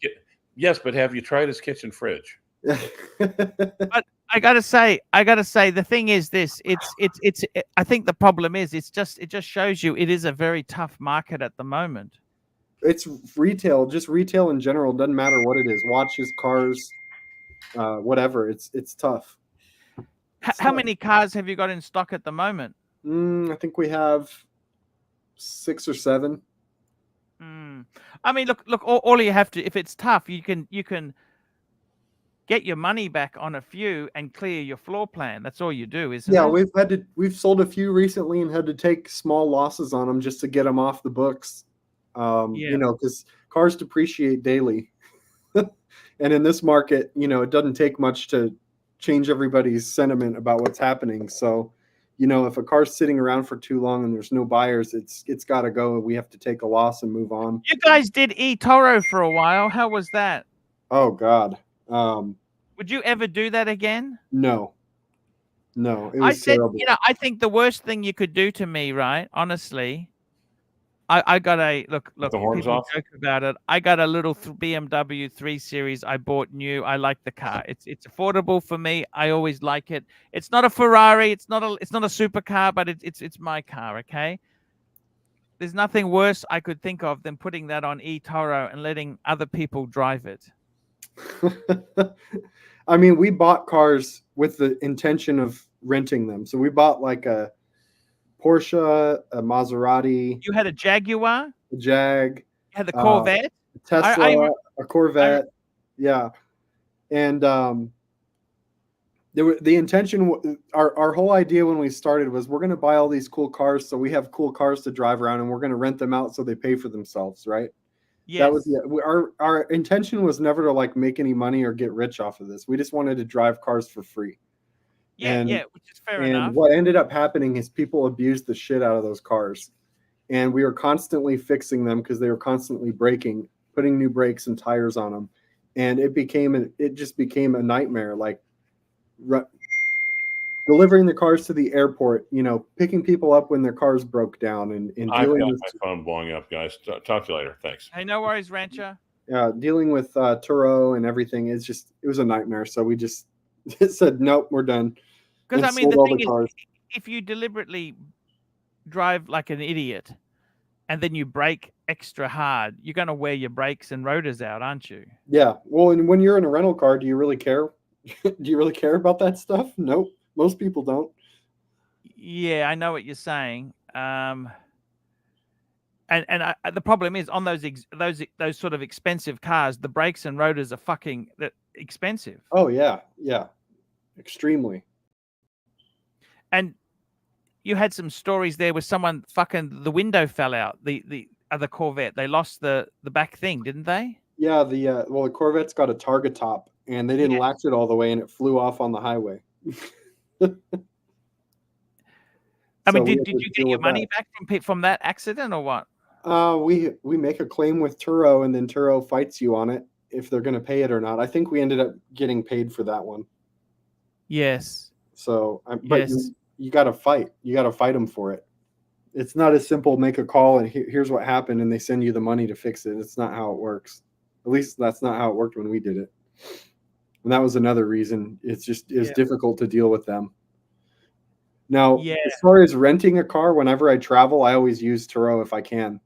yes, but have you tried his kitchen fridge? But I gotta say, the thing is this. It's. I think the problem is it just shows you it is a very tough market at the moment. It's retail, just retail in general. Doesn't matter what it is, watches, cars, whatever. It's tough. How many cars have you got in stock at the moment? I think we have 6 or 7. I mean, look. All you have to, if it's tough, you can get your money back on a few and clear your floor plan. That's all you do, isn't it? Yeah, we've sold a few recently and had to take small losses on them just to get them off the books. Because cars depreciate daily, and in this market, it doesn't take much to change everybody's sentiment about what's happening. So, you know, if a car's sitting around for too long and there's no buyers, it's got to go, and we have to take a loss and move on. You guys did eToro for a while. How was that? Oh God. Would you ever do that again? No, it I was said, terrible. you know, I think the worst thing you could do to me, right? Honestly, I got a look. the horns People off? joke about it. I got a little BMW 3 Series. I bought new. I like the car. It's affordable for me. I always like it. It's not a Ferrari. It's not a supercar, but it's my car. Okay. There's nothing worse I could think of than putting that on eToro and letting other people drive it. I mean, we bought cars with the intention of renting them. So we bought like a Porsche, a Maserati, You had a Jaguar. a Jag, You had the Corvette. a Tesla, a Corvette. Yeah. And the intention, our whole idea when we started was we're going to buy all these cool cars so we have cool cars to drive around, and we're going to rent them out so they pay for themselves, right? Yes. That was our intention was never to like make any money or get rich off of this. We just wanted to drive cars for free. Yeah, which is fair enough. And what ended up happening is people abused the shit out of those cars, and we were constantly fixing them because they were constantly breaking, putting new brakes and tires on them, and it just became a nightmare. Like delivering the cars to the airport, you know, picking people up when their cars broke down, and I've dealing got with my phone blowing up, guys. Talk to you later. Thanks. Hey, no worries, Rancher. dealing with Turo and everything. It was a nightmare. So we just said nope, we're done. Because And I mean, the sold all thing the is, cars. if you deliberately drive like an idiot and then you brake extra hard, you're going to wear your brakes and rotors out, aren't you? Yeah. Well, and when you're in a rental car, do you really care? Do you really care about that stuff? Nope. Most people don't. Yeah, I know what you're saying. And the problem is on those sort of expensive cars, the brakes and rotors are fucking expensive. Oh yeah, yeah, extremely. And you had some stories there where someone fucking the window fell out. The other Corvette, they lost the back thing, didn't they? Yeah. The Corvette's got a target top, and they didn't latch it all the way, and it flew off on the highway. I mean, did you get your money back from that accident or what? We make a claim with Turo, and then Turo fights you on it if they're going to pay it or not. I think we ended up getting paid for that one. Yes. So, but you got to fight. You got to fight them for it. It's not as simple. Make a call and here's what happened, and they send you the money to fix it. It's not how it works. At least that's not how it worked when we did it. And that was another reason. It's difficult to deal with them. Now, as far as renting a car, whenever I travel, I always use Turo if I can.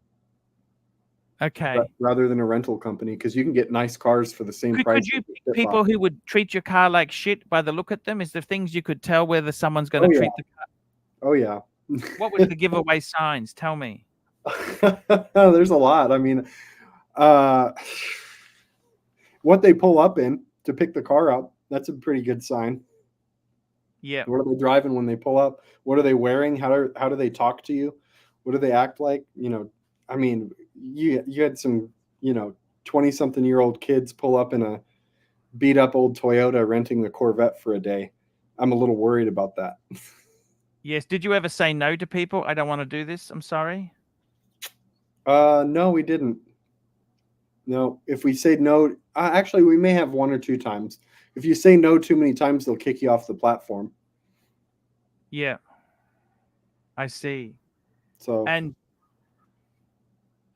Okay. Rather than a rental company, because you can get nice cars for the same price. Could you pick people who would treat your car like shit by the look at them? Is there things you could tell whether someone's going to treat the car? Oh, yeah. What was the giveaway signs? Tell me. There's a lot. I mean, what they pull up in to pick the car up, that's a pretty good sign. Yeah. What are they driving when they pull up? What are they wearing? How do they talk to you? What do they act like? You know, I mean, you had some, 20-something-year-old kids pull up in a beat up old Toyota renting the Corvette for a day. I'm a little worried about that. Yes. Did you ever say no to people? I don't want to do this. I'm sorry. No, we didn't. No, if we say no, actually, we may have one or two times. If you say no too many times, they'll kick you off the platform. Yeah. I see. So, and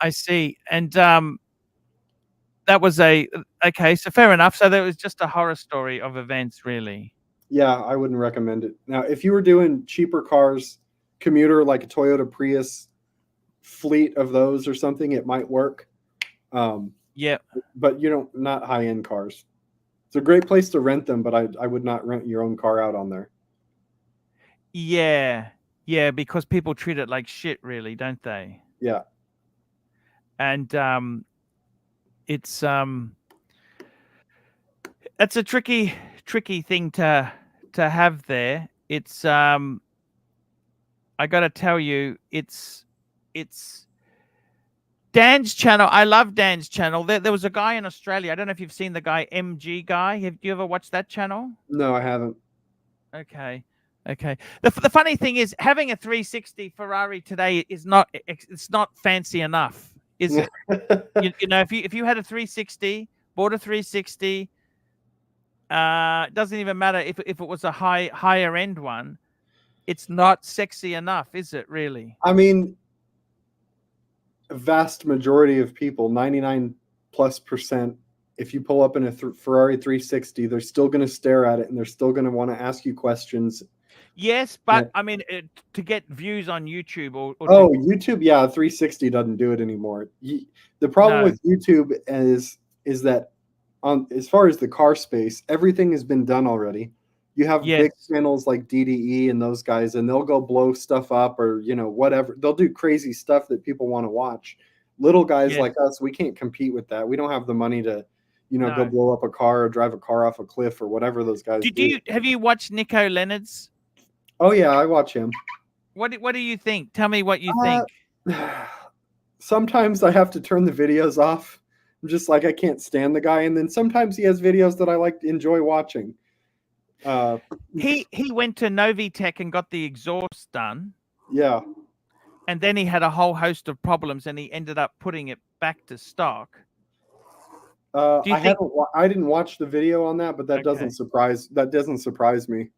I see. And that was okay. So fair enough. So there was just a horror story of events, really. Yeah, I wouldn't recommend it. Now, if you were doing cheaper cars, commuter, like a Toyota Prius, fleet of those or something, it might work. Yeah. But not high-end cars. It's a great place to rent them, but I would not rent your own car out on there. Yeah. Yeah, because people treat it like shit, really, don't they? Yeah. And it's that's a tricky thing to have there. It's I got to tell you, it's Dan's channel. I love Dan's channel. There was a guy in Australia. I don't know if you've seen the guy MG guy. Have you ever watched that channel? No, I haven't. Okay. Okay. The funny thing is, having a 360 Ferrari today is not, it's not fancy enough, is it? You know, if you had a 360, bought a 360, it doesn't even matter if it was a higher end one. It's not sexy enough, is it? Really? I mean, a vast majority of people, 99+%, if you pull up in a Ferrari 360, they're still going to stare at it and they're still going to want to ask you questions. Yes, but I mean, to get views on YouTube or YouTube, yeah, 360 doesn't do it anymore. The problem with YouTube is that as far as the car space, everything has been done already. You have big channels like DDE and those guys, and they'll go blow stuff up or, you know, whatever. They'll do crazy stuff that people want to watch. Little guys like us, we can't compete with that. We don't have the money to, you know, go blow up a car or drive a car off a cliff or whatever those guys do. Have you watched Nico Leonard's? Oh yeah, I watch him. What do you think? Tell me what you think. Sometimes I have to turn the videos off. I'm just like, I can't stand the guy. And then sometimes he has videos that I enjoy watching. He went to Novitec and got the exhaust done. Yeah. And then he had a whole host of problems and he ended up putting it back to stock. I didn't watch the video on that, but that doesn't surprise me.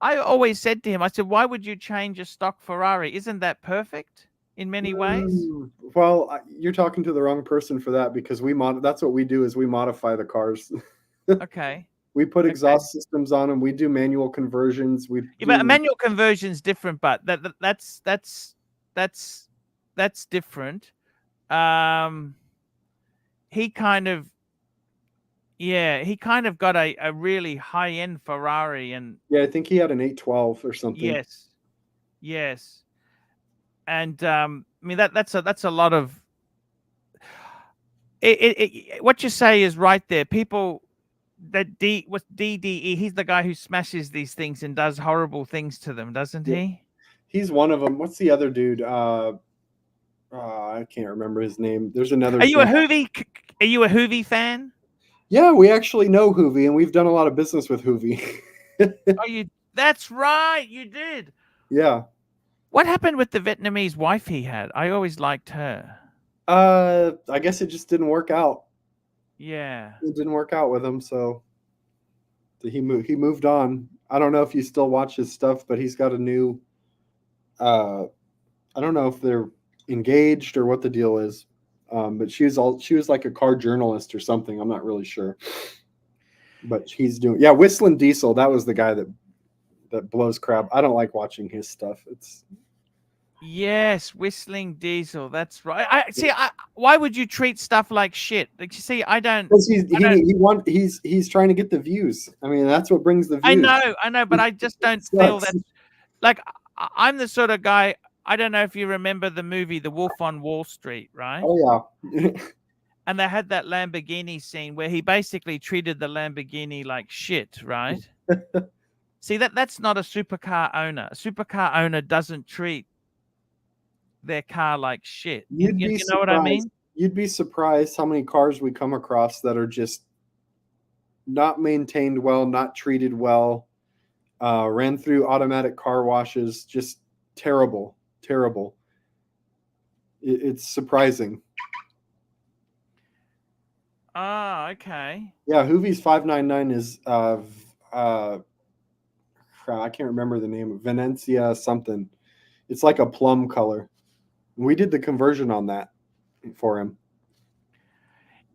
I always said to him, I said, why would you change a stock Ferrari? Isn't that perfect in many ways? Well, you're talking to the wrong person for that, because that's what we do, is we modify the cars. Okay. We put exhaust systems on them. We do manual conversions. But a manual conversion is different, but that's different. He kind of got a really high end Ferrari, and I think he had an 812 or something. Yes, and I mean that's a lot of. What you say is right there. People that DDE, he's the guy who smashes these things and does horrible things to them, doesn't he? He's one of them. What's the other dude? I can't remember his name. There's another. Are you a Hoovy fan? Yeah, we actually know Hoovy, and we've done a lot of business with Hoovy. That's right, you did. Yeah. What happened with the Vietnamese wife he had? I always liked her. I guess it just didn't work out. Yeah. It didn't work out with him, so he moved on. I don't know if you still watch his stuff, but he's got a new I don't know if they're engaged or what the deal is. But she was like a car journalist or something. I'm not really sure. But he's doing Whistling Diesel. That was the guy that blows crap. I don't like watching his stuff. Yes, Whistling Diesel. That's right. Why would you treat stuff like shit? Like, you see, I don't. Because he's trying to get the views. I mean, that's what brings the views. I know, but I just don't feel that. Like, I'm the sort of guy. I don't know if you remember the movie The Wolf on Wall Street, right? Oh yeah. And they had that Lamborghini scene where he basically treated the Lamborghini like shit, right? See, that's not a supercar owner. A supercar owner doesn't treat their car like shit. You know what I mean? You'd be surprised how many cars we come across that are just not maintained well, not treated well, ran through automatic car washes, just terrible. It's surprising. Okay. Yeah, Hoovy's 599 is I can't remember the name. Venencia something. It's like a plum color. We did the conversion on that for him.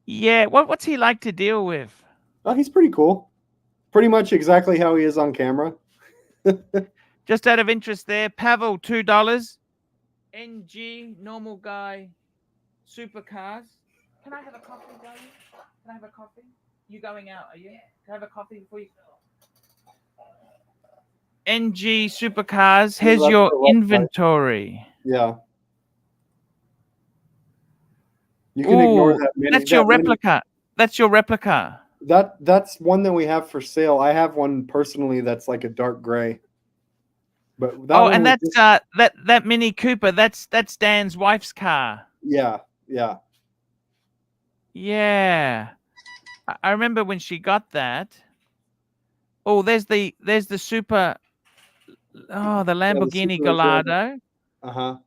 Yeah, what's he like to deal with? Oh, he's pretty cool. Pretty much exactly how he is on camera. Just out of interest there, Pavel, $2. NG, normal guy, supercars. Can I have a coffee, darling? Can I have a coffee? You going out, are you? Can I have a coffee before you... NG supercars, here's your inventory. Yeah. You can ignore that. That's your replica. That's your replica. That's one that we have for sale. I have one personally that's like a dark gray. But and that's that Mini Cooper. That's Dan's wife's car. Yeah. I remember when she got that. Oh, there's the super Oh, the Yeah, the Lamborghini Superleggera. Gallardo. Uh-huh.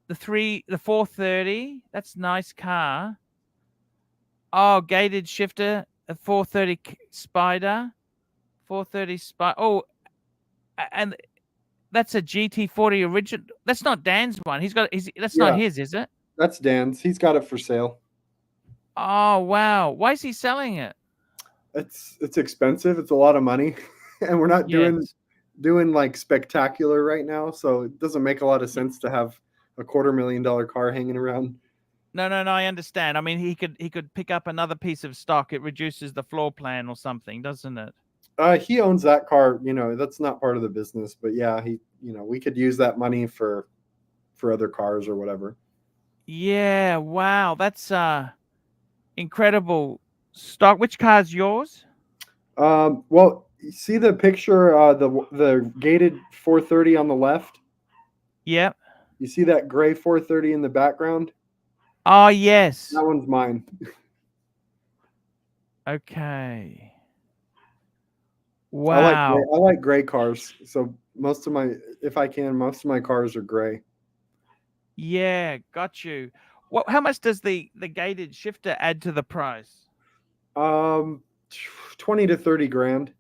The 430. That's a nice car. Oh, gated shifter. A 430 Spider. 430 Spider. Oh, and that's a GT40 original. That's not Dan's one. That's not Yeah. his, is it? That's Dan's. He's got it for sale. Oh, wow. Why is he selling it? It's expensive. It's a lot of money, and we're not Yes. doing like spectacular right now, so it doesn't make a lot of sense to have a $250,000 car hanging around. No, I understand. I mean, he could pick up another piece of stock. It reduces the floor plan or something, doesn't it? He owns that car. That's not part of the business, but yeah, we could use that money for other cars or whatever. Yeah, wow. That's incredible stock. Which car's yours? Well, you see the picture, the gated 430 on the left? Yep. You see that gray 430 in the background? Oh, yes. That one's mine. Okay. I Wow. like gray cars. So most of my cars are gray. Yeah, got you. How much does the gated shifter add to the price? 20 to 30 grand.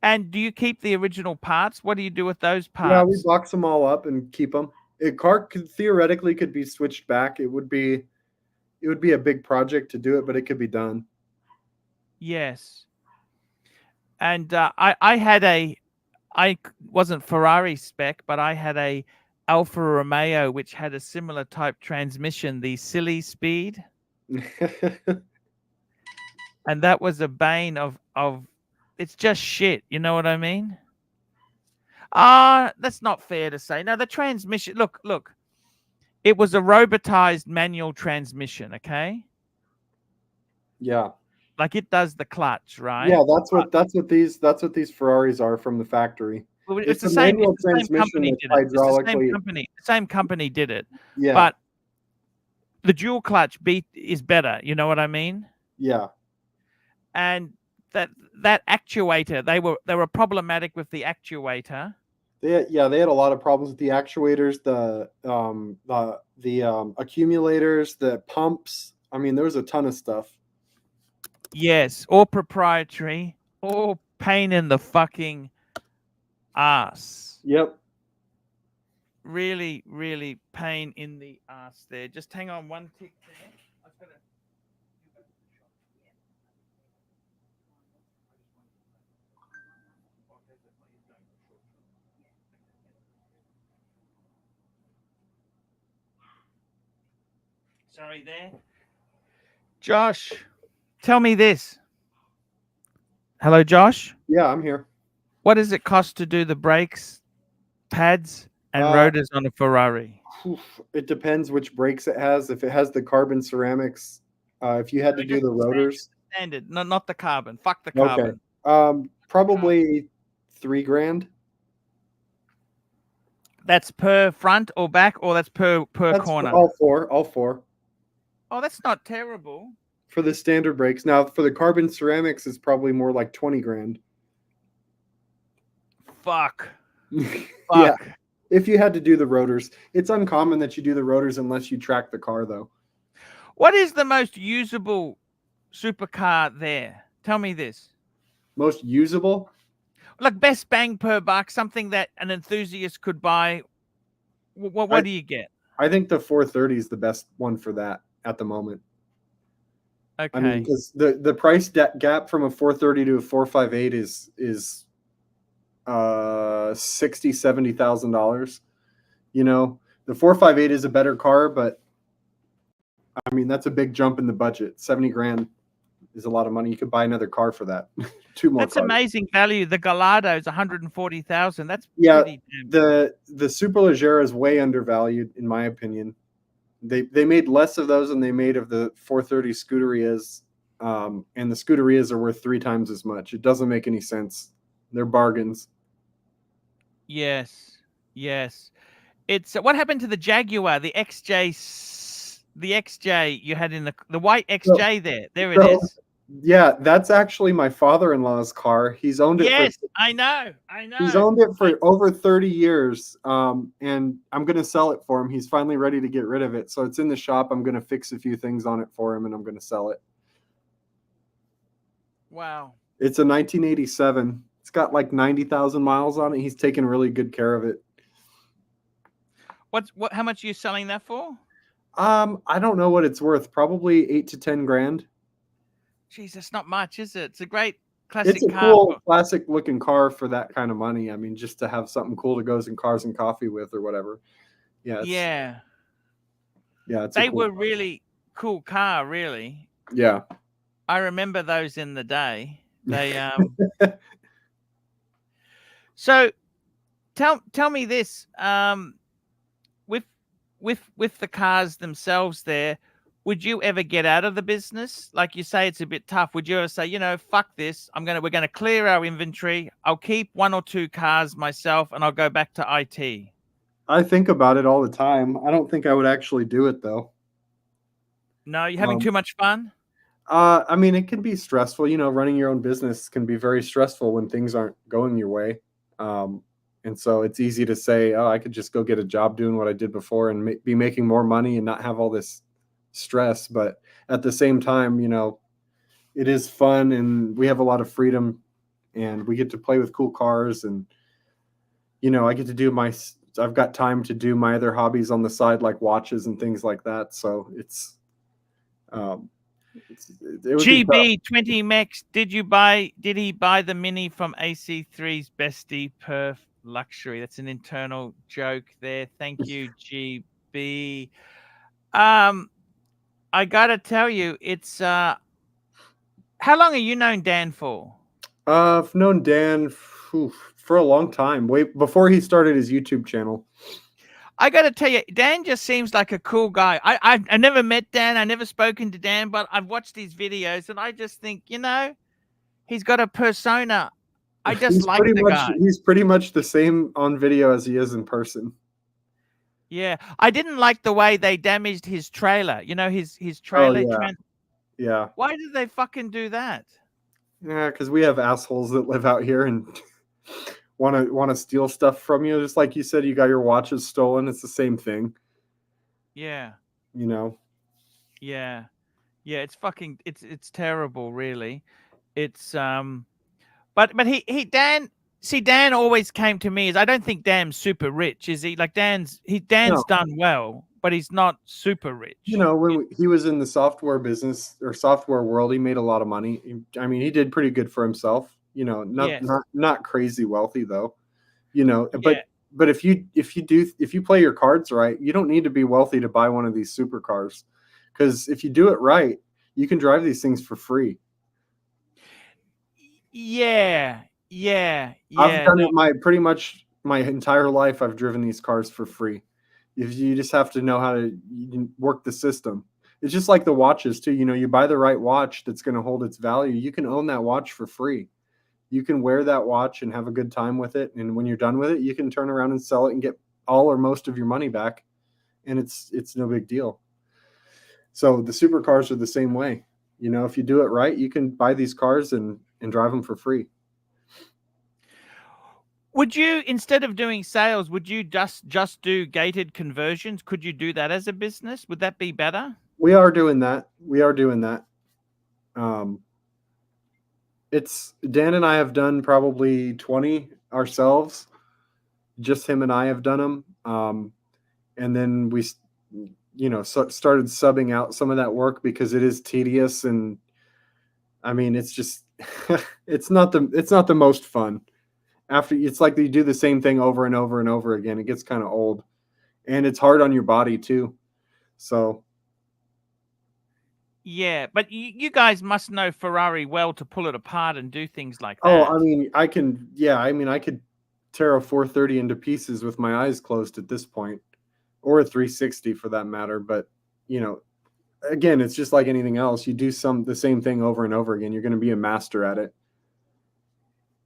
And do you keep the original parts? What do you do with those parts? Yeah, we box them all up and keep them. A car theoretically could be switched back. It would be a big project to do it, but it could be done. Yes. And I wasn't Ferrari spec, but I had a Alfa Romeo which had a similar type transmission, the Silly Speed, and that was a bane of it's just shit. You know what I mean? That's not fair to say. No, the transmission. Look. It was a robotized manual transmission. Okay. Yeah. Like it does the clutch, right? Yeah, that's what these Ferraris are from the factory. Well, It's the manual transmission that's hydraulically. The same company did it. Yeah. But the dual clutch is better. You know what I mean? Yeah. And that actuator, they were problematic with the actuator. They had a lot of problems with the actuators, the accumulators, the pumps. I mean, there was a ton of stuff. Yes, all proprietary, all pain in the fucking ass. Yep. Really, really pain in the ass there. Just hang on one tick there. Sorry there. Josh, tell me this. Hello, Josh. Yeah, I'm here. What does it cost to do the brakes, pads, and rotors on a Ferrari? It depends which brakes it has. If it has the carbon ceramics, if you had to do the rotors. Standard, not the carbon. Fuck the carbon. Okay. Probably $3,000. That's per front or back, or that's per corner? All four. Oh, that's not terrible. For the standard brakes. Now, for the carbon ceramics, it's probably more like $20,000. Fuck. Yeah. If you had to do the rotors. It's uncommon that you do the rotors unless you track the car, though. What is the most usable supercar there? Tell me this. Most usable? Like best bang per buck, something that an enthusiast could buy. What do you get? I think the 430 is the best one for that at the moment. Okay. I mean, because the price gap from a 430 to a 458 is $60,000-$70,000. You know, the 458 is a better car, but I mean that's a big jump in the budget. $70,000 is a lot of money. You could buy another car for that. Two more. That's cars. Amazing value. The Gallardo is $140,000. That's pretty damn. The Superleggera is way undervalued in my opinion. They made less of those than they made of the 430 Scuderias, and the Scuderias are worth 3 times as much. It doesn't make any sense. They're bargains. Yes. It's what happened to the Jaguar, the XJ you had in the white XJ there. There it is. Yeah, that's actually my father-in-law's car. He's owned it for Yes, I know. he's owned it for over 30 years. And I'm gonna sell it for him. He's finally ready to get rid of it. So it's in the shop. I'm gonna fix a few things on it for him and I'm gonna sell it. Wow. It's a 1987. It's got like 90,000 miles on it. He's taken really good care of it. How much are you selling that for? I don't know what it's worth. Probably 8 to 10 grand. Jeez, that's not much, is it? It's a great classic It's a car. cool, classic looking car for that kind of money. I mean, just to have something cool to go in cars and coffee with or whatever. Yeah. Yeah. Yeah. They were really cool car, really. Yeah. I remember those in the day. They So tell me this, with the cars themselves there, would you ever get out of the business? Like you say, it's a bit tough. Would you ever say, fuck this, we're gonna clear our inventory. I'll keep 1 or 2 cars myself and I'll go back to IT? I think about it all the time. I don't think I would actually do it though. No, you're having too much fun? I mean, it can be stressful. Running your own business can be very stressful when things aren't going your way. And so it's easy to say, oh, I could just go get a job doing what I did before and be making more money and not have all this stress. But at the same time, it is fun and we have a lot of freedom and we get to play with cool cars. And, I get to I've got time to do my other hobbies on the side, like watches and things like that. So it would be tough. GB20 Mex, did he buy the Mini from AC3's Bestie Perf Luxury? That's an internal joke there. Thank you, GB. I gotta tell you, it's how long have you known Dan for? I've known Dan for a long time, way before he started his YouTube channel. I got to tell you, Dan just seems like a cool guy. I never met Dan. I never spoken to Dan, but I've watched his videos and I just think, he's got a persona. I just like the guy. He's pretty much the same on video as he is in person. Yeah. I didn't like the way they damaged his trailer. His trailer. Oh, yeah. Why did they fucking do that? Yeah, because we have assholes that live out here and want to steal stuff from you. Just like you said, you got your watches stolen. It's the same thing. Yeah. Yeah. Yeah. It's terrible, really. It's but Dan always came to me as, I don't think Dan's super rich, is he? Like Dan's done well, but he's not super rich. When he was in the software business or software world, he made a lot of money. I mean, he did pretty good for himself. Not crazy wealthy though. But if you play your cards right, you don't need to be wealthy to buy one of these supercars, because if you do it right, you can drive these things for free. Yeah. I've done it pretty much my entire life. I've driven these cars for free. If you just have to know how to work the system. It's just like the watches too. You buy the right watch that's going to hold its value. You can own that watch for free. You can wear that watch and have a good time with it. And when you're done with it, you can turn around and sell it and get all or most of your money back. And it's no big deal. So the supercars are the same way. If you do it right, you can buy these cars and drive them for free. Would you, instead of doing sales, would you just do gated conversions? Could you do that as a business? Would that be better? We are doing that. It's Dan and I have done probably 20 ourselves. Just him and I have done them. And then we, started subbing out some of that work because it is tedious. And I mean, it's just, it's not the most fun. It's like you do the same thing over and over and over again. It gets kind of old and it's hard on your body too. So. Yeah, but you guys must know Ferrari well to pull it apart and do things like that. Oh, I mean, I could tear a 430 into pieces with my eyes closed at this point, or a 360 for that matter. But, again, it's just like anything else. You do the same thing over and over again. You're going to be a master at it.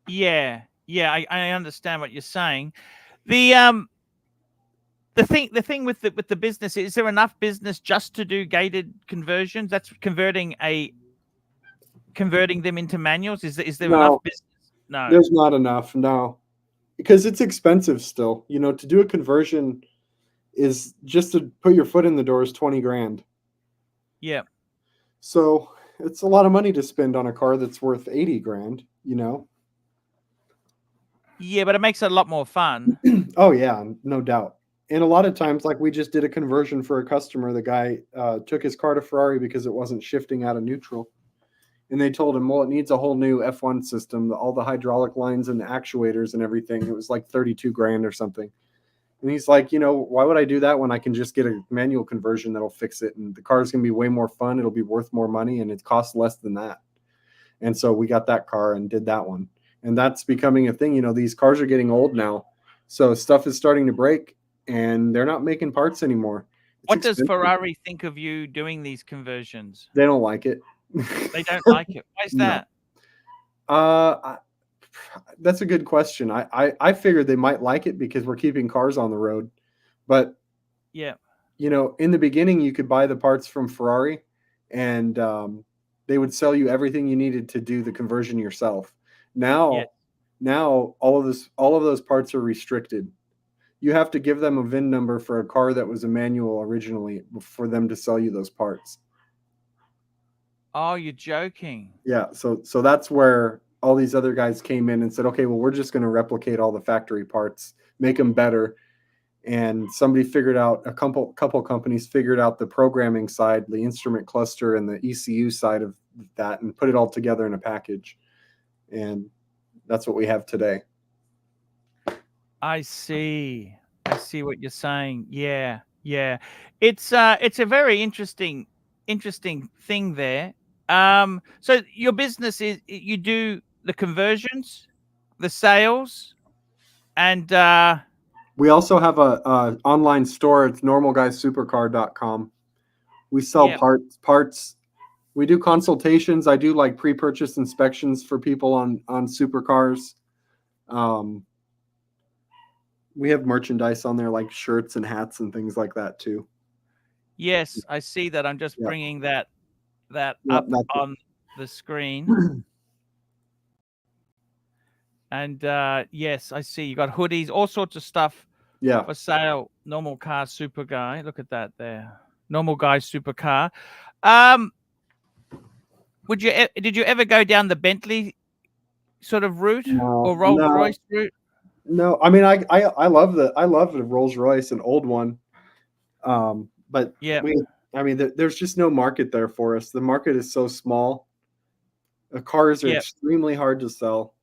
Yeah, I understand what you're saying. The thing with the business, is there enough business just to do gated conversions? That's converting a converting them into manuals? Is there No. enough business? No. There's not enough, no, because it's expensive still. You know, to do a conversion is just to put your foot in the door is 20 grand. Yeah. So it's a lot of money to spend on a car that's worth 80 grand, you know? Yeah, but it makes it a lot more fun. Oh yeah, no doubt. And a lot of times, like we just did a conversion for a customer. The guy took his car to Ferrari because it wasn't shifting out of neutral. And they told him, well, it needs a whole new F1 system, all the hydraulic lines and the actuators and everything. It was like 32 grand or something. And he's like, you know, why would I do that when I can just get a manual conversion that'll fix it? And the car's going to be way more fun. It'll be worth more money and it costs less than that. And so we got that car and did that one. And that's becoming a thing. You know, these cars are getting old now. So stuff is starting to break and they're not making parts anymore. What does Ferrari think of you doing these conversions? They don't like it. They don't like it. Why is that? That's a good question. I figured they might like it because we're keeping cars on the road. But, yeah, you know, in the beginning, you could buy the parts from Ferrari and they would sell you everything you needed to do the conversion yourself. Now all of those parts are restricted. You have to give them a VIN number for a car that was a manual originally for them to sell you those parts. Oh, you're joking. Yeah, so that's where all these other guys came in and said, okay, well, we're just going to replicate all the factory parts, make them better. And somebody figured out, a couple companies figured out the programming side, the instrument cluster and the ECU side of that and put it all together in a package. And that's what we have today. I see what you're saying. Yeah. It's a very interesting thing there. So your business is you do the conversions, the sales, and we also have a online store. It's normalguysupercar.com. We sell parts. We do consultations. I do like pre-purchase inspections for people on supercars. We have merchandise on there like shirts and hats and things like that too. Yes, I see that. I'm just bringing that up on the screen. And yes, I see you got hoodies, all sorts of stuff for sale. Normal car super guy. Look at that there. Normal guy supercar. Did you ever go down the Bentley sort of route or Rolls Royce route? No, I mean I love the Rolls Royce, an old one. But there's just no market there for us. The market is so small. The cars are extremely hard to sell.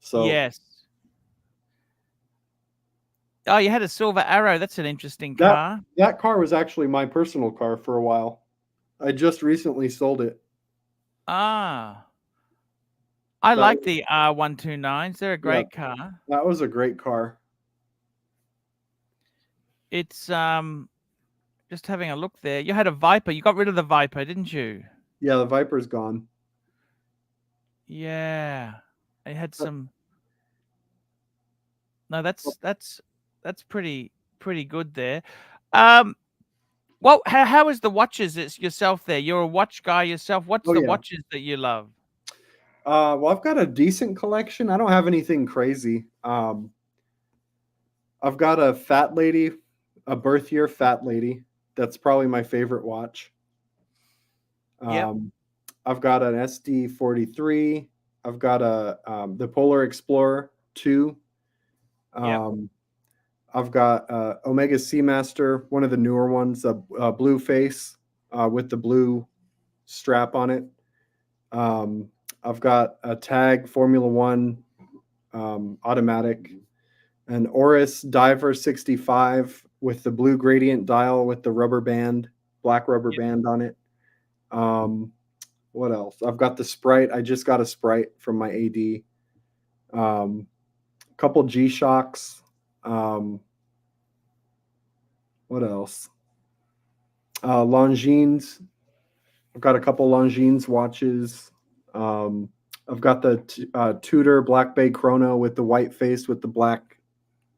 So yes. Oh, you had a Silver Arrow. That's an interesting car. That car was actually my personal car for a while. I just recently sold it. I like the R129s. They're a great car. That was a great car. It's just having a look there. You had a Viper. You got rid of the Viper, didn't you? Yeah, the Viper's gone. Yeah. I had some. No, that's pretty good there. Well, how is the watches? It's yourself there. You're a watch guy yourself. What's the watches that you love? Well, I've got a decent collection. I don't have anything crazy. I've got a fat lady, a birth year fat lady. That's probably my favorite watch. I've got an SD43. I've got the Polar Explorer 2. I've got Omega Seamaster, one of the newer ones, a blue face with the blue strap on it. I've got a Tag Formula One automatic, an Oris Diver 65 with the blue gradient dial with the rubber band, black rubber band on it. What else? I've got the Sprite. I just got a Sprite from my AD. A couple G-Shocks. What else? Longines. I've got a couple Longines watches. I've got the Tudor Black Bay Chrono with the white face with the black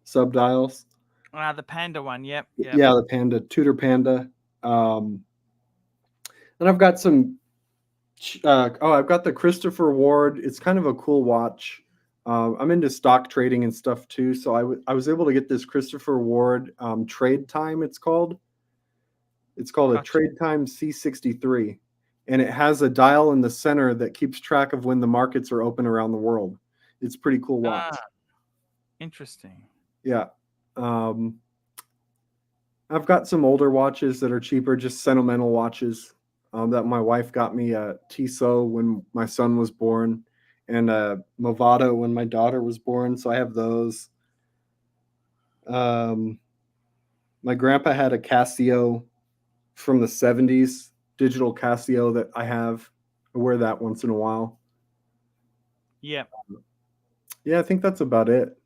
subdials. The Panda one, yep. Yeah, the Panda, Tudor Panda. And I've got some Oh, I've got the Christopher Ward. It's kind of a cool watch. I'm into stock trading and stuff too, so I was able to get this Christopher Ward Trade Time. It's called a Gotcha. Trade Time C63, and it has a dial in the center that keeps track of when the markets are open around the world. It's a pretty cool watch. Interesting. Yeah. I've got some older watches that are cheaper, just sentimental watches that my wife got me at Tissot when my son was born, and Movado when my daughter was born. So I have those. My grandpa had a Casio from the 70s, digital Casio that I have. I wear that once in a while. Yeah. Yeah, I think that's about it.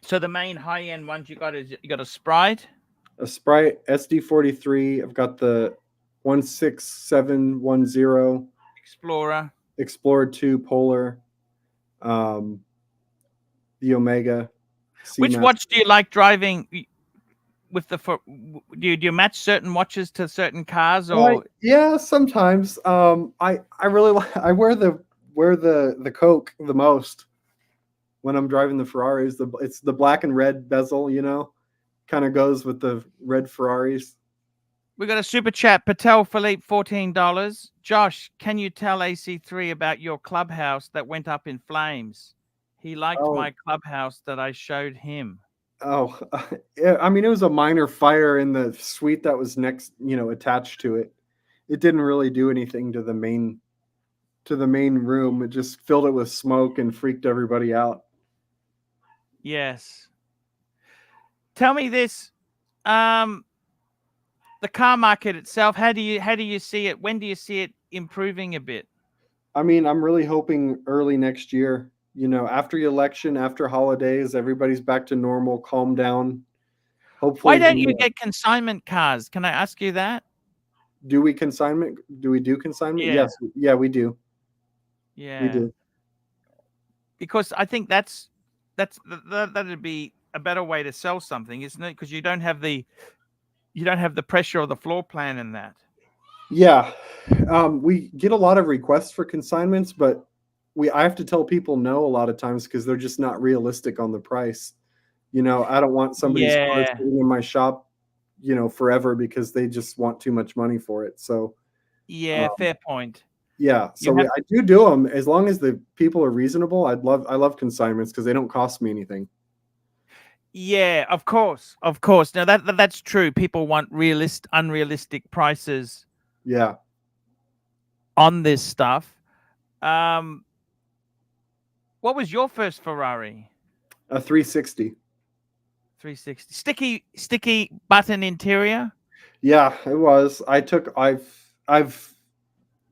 So the main high-end ones you got a Sprite? A Sprite SD43. I've got the 16710 Explorer 2 Polar, the Omega. Which Seamaster. watch do you like driving with the do you match certain watches to certain cars, or yeah, sometimes. I really I wear the Coke the most when I'm driving the Ferraris. It's the black and red bezel, kind of goes with the red Ferraris. We got a super chat. Patel Philippe, $14. Josh, can you tell AC3 about your clubhouse that went up in flames? He liked my clubhouse that I showed him. Oh, I mean, it was a minor fire in the suite that was next, attached to it. It didn't really do anything to the main room. It just filled it with smoke and freaked everybody out. Yes. Tell me this. The car market itself, how do you see it? When do you see it improving a bit? I mean, I'm really hoping early next year, after the election, after holidays, everybody's back to normal, calm down. Hopefully. Why don't you get consignment cars? Can I ask you that? Do we consignment? Do we do consignment? Yeah. Yes. Yeah, we do. Yeah. We do. Because I think that'd be a better way to sell something, isn't it? Because you don't have the pressure of the floor plan in that. Yeah. We get a lot of requests for consignments, but I have to tell people no a lot of times because they're just not realistic on the price. I don't want somebody's car sitting in my shop, forever because they just want too much money for it. So yeah, fair point. Yeah, so I do them as long as the people are reasonable. I love consignments because they don't cost me anything. Yeah, of course. Now that's true. People want unrealistic prices. Yeah. On this stuff. What was your first Ferrari? A 360. 360. Sticky button interior? Yeah, it was. I've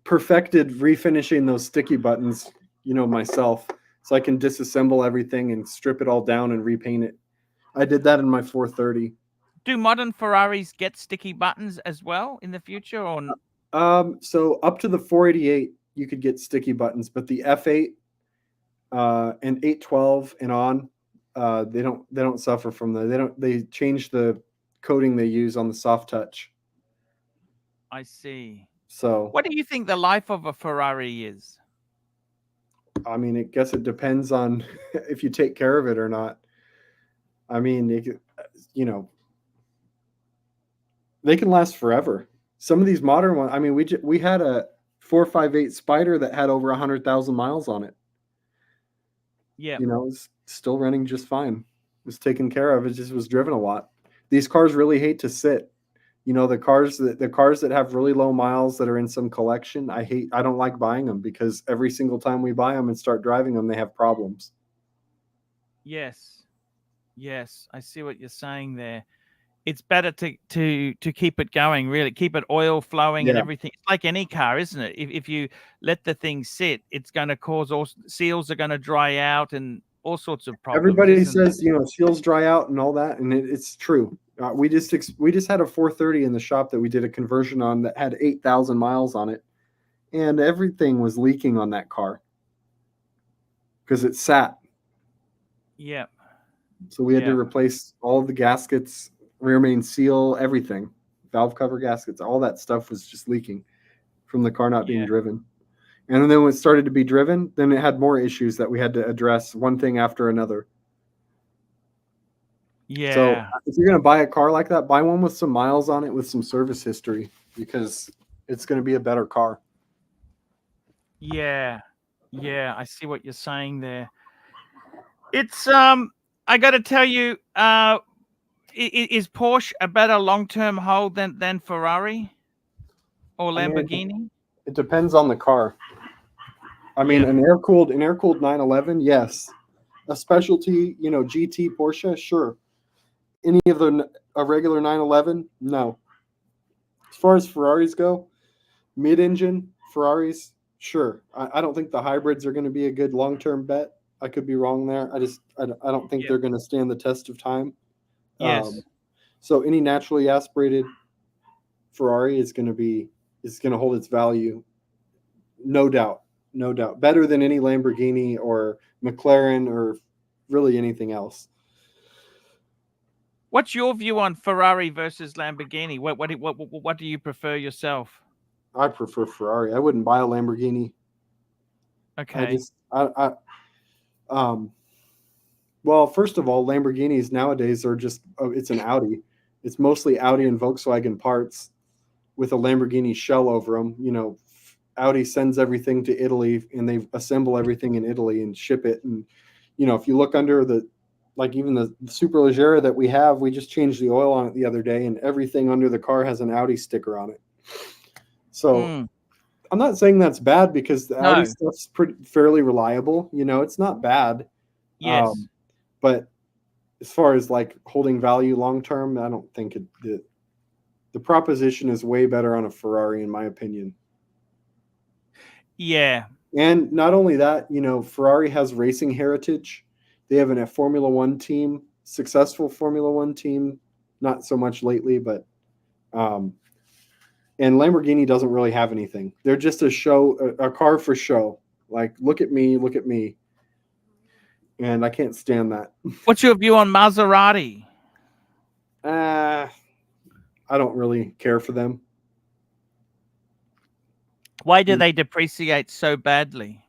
perfected refinishing those sticky buttons, myself, so I can disassemble everything and strip it all down and repaint it. I did that in my 430. Do modern Ferraris get sticky buttons as well in the future, or? So up to the 488, you could get sticky buttons, but the F8 and 812 and on, they don't suffer from that. They change the coating they use on the soft touch. I see. So what do you think the life of a Ferrari is? I mean, I guess it depends on if you take care of it or not. I mean, they can last forever. Some of these modern ones, I mean, we had a 458 Spider that had over 100,000 miles on it. Yeah. It's still running just fine. It was taken care of. It just was driven a lot. These cars really hate to sit. The cars that have really low miles that are in some collection, I don't like buying them because every single time we buy them and start driving them, they have problems. Yes, I see what you're saying there. It's better to keep it going, really, keep it oil flowing and everything. It's like any car, isn't it? If you let the thing sit, it's going to cause seals are going to dry out and all sorts of problems. Everybody says seals dry out and all that, and it's true. We just had a 430 in the shop that we did a conversion on that had 8,000 miles on it, and everything was leaking on that car because it sat. Yeah. So we had to replace all of the gaskets, rear main seal, everything, valve cover gaskets, all that stuff was just leaking from the car not being Yeah. driven. And then when it started to be driven, then it had more issues that we had to address, one thing after another. Yeah. So if you're going to buy a car like that, buy one with some miles on it with some service history, because it's going to be a better car. Yeah. Yeah. I see what you're saying there. It's I got to tell you, is Porsche a better long-term hold than Ferrari or I mean, Lamborghini? it depends on the car. I mean, Yeah. an air-cooled 911, yes. A specialty, GT Porsche, sure. Any of a regular 911, no. As far as Ferraris go, mid-engine Ferraris, sure. I don't think the hybrids are going to be a good long-term bet. I could be wrong there. I don't think Yeah. they're going to stand the test of time. Yes. So any naturally aspirated Ferrari is going to hold its value, no doubt, no doubt. Better than any Lamborghini or McLaren or really anything else. What's your view on Ferrari versus Lamborghini? What do you prefer yourself? I prefer Ferrari. I wouldn't buy a Lamborghini. Okay. Well, first of all, Lamborghinis nowadays are it's an Audi. It's mostly Audi and Volkswagen parts with a Lamborghini shell over them. Audi sends everything to Italy and they assemble everything in Italy and ship it. And, if you look under even the Superleggera that we have, we just changed the oil on it the other day and everything under the car has an Audi sticker on it. So I'm not saying that's bad, because the Audi stuff's fairly reliable. It's not bad. Yes. But as far as holding value long term, I don't think the proposition is way better on a Ferrari, in my opinion. Yeah. And not only that, Ferrari has racing heritage. They have a Formula One team, successful Formula One team, not so much lately, but and Lamborghini doesn't really have anything. They're just a car for show. Look at me. And I can't stand that. What's your view on Maserati? I don't really care for them. Why do they depreciate so badly?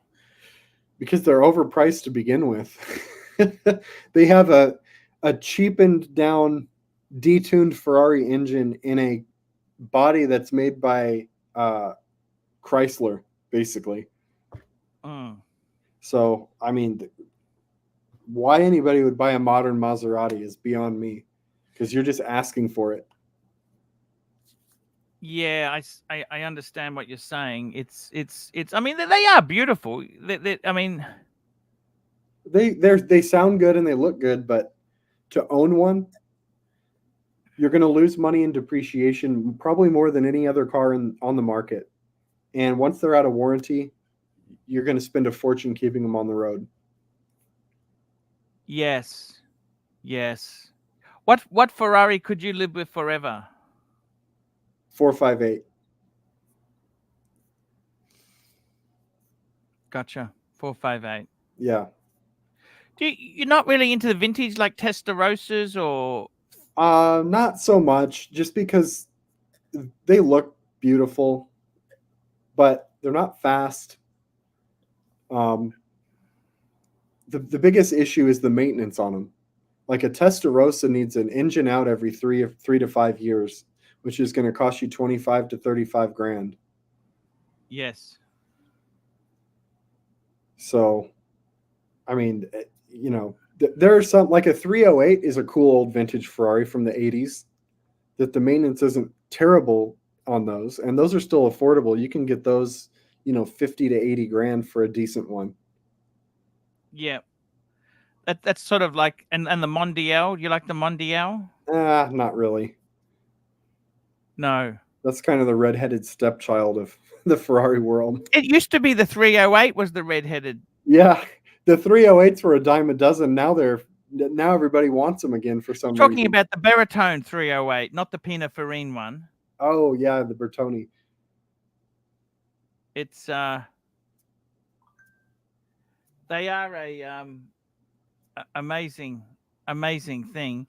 Because they're overpriced to begin with. They have a cheapened down, detuned Ferrari engine in a body that's made by Chrysler, basically. So, I mean, why anybody would buy a modern Maserati is beyond me, because you're just asking for it. Yeah, I understand what you're saying. It's. I mean, they are beautiful. I mean, they sound good and they look good, but to own one, you're going to lose money in depreciation, probably more than any other car on the market. And once they're out of warranty, you're going to spend a fortune keeping them on the road. Yes. What Ferrari could you live with forever? 458. Gotcha. 458. Yeah. You're not really into the vintage like Testarossas or? Not so much, just because they look beautiful, but they're not fast. The biggest issue is the maintenance on them. Like a Testarossa needs an engine out every 3 to 5 years, which is going to cost you 25 to 35 grand. Yes. So, I mean, there are some, like a 308 is a cool old vintage Ferrari from the 80s that the maintenance isn't terrible on those, and those are still affordable. You can get those, 50 to 80 grand for a decent one. Yeah. That's sort of like, and the Mondial. You like the Mondial? Not really. No. That's kind of the redheaded stepchild of the Ferrari world. It used to be the 308 was the redheaded. Yeah, the 308s were a dime a dozen. Now everybody wants them again for some reason. Talking about the Baritone 308, not the Pininfarina one. Oh yeah, the Bertoni. It's they are a amazing thing.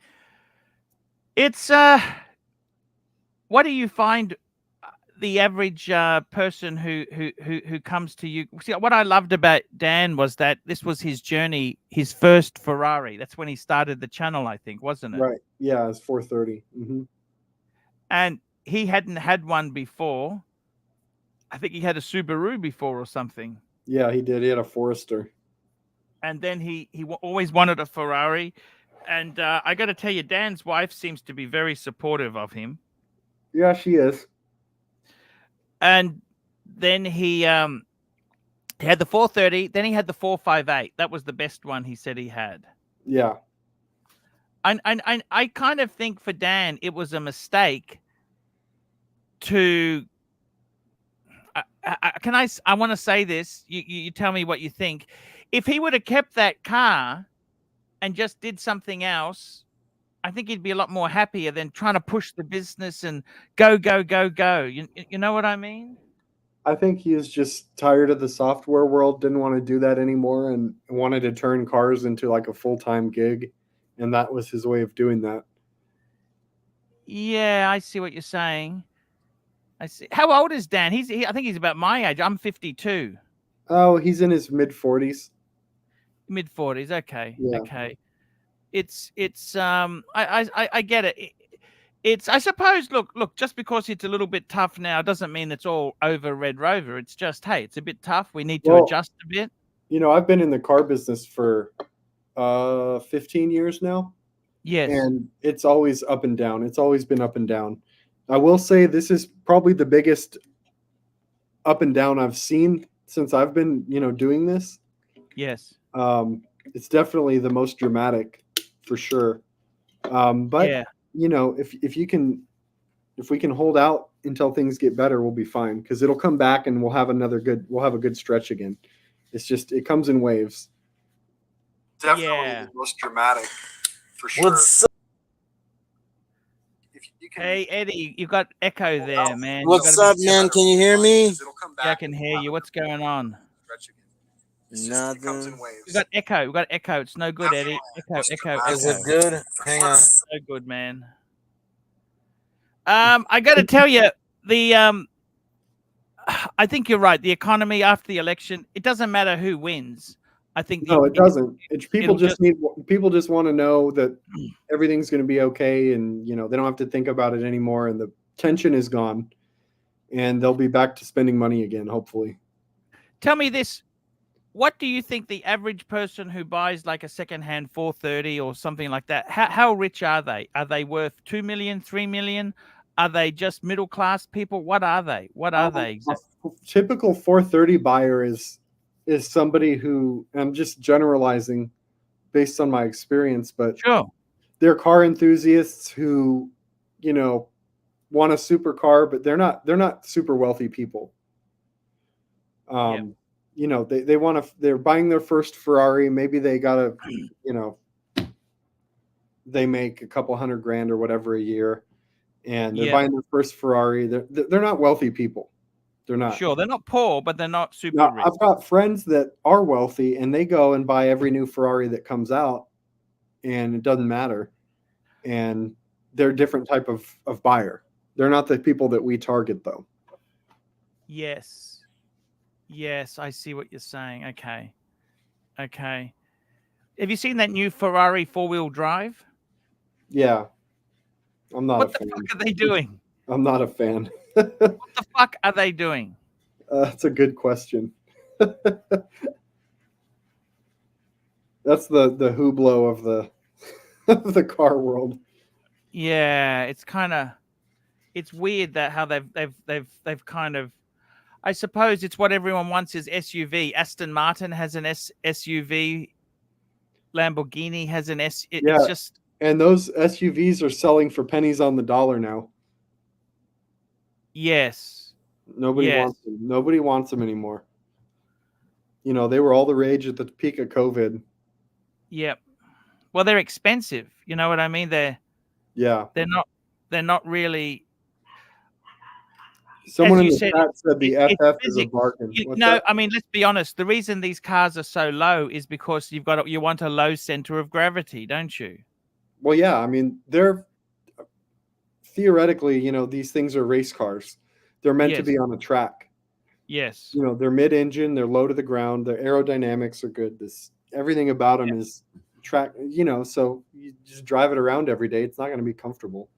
It's what do you find the average person who comes to you. See, what I loved about Dan was that this was his journey, his first Ferrari. That's when he started the channel, I think, wasn't it? Right. Yeah, it's 430. And he hadn't had one before. I think he had a Subaru before or something. Yeah, he did. He had a Forester. And then he always wanted a Ferrari. And I got to tell you, Dan's wife seems to be very supportive of him. Yeah, she is. And then he had the 430. Then he had the 458. That was the best one he said he had. Yeah. And I kind of think for Dan, it was a mistake to. I want to say this. You tell me what you think. If he would have kept that car and just did something else, I think he'd be a lot more happier than trying to push the business and go. You know what I mean? I think he was just tired of the software world, didn't want to do that anymore, and wanted to turn cars into like a full-time gig. And that was his way of doing that. Yeah, I see what you're saying. I see. How old is Dan? I think he's about my age. I'm 52. Oh, he's in his mid-40s. Mid-40s. Okay. Yeah. Okay. It's I get it. It's I suppose look, just because it's a little bit tough now doesn't mean it's all over Red Rover. It's just, hey, it's a bit tough. We need to adjust a bit. You know, I've been in the car business for 15 years now. Yes. And it's always up and down. It's always been up and down. I will say this is probably the biggest up and down I've seen since I've been, doing this. Yes. It's definitely the most dramatic for sure. But yeah. If we can hold out until things get better, we'll be fine, because it'll come back and we'll have a good stretch again. It's just, it comes in waves. Definitely the most dramatic for sure. Hey Eddie, you got echo there, man. What's up, man? Can you hear me? Yeah, I can hear you. What's going on? Nothing. We got echo. We got echo. It's no good, Eddie. Echo. Is it good? Hang on. No good, man. I got to tell you, I think you're right. The economy after the election, it doesn't matter who wins. I think no, it doesn't. People just want to know that everything's going to be okay, and they don't have to think about it anymore, and the tension is gone, and they'll be back to spending money again, hopefully. Tell me this. What do you think the average person who buys like a secondhand 430 or something like that, how rich are they? Are they worth 2 million, 3 million? Are they just middle class people? What are they? A typical 430 buyer is somebody who, I'm just generalizing based on my experience, but sure, they're car enthusiasts who, want a supercar, but they're not super wealthy people. They want to, they're buying their first Ferrari. Maybe they got they make a couple $100,000 or whatever a year, and they're buying their first Ferrari. They're not wealthy people. They're not. Sure, they're not poor, but they're not super rich. I've got friends that are wealthy, and they go and buy every new Ferrari that comes out, and it doesn't matter. And they're a different type of buyer. They're not the people that we target, though. Yes, I see what you're saying. Okay. Have you seen that new Ferrari 4-wheel drive? Yeah. I'm not what a fan. What the fuck are they doing? I'm not a fan. What the fuck are they doing? That's a good question. That's the Hublot of the car world. Yeah, it's weird that how they've kind of, I suppose it's what everyone wants is SUV. Aston Martin has an SUV. Lamborghini has an S. It's just, and those SUVs are selling for pennies on the dollar now. Yes. Nobody wants them. Nobody wants them anymore. They were all the rage at the peak of COVID. Yep. Well, they're expensive. You know what I mean? They're not really. Someone in the chat said the FF is a bargain. I mean, let's be honest. The reason these cars are so low is because you want a low center of gravity, don't you? Well, yeah. I mean, they're theoretically, these things are race cars. They're meant to Yes. be on a track. Yes. You know, they're mid-engine, they're low to the ground, their aerodynamics are good. Everything about them is track, you know, so you just drive it around every day. It's not going to be comfortable.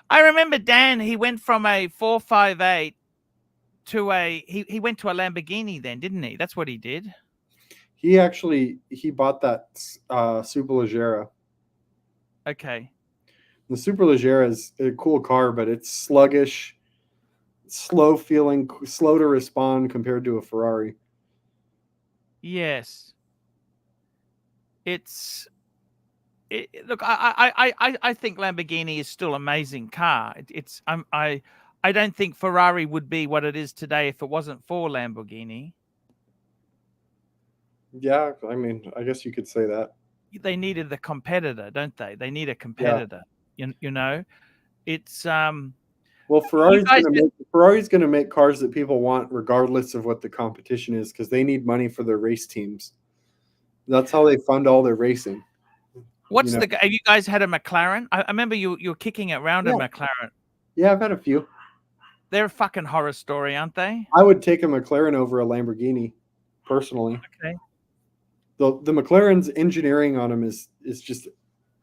I remember Dan, he went from a 458 to he went to a Lamborghini then, didn't he? That's what he did. He bought that Superleggera. Okay. The Superleggera is a cool car, but it's sluggish, slow to respond compared to a Ferrari. Yes. Look, I think Lamborghini is still an amazing car. I don't think Ferrari would be what it is today if it wasn't for Lamborghini. Yeah, I mean, I guess you could say that. They needed a competitor, don't they? They need a competitor. Yeah. You know, it's well, Ferrari's going to make cars that people want regardless of what the competition is, because they need money for their race teams. That's how they fund all their racing. What's have you guys had a McLaren? I remember you're kicking it around a McLaren. Yeah, I've had a few. They're a fucking horror story, aren't they? I would take a McLaren over a Lamborghini, personally. Okay. The McLaren's engineering on them is just,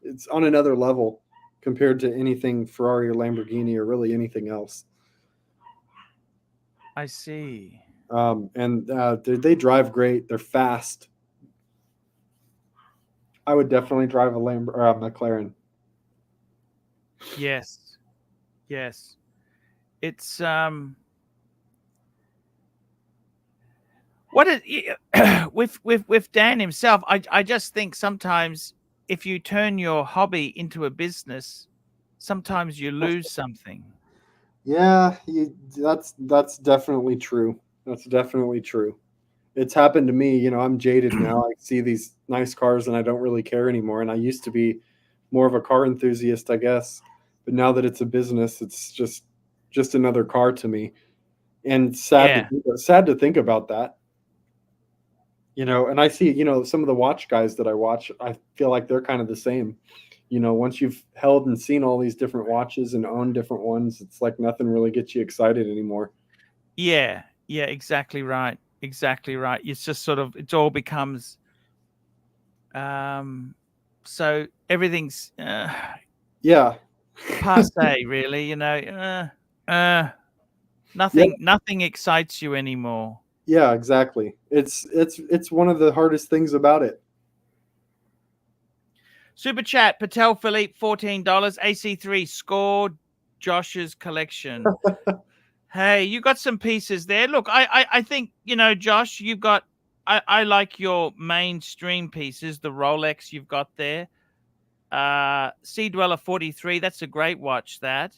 it's on another level compared to anything Ferrari or Lamborghini or really anything else. I see. And they drive great. They're fast. I would definitely drive a McLaren. Yes. Yes. It's what it with Dan himself, I just think sometimes if you turn your hobby into a business, sometimes you lose something. Yeah, that's definitely true. That's definitely true. It's happened to me. You know, I'm jaded now. I see these nice cars and I don't really care anymore. And I used to be more of a car enthusiast, I guess. But now that it's a business, it's just another car to me. And sad to think about that. You know, and I see, you know, some of the watch guys that I watch, I feel like they're kind of the same. You know, once you've held and seen all these different watches and owned different ones, it's like nothing really gets you excited anymore. Yeah, exactly right. Exactly right. It's just sort of, it all becomes, so everything's, passe, really, you know, nothing excites you anymore. Yeah, exactly. It's one of the hardest things about it. Super chat, Patel Philippe, $14. AC3 scored Josh's collection. Hey, you got some pieces there. Look, I think, you know, Josh, you've got, I like your mainstream pieces, the Rolex you've got there. Sea Dweller 43, that's a great watch, that.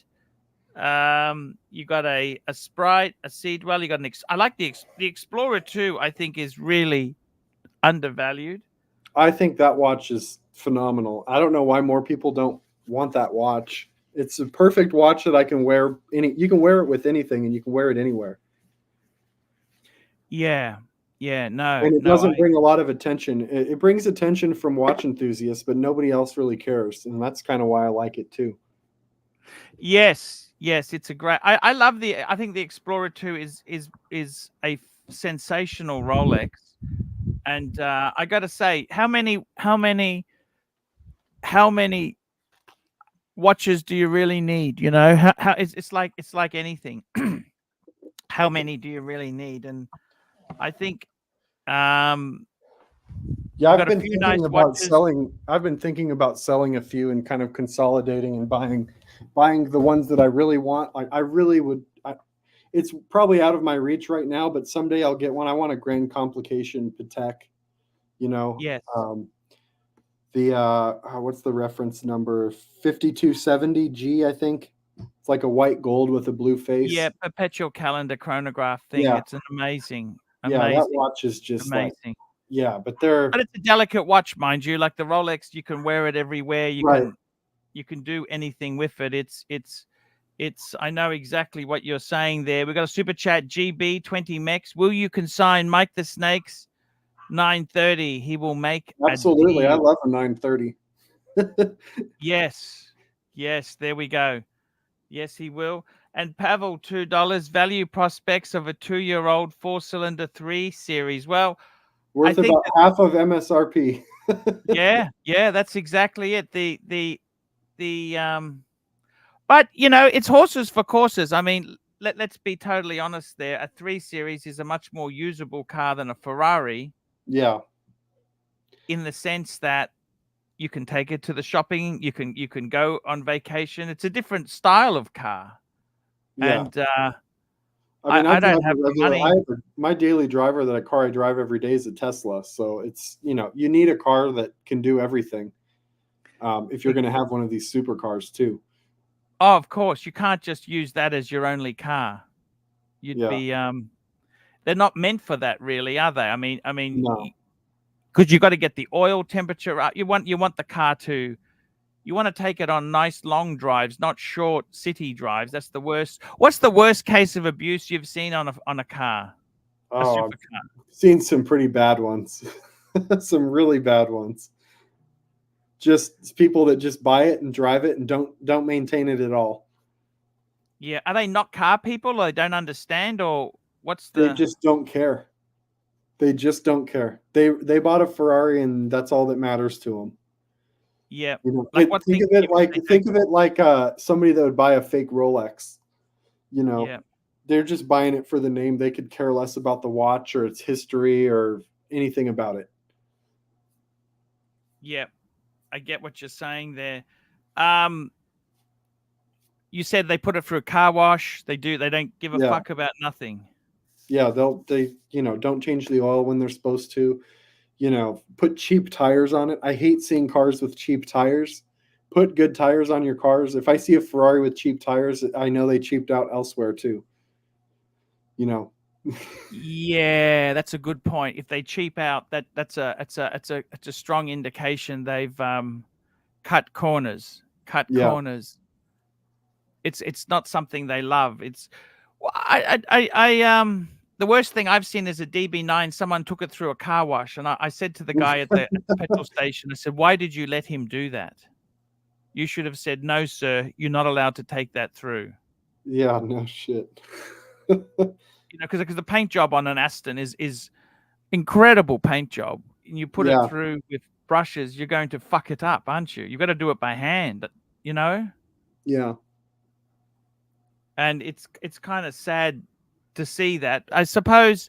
You got a Sprite, a Sea Dweller, you got I like the Explorer 2, I think is really undervalued. I think that watch is phenomenal. I don't know why more people don't want that watch. It's a perfect watch that I can wear. You can wear it with anything, and you can wear it anywhere. Yeah, no. And it doesn't bring a lot of attention. It brings attention from watch enthusiasts, but nobody else really cares, and that's kind of why I like it too. Yes, it's a great. I love I think the Explorer 2 is a sensational Rolex, and I got to say, how many watches do you really need? You know, how it's like anything. How many do you really need? And I think, I've been thinking about selling. I've been thinking about selling a few and kind of consolidating and buying the ones that I really want. Like I really would. It's probably out of my reach right now, but someday I'll get one. I want a Grand Complication Patek. You know. Yes. What's the reference number? 5270G, I think. It's like a white gold with a blue face. Yeah, perpetual calendar chronograph thing. Yeah. It's an amazing. Yeah, that watch is just amazing. But it's a delicate watch, mind you. Like the Rolex, you can wear it everywhere. You can do anything with it. It's. I know exactly what you're saying there. We've got a super chat. GB 20 Mex. Will you consign Mike the Snakes 930? He will make. Absolutely, I love a 930. Yes. There we go. Yes, he will. And Pavel, $2. Value prospects of a 2-year-old 4-cylinder 3 series. Well, Worth think about half of MSRP. yeah, that's exactly it. But you know, it's horses for courses. I mean, let's be totally honest there. A 3 Series is a much more usable car than a Ferrari. Yeah. In the sense that you can take it to the shopping, you can go on vacation. It's a different style of car. Yeah. And I mean, I don't have the money. My daily driver, that a car I drive every day, is a Tesla. So it's, you know, you need a car that can do everything. If you're going to have one of these supercars too. Oh, of course, you can't just use that as your only car. You'd be they're not meant for that, really, are they? I mean, No. because you got to get the oil temperature up. You want the car to, you want to take it on nice long drives, not short city drives. That's the worst. What's the worst case of abuse you've seen on a car? Oh, I've seen some pretty bad ones. Some really bad ones. Just people that just buy it and drive it and don't maintain it at all. Yeah, are they not car people, or they don't understand, or what's the? They just don't care. They just don't care. They bought a Ferrari and that's all that matters to them. Yeah, you know, think of it like somebody that would buy a fake Rolex. You know, they're just buying it for the name. They could care less about the watch or its history or anything about it. Yeah, I get what you're saying there. You said they put it through a car wash. They don't give a fuck about nothing. Yeah, they you know, don't change the oil when they're supposed to. You know, put cheap tires on it. I hate seeing cars with cheap tires. Put good tires on your cars. If I see a Ferrari with cheap tires, I know they cheaped out elsewhere too. You know. Yeah, that's a good point. If they cheap out, it's a strong indication they've cut corners. Corners. It's not something they love. It's the worst thing I've seen is a DB9. Someone took it through a car wash, and I said to the guy at the petrol station, I said, "Why did you let him do that? You should have said, no, sir, you're not allowed to take that through." Yeah, no shit. You know, because the paint job on an Aston is incredible paint job. And you put it through with brushes, you're going to fuck it up, aren't you? You've got to do it by hand, you know? Yeah. And it's kind of sad to see that. I suppose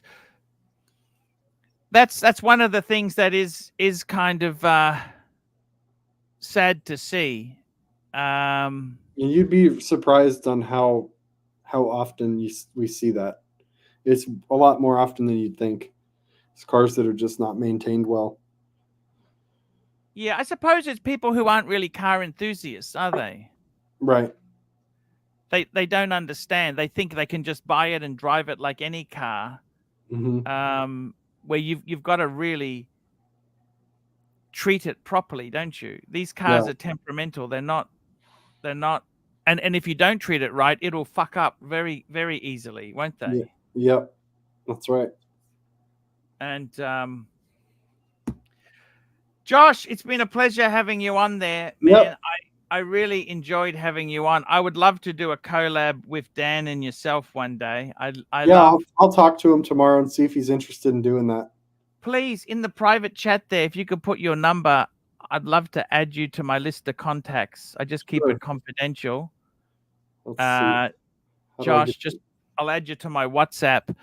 that's one of the things that is kind of sad to see. And you'd be surprised on how often we see that. It's a lot more often than you'd think. It's cars that are just not maintained well. Yeah, I suppose it's people who aren't really car enthusiasts, are they? Right. They don't understand. They think they can just buy it and drive it like any car. Mm-hmm. Where you've got to really treat it properly, don't you? These cars are temperamental. They're not and if you don't treat it right, it'll fuck up very, very easily, won't they? Yeah. Yep. That's right. And Josh, it's been a pleasure having you on there, man. Yep. I really enjoyed having you on. I would love to do a collab with Dan and yourself one day. I'll talk to him tomorrow and see if he's interested in doing that. Please, in the private chat there, if you could put your number, I'd love to add you to my list of contacts. I just keep it confidential. Josh, I'll add you to my WhatsApp,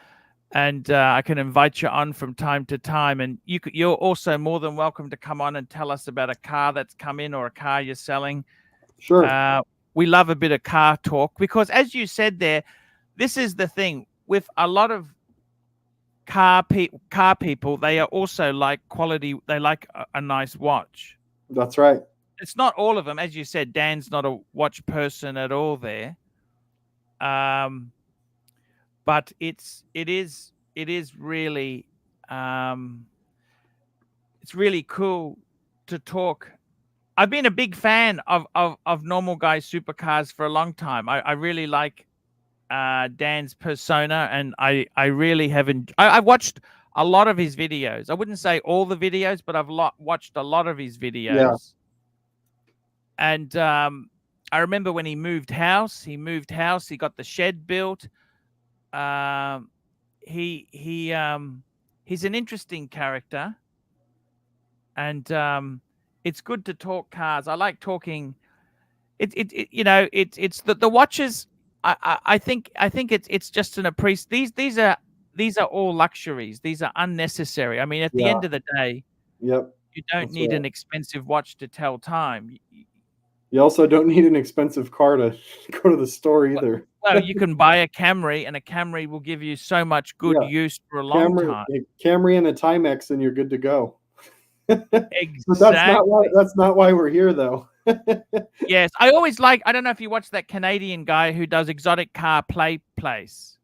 and I can invite you on from time to time. And you're also more than welcome to come on and tell us about a car that's come in or a car you're selling. Sure. We love a bit of car talk because, as you said there, this is the thing with a lot of car people. They are also like quality. They like a nice watch. That's right. It's not all of them, as you said. Dan's not a watch person at all there. But it is really it's really cool to talk. I've been a big fan of normal guy supercars for a long time. I really like Dan's persona, and I really haven't. I've watched a lot of his videos. I wouldn't say all the videos, but I've watched a lot of his videos. Yeah. And I remember when he moved house. He got the shed built. He's an interesting character, and it's good to talk cars. I like talking. It's the watches. I think it's just an appreciation. These are all luxuries. These are unnecessary. I mean, at the end of the day, Yep. you don't need an expensive watch to tell time. You also don't need an expensive car to go to the store either. Well, you can buy a Camry, and a Camry will give you so much good use for a long time. Camry and a Timex, and you're good to go. Exactly. But that's not why we're here, though. Yes, I always like. I don't know if you watch that Canadian guy who does Exotic Car Play Place.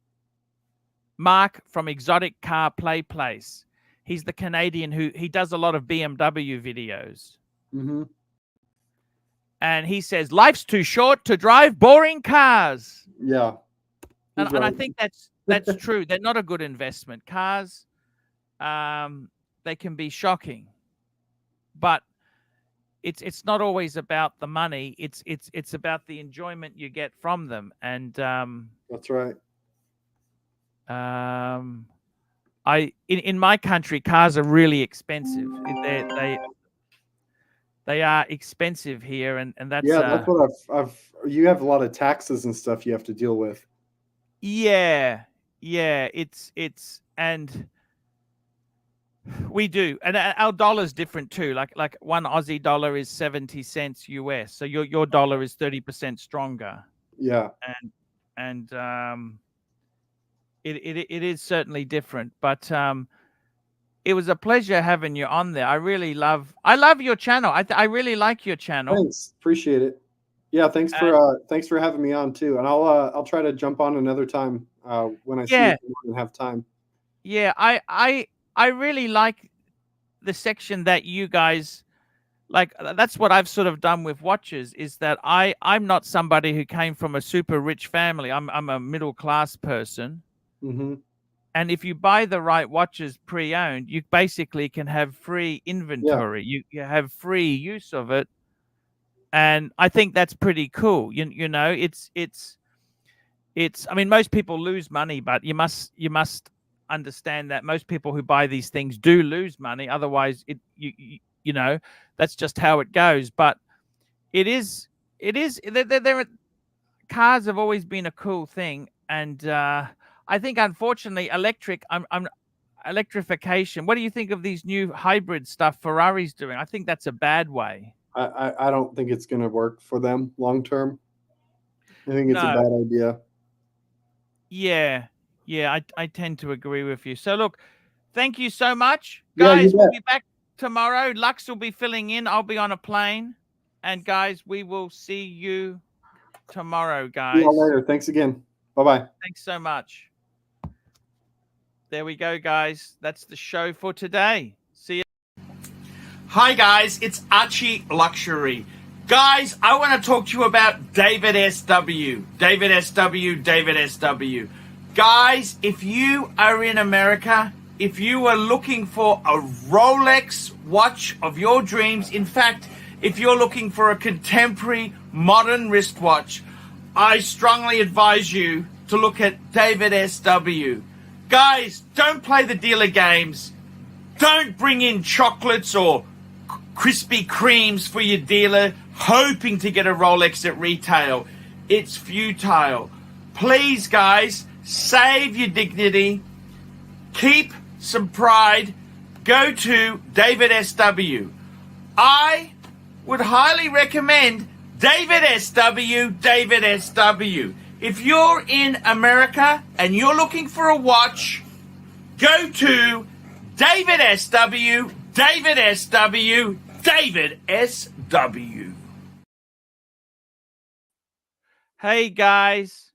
Mark from Exotic Car Play Place. He's the Canadian he does a lot of BMW videos. Mm-hmm. And he says, life's too short to drive boring cars. Yeah. And I think that's true. They're not a good investment. Cars, they can be shocking. But it's not always about the money. It's about the enjoyment you get from them. And that's right. In my country, cars are really expensive. They are expensive here, and that's that's what you have a lot of taxes and stuff you have to deal with. Yeah, it's and we do, and our dollar's different too. Like one Aussie dollar is 70 cents US, so your dollar is 30% stronger. Yeah, and it is certainly different, but it was a pleasure having you on there. I love your channel. I really like your channel. Thanks, appreciate it. Yeah, thanks for having me on too. And I'll try to jump on another time when I see it and have time. Yeah, I really like the section that you guys like. That's what I've sort of done with watches. Is that I'm not somebody who came from a super rich family. I'm a middle class person. Mm-hmm. And if you buy the right watches pre-owned, you basically can have free inventory. Yeah. You have free use of it. And I think that's pretty cool. You know, it's I mean, most people lose money, but you must understand that most people who buy these things do lose money. Otherwise, you know, that's just how it goes. But it is cars have always been a cool thing. And I think, unfortunately, electrification. What do you think of these new hybrid stuff Ferrari's doing? I think that's a bad way. I don't think it's going to work for them long term. I think it's a bad idea. Yeah, I tend to agree with you. So, look, thank you so much. Guys, we'll be back tomorrow. Lux will be filling in. I'll be on a plane. And, guys, we will see you tomorrow, guys. See you later. Thanks again. Bye-bye. Thanks so much. There we go, guys. That's the show for today. See you. Hi, guys. It's ArchieLuxury. Guys, I want to talk to you about David SW. David SW. Guys, if you are in America, if you are looking for a Rolex watch of your dreams, in fact, if you're looking for a contemporary modern wristwatch, I strongly advise you to look at David SW. Guys, don't play the dealer games. Don't bring in chocolates or Krispy Kremes for your dealer hoping to get a Rolex at retail. It's futile. Please, guys, save your dignity. Keep some pride. Go to David SW. I would highly recommend David SW. If you're in America and you're looking for a watch, go to David SW. Hey, guys.